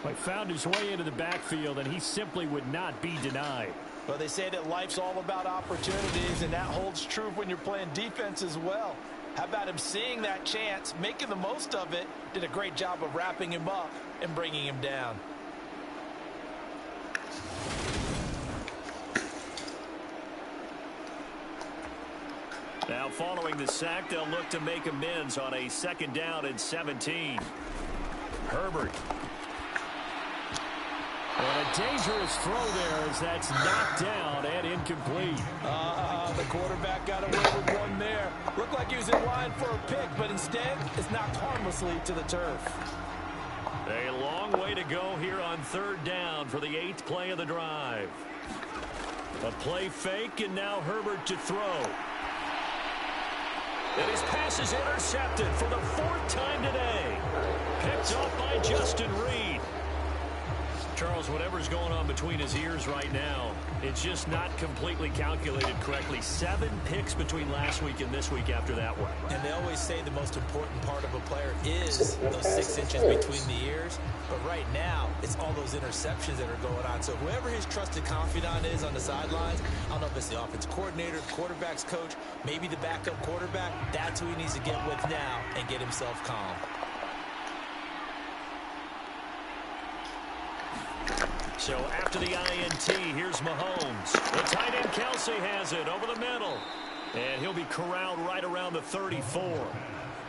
He found his way into the backfield, and he simply would not be denied. Well, they say that life's all about opportunities, and that holds true when you're playing defense as well. How about him seeing that chance, making the most of it, did a great job of wrapping him up and bringing him down. Now following the sack, they'll look to make amends on a 2nd down and 17. Herbert. And a dangerous throw there as that's knocked down and incomplete. The quarterback got away with one there. Looked like he was in line for a pick, but instead it's knocked harmlessly to the turf. A long way to go here on 3rd down for the 8th play of the drive. A play fake, and now Herbert to throw. And his pass is intercepted for the 4th time today. Picked off by Justin Reed. Charles, whatever's going on between his ears right now, it's just not completely calculated correctly. 7 picks between last week and this week after that one. And they always say the most important part of a player is those 6 inches between the ears. But right now, it's all those interceptions that are going on. So whoever his trusted confidant is on the sidelines, I don't know if it's the offensive coordinator, the quarterback's coach, maybe the backup quarterback, that's who he needs to get with now and get himself calm. So after the INT, here's Mahomes. The tight end Kelsey has it over the middle. And he'll be corralled right around the 34.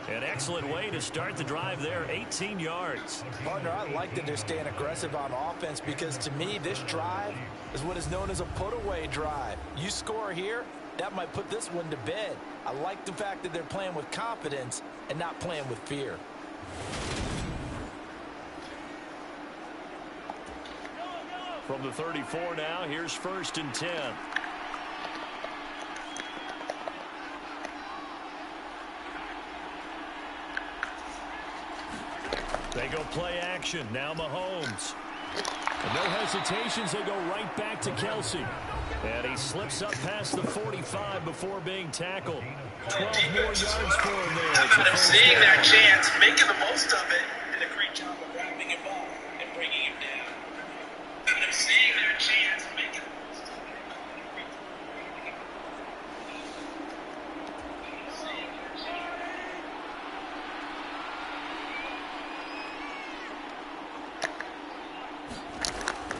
An excellent way to start the drive there, 18 yards. Partner, I like that they're staying aggressive on offense because to me, this drive is what is known as a put-away drive. You score here, that might put this one to bed. I like the fact that they're playing with confidence and not playing with fear. From the 34 now, here's 1st and 10. They go play action. Now Mahomes. And no hesitations. They go right back to Kelsey. And he slips up past the 45 before being tackled. 12 more yards for him there. Seeing that chance, making the most of it, and a great job of wrapping him up and bringing him down. Seeing their chance, making the most of it.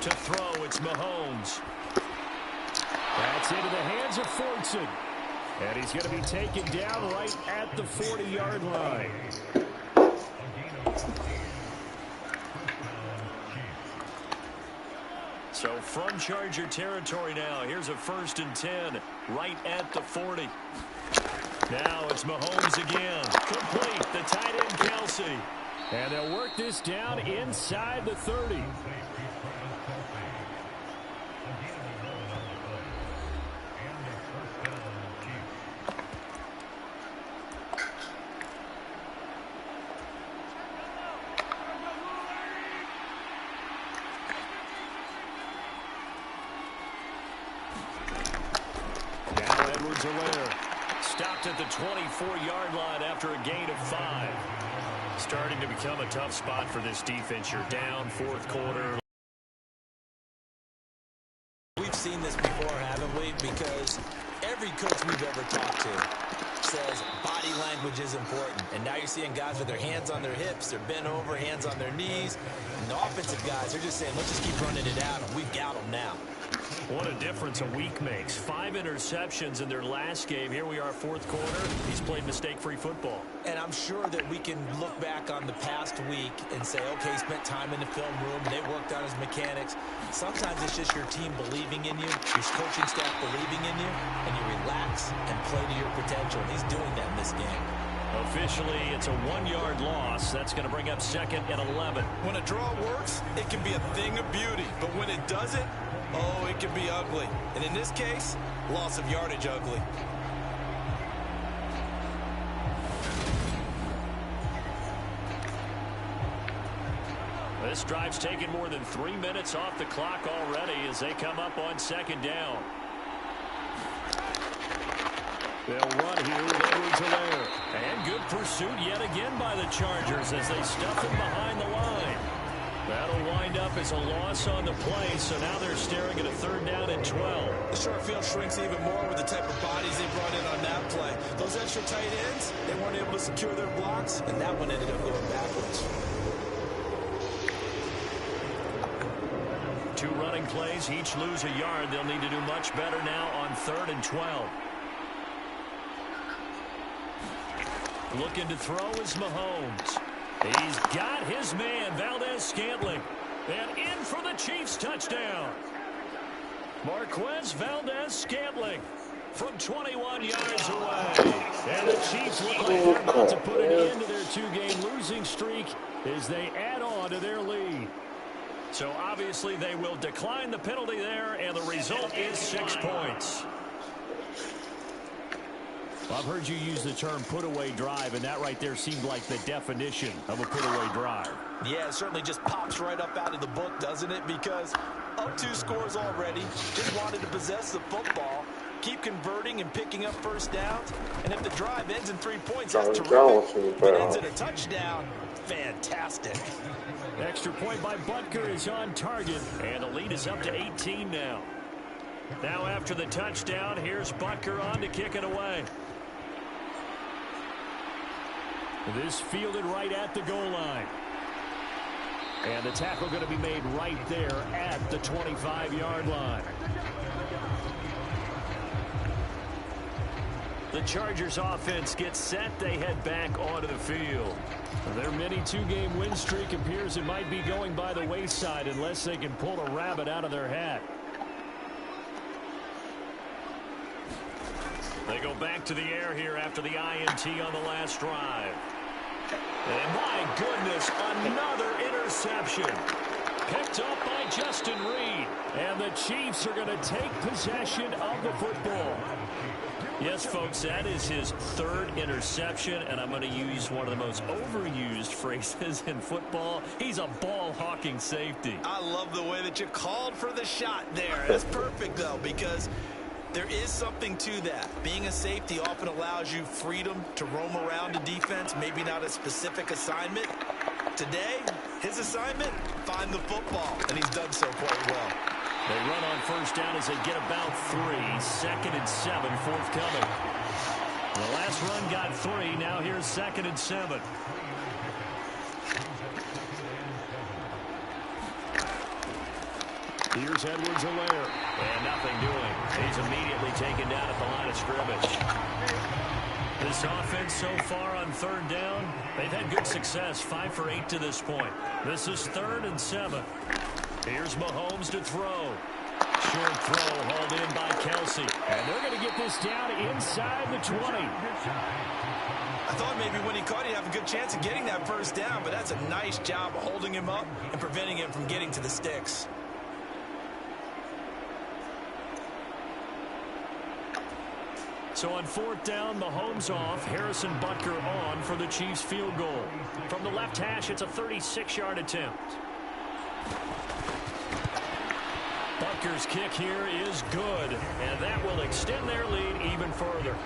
To throw, it's Mahomes. That's into the hands of Fortson. And he's going to be taken down right at the 40-yard line. So from Charger territory now, here's a 1st and 10 right at the 40. Now it's Mahomes again. Complete, the tight end Kelsey. And they'll work this down inside the 30. Stopped at the 24-yard line after a gain of 5. Starting to become a tough spot for this defense. You're down 4th quarter. important. And now you're seeing guys with their hands on their hips, they're bent over, hands on their knees. And the offensive guys, they're just saying, let's just keep running it out, and we've got them now. What a difference a week makes. 5 interceptions in their last game. Here we are, fourth quarter. He's played mistake-free football. And I'm sure that we can look back on the past week and say, okay, he spent time in the film room, and they worked on his mechanics. Sometimes it's just your team believing in you, your coaching staff believing in you, and you relax and play to your potential. And he's doing that in this game. Officially, it's a 1-yard loss. That's going to bring up 2nd and 11. When a draw works, it can be a thing of beauty. But when it doesn't, oh, it can be ugly. And in this case, loss of yardage ugly. This drive's taken more than 3 minutes off the clock already as they come up on 2nd down. They'll run here with Edwards-Helaire. And good pursuit yet again by the Chargers as they stuff him behind the line. That'll wind up as a loss on the play, so now they're staring at a 3rd down and 12. The short field shrinks even more with the type of bodies they brought in on that play. Those extra tight ends, they weren't able to secure their blocks, and that one ended up going backwards. 2 running plays, each lose a yard. They'll need to do much better now on 3rd and 12. Looking to throw is Mahomes. He's got his man, Valdez-Scantling. And in for the Chiefs touchdown. Marquez Valdez-Scantling from 21 yards away. And the Chiefs look like they're about to put an end to their 2-game losing streak as they add on to their lead. So obviously they will decline the penalty there, and the result is 6 points. I've heard you use the term put-away drive, and that right there seemed like the definition of a put-away drive. Yeah, it certainly just pops right up out of the book, doesn't it? Because up 2 scores already, just wanted to possess the football, keep converting and picking up first downs, and if the drive ends in 3 points, that's terrific. If it ends in a touchdown, fantastic. Extra point by Butker is on target, and the lead is up to 18 now. Now after the touchdown, here's Butker on to kick it away. This fielded right at the goal line. And the tackle going to be made right there at the 25-yard line. The Chargers offense gets set. They head back onto the field. Their mini 2-game win streak appears it might be going by the wayside unless they can pull a rabbit out of their hat. They go back to the air here after the INT on the last drive. And my goodness, another interception. Picked up by Justin Reed. And the Chiefs are going to take possession of the football. Yes, folks, that is his 3rd interception, and I'm going to use one of the most overused phrases in football. He's a ball-hawking safety. I love the way that you called for the shot there. That's perfect, though, because there is something to that. Being a safety often allows you freedom to roam around a defense, maybe not a specific assignment. Today, his assignment, find the football, and he's done so quite well. They run on first down as they get about 3. 2nd and 7 forthcoming. The last run got 3. Now here's 2nd and 7. Here's Edwards-Helaire. And nothing doing. He's immediately taken down at the line of scrimmage. This offense so far on 3rd down, they've had good success. 5 for 8 to this point. This is 3rd and 7. Here's Mahomes to throw. Short throw hauled in by Kelsey. And they're going to get this down inside the 20. I thought maybe when he caught it, he'd have a good chance of getting that first down, but that's a nice job of holding him up and preventing him from getting to the sticks. So on 4th down, Mahomes off, Harrison Butker on for the Chiefs field goal. From the left hash, it's a 36-yard attempt. Butker's kick here is good, and that will extend their lead even further.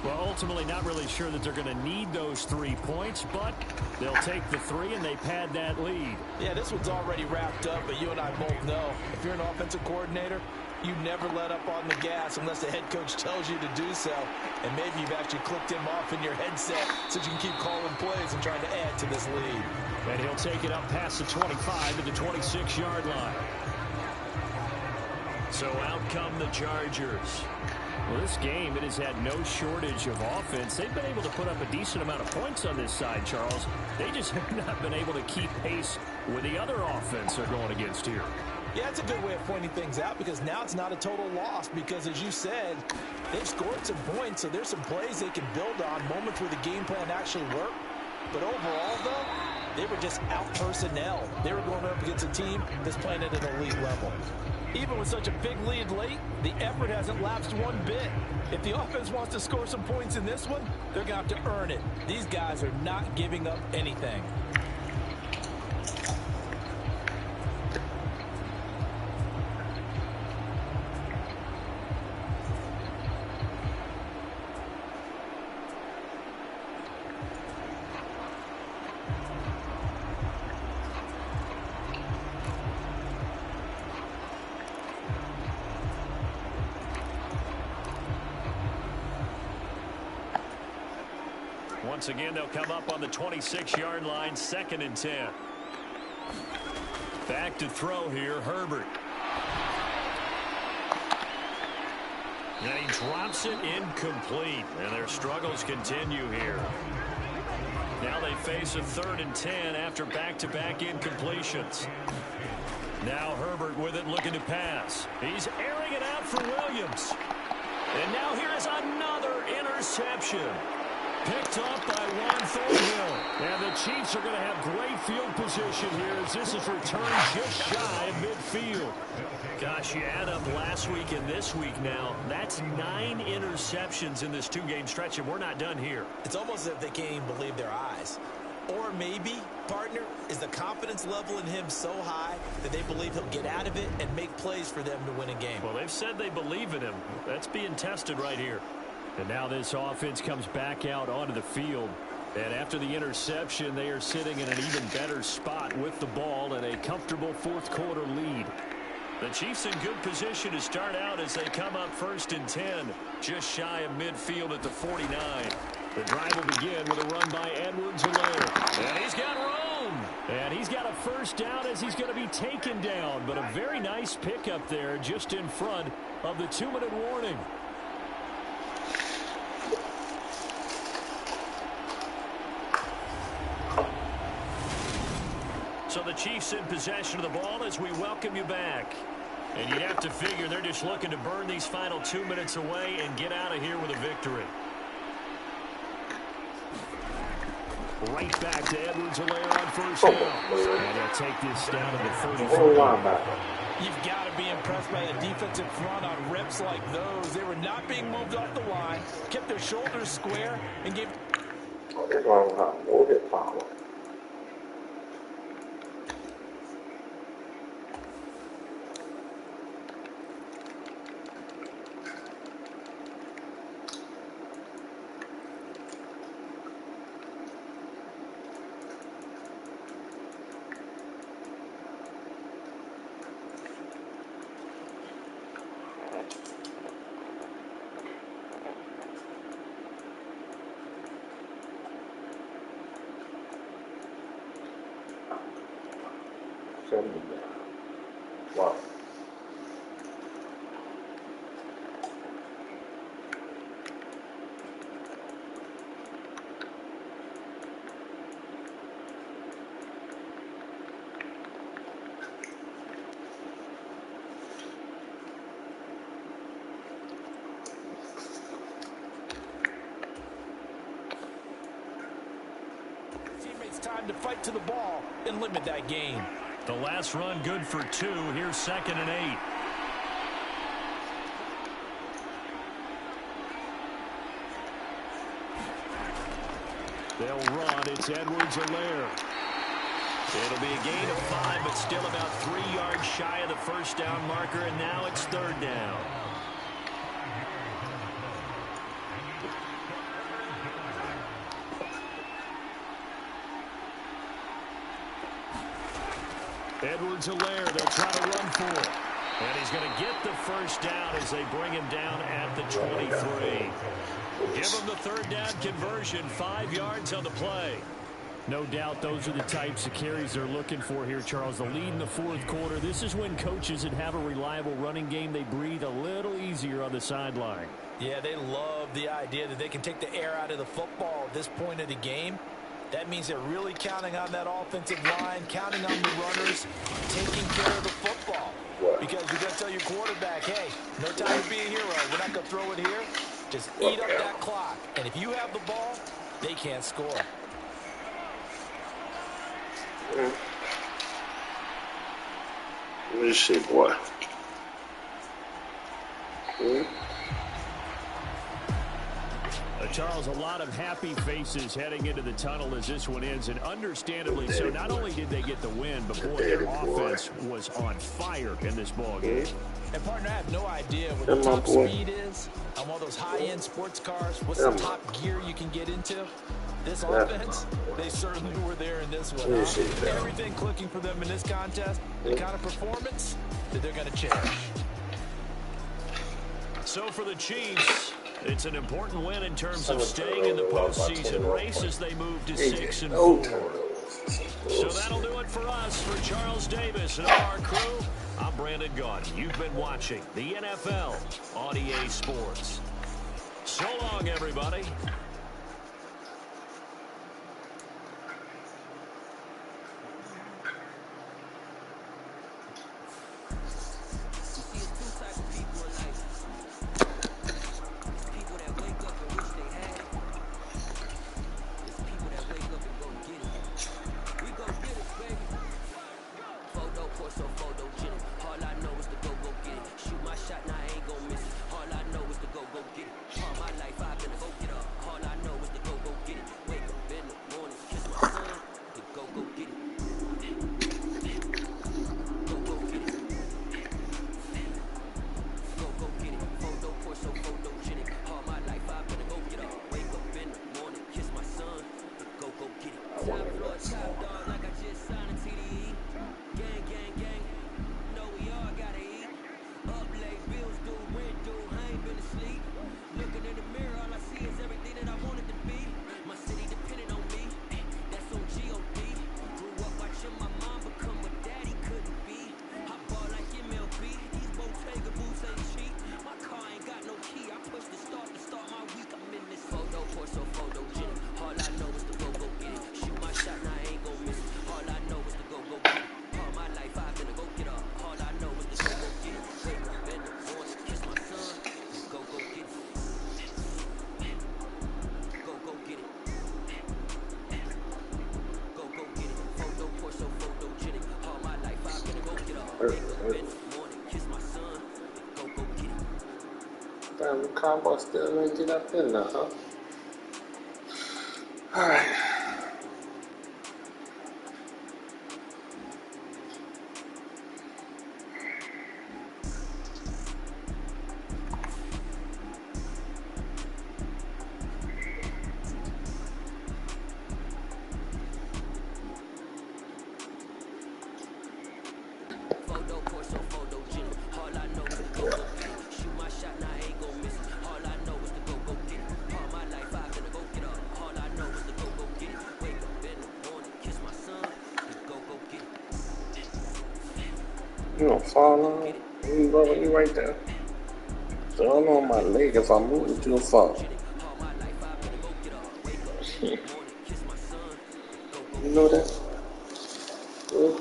Well, ultimately not really sure that they're going to need those 3 points, but they'll take the 3 and they pad that lead. Yeah, this one's already wrapped up, but you and I both know if you're an offensive coordinator, You never let up on the gas unless the head coach tells you to do so. And maybe you've actually clicked him off in your headset so you can keep calling plays and trying to add to this lead. And he'll take it up past the 25 to the 26-yard line. So out come the Chargers. Well, this game, it has had no shortage of offense. They've been able to put up a decent amount of points on this side, Charles. They just have not been able to keep pace with the other offense they're going against here. Yeah, it's a good way of pointing things out because now it's not a total loss because, as you said, they've scored some points, so there's some plays they can build on, moments where the game plan actually worked. But overall, though, they were just out-personnel. They were going up against a team that's playing at an elite level. Even with such a big lead late, the effort hasn't lapsed one bit. If the offense wants to score some points in this one, they're going to have to earn it. These guys are not giving up anything. Once again, they'll come up on the 26-yard line, 2nd and 10. Back to throw here, Herbert. And he drops it incomplete, and their struggles continue here. Now they face a 3rd and 10 after back-to-back incompletions. Now Herbert with it, looking to pass. He's airing it out for Williams. And now here is another interception. Picked up by Juan Thornhill. And the Chiefs are going to have great field position here as this is returned just shy of midfield. Gosh, you add up last week and this week now, that's 9 interceptions in this 2-game stretch, and we're not done here. It's almost as if they can't even believe their eyes. Or maybe, partner, is the confidence level in him so high that they believe he'll get out of it and make plays for them to win a game. Well, they've said they believe in him. That's being tested right here. And now this offense comes back out onto the field. And after the interception, they are sitting in an even better spot with the ball and a comfortable 4th quarter lead. The Chiefs in good position to start out as they come up 1st and 10, just shy of midfield at the 49. The drive will begin with a run by Edwards-Helaire. And he's got room. And he's got a 1st down as he's going to be taken down. But a very nice pickup there just in front of the 2-minute warning. So the Chiefs in possession of the ball as we welcome you back. And you'd have to figure they're just looking to burn these final 2 minutes away and get out of here with a victory. Right back to Edwards-Helaire on 1st down. And they'll take this down to the 34. You've got to be impressed by the defensive front on reps like those. They were not being moved off the line, kept their shoulders square, and gave... Wow. Teammates time to fight to the ball and limit that gain. The last run good for 2. Here's 2nd and 8. They'll run. It's Edwards-Helaire. It'll be a gain of 5, but still about 3 yards shy of the 1st down marker, and now it's 3rd down. Edwards-Helaire, they'll try to run for it. And he's going to get the first down as they bring him down at the 23. Give him the third down conversion, 5 yards on the play. No doubt those are the types of carries they're looking for here, Charles. The lead in the fourth quarter. This is when coaches that have a reliable running game, they breathe a little easier on the sideline. Yeah, they love the idea that they can take the air out of the football at this point of the game. That means they're really counting on that offensive line, counting on the runners, taking care of the football. Because you're going to tell your quarterback, hey, no time to be a hero. We're not going to throw it here. Just eat up that clock. And if you have the ball, they can't score. Let me see, boy. Charles, a lot of happy faces heading into the tunnel as this one ends, and understandably so. Not only did they get the win, but boy, their offense was on fire in this ball game. And partner, I have no idea what the top speed is on one of those high-end sports cars. What's the top gear you can get into? This offense, they certainly were there in this one. Everything clicking for them in this contest, the kind of performance that they're going to cherish. So for the Chiefs, it's an important win in terms of staying in the postseason race as they move to 6-4. So that'll do it for us. For Charles Davis and our crew, I'm Brandon Gaudin. You've been watching the NFL on EA Sports. So long, everybody. Damn, the combo still ain't get up in there, huh? Alright. You don't fall on. You right there. So I don't know my leg if I move it, you'll fall. You know that? Yeah.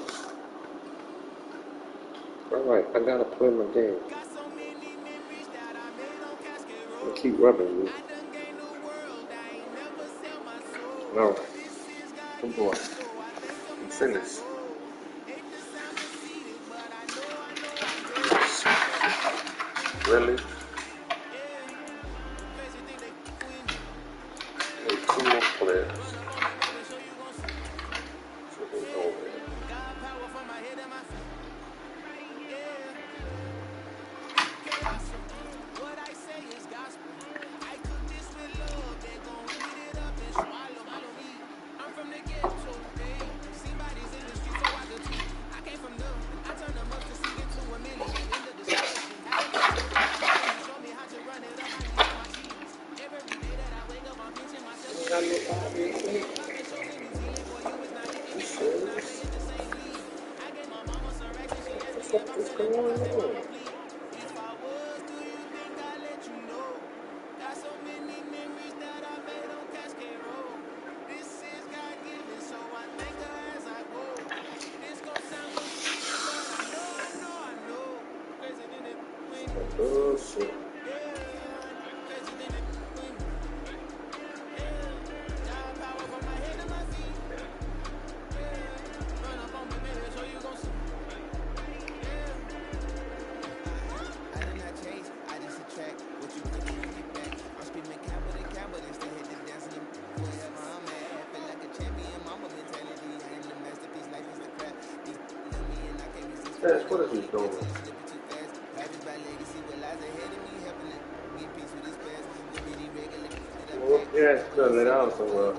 Alright, I gotta play my game. I keep rubbing you. Alright. Good boy. I'm finished. Really? Hey, 2 more players. So they go there. got nobody. You serious? What the fuck is going on? Bullshit. Yes, what is he doing? Well, yeah, it's good. Let out somewhere.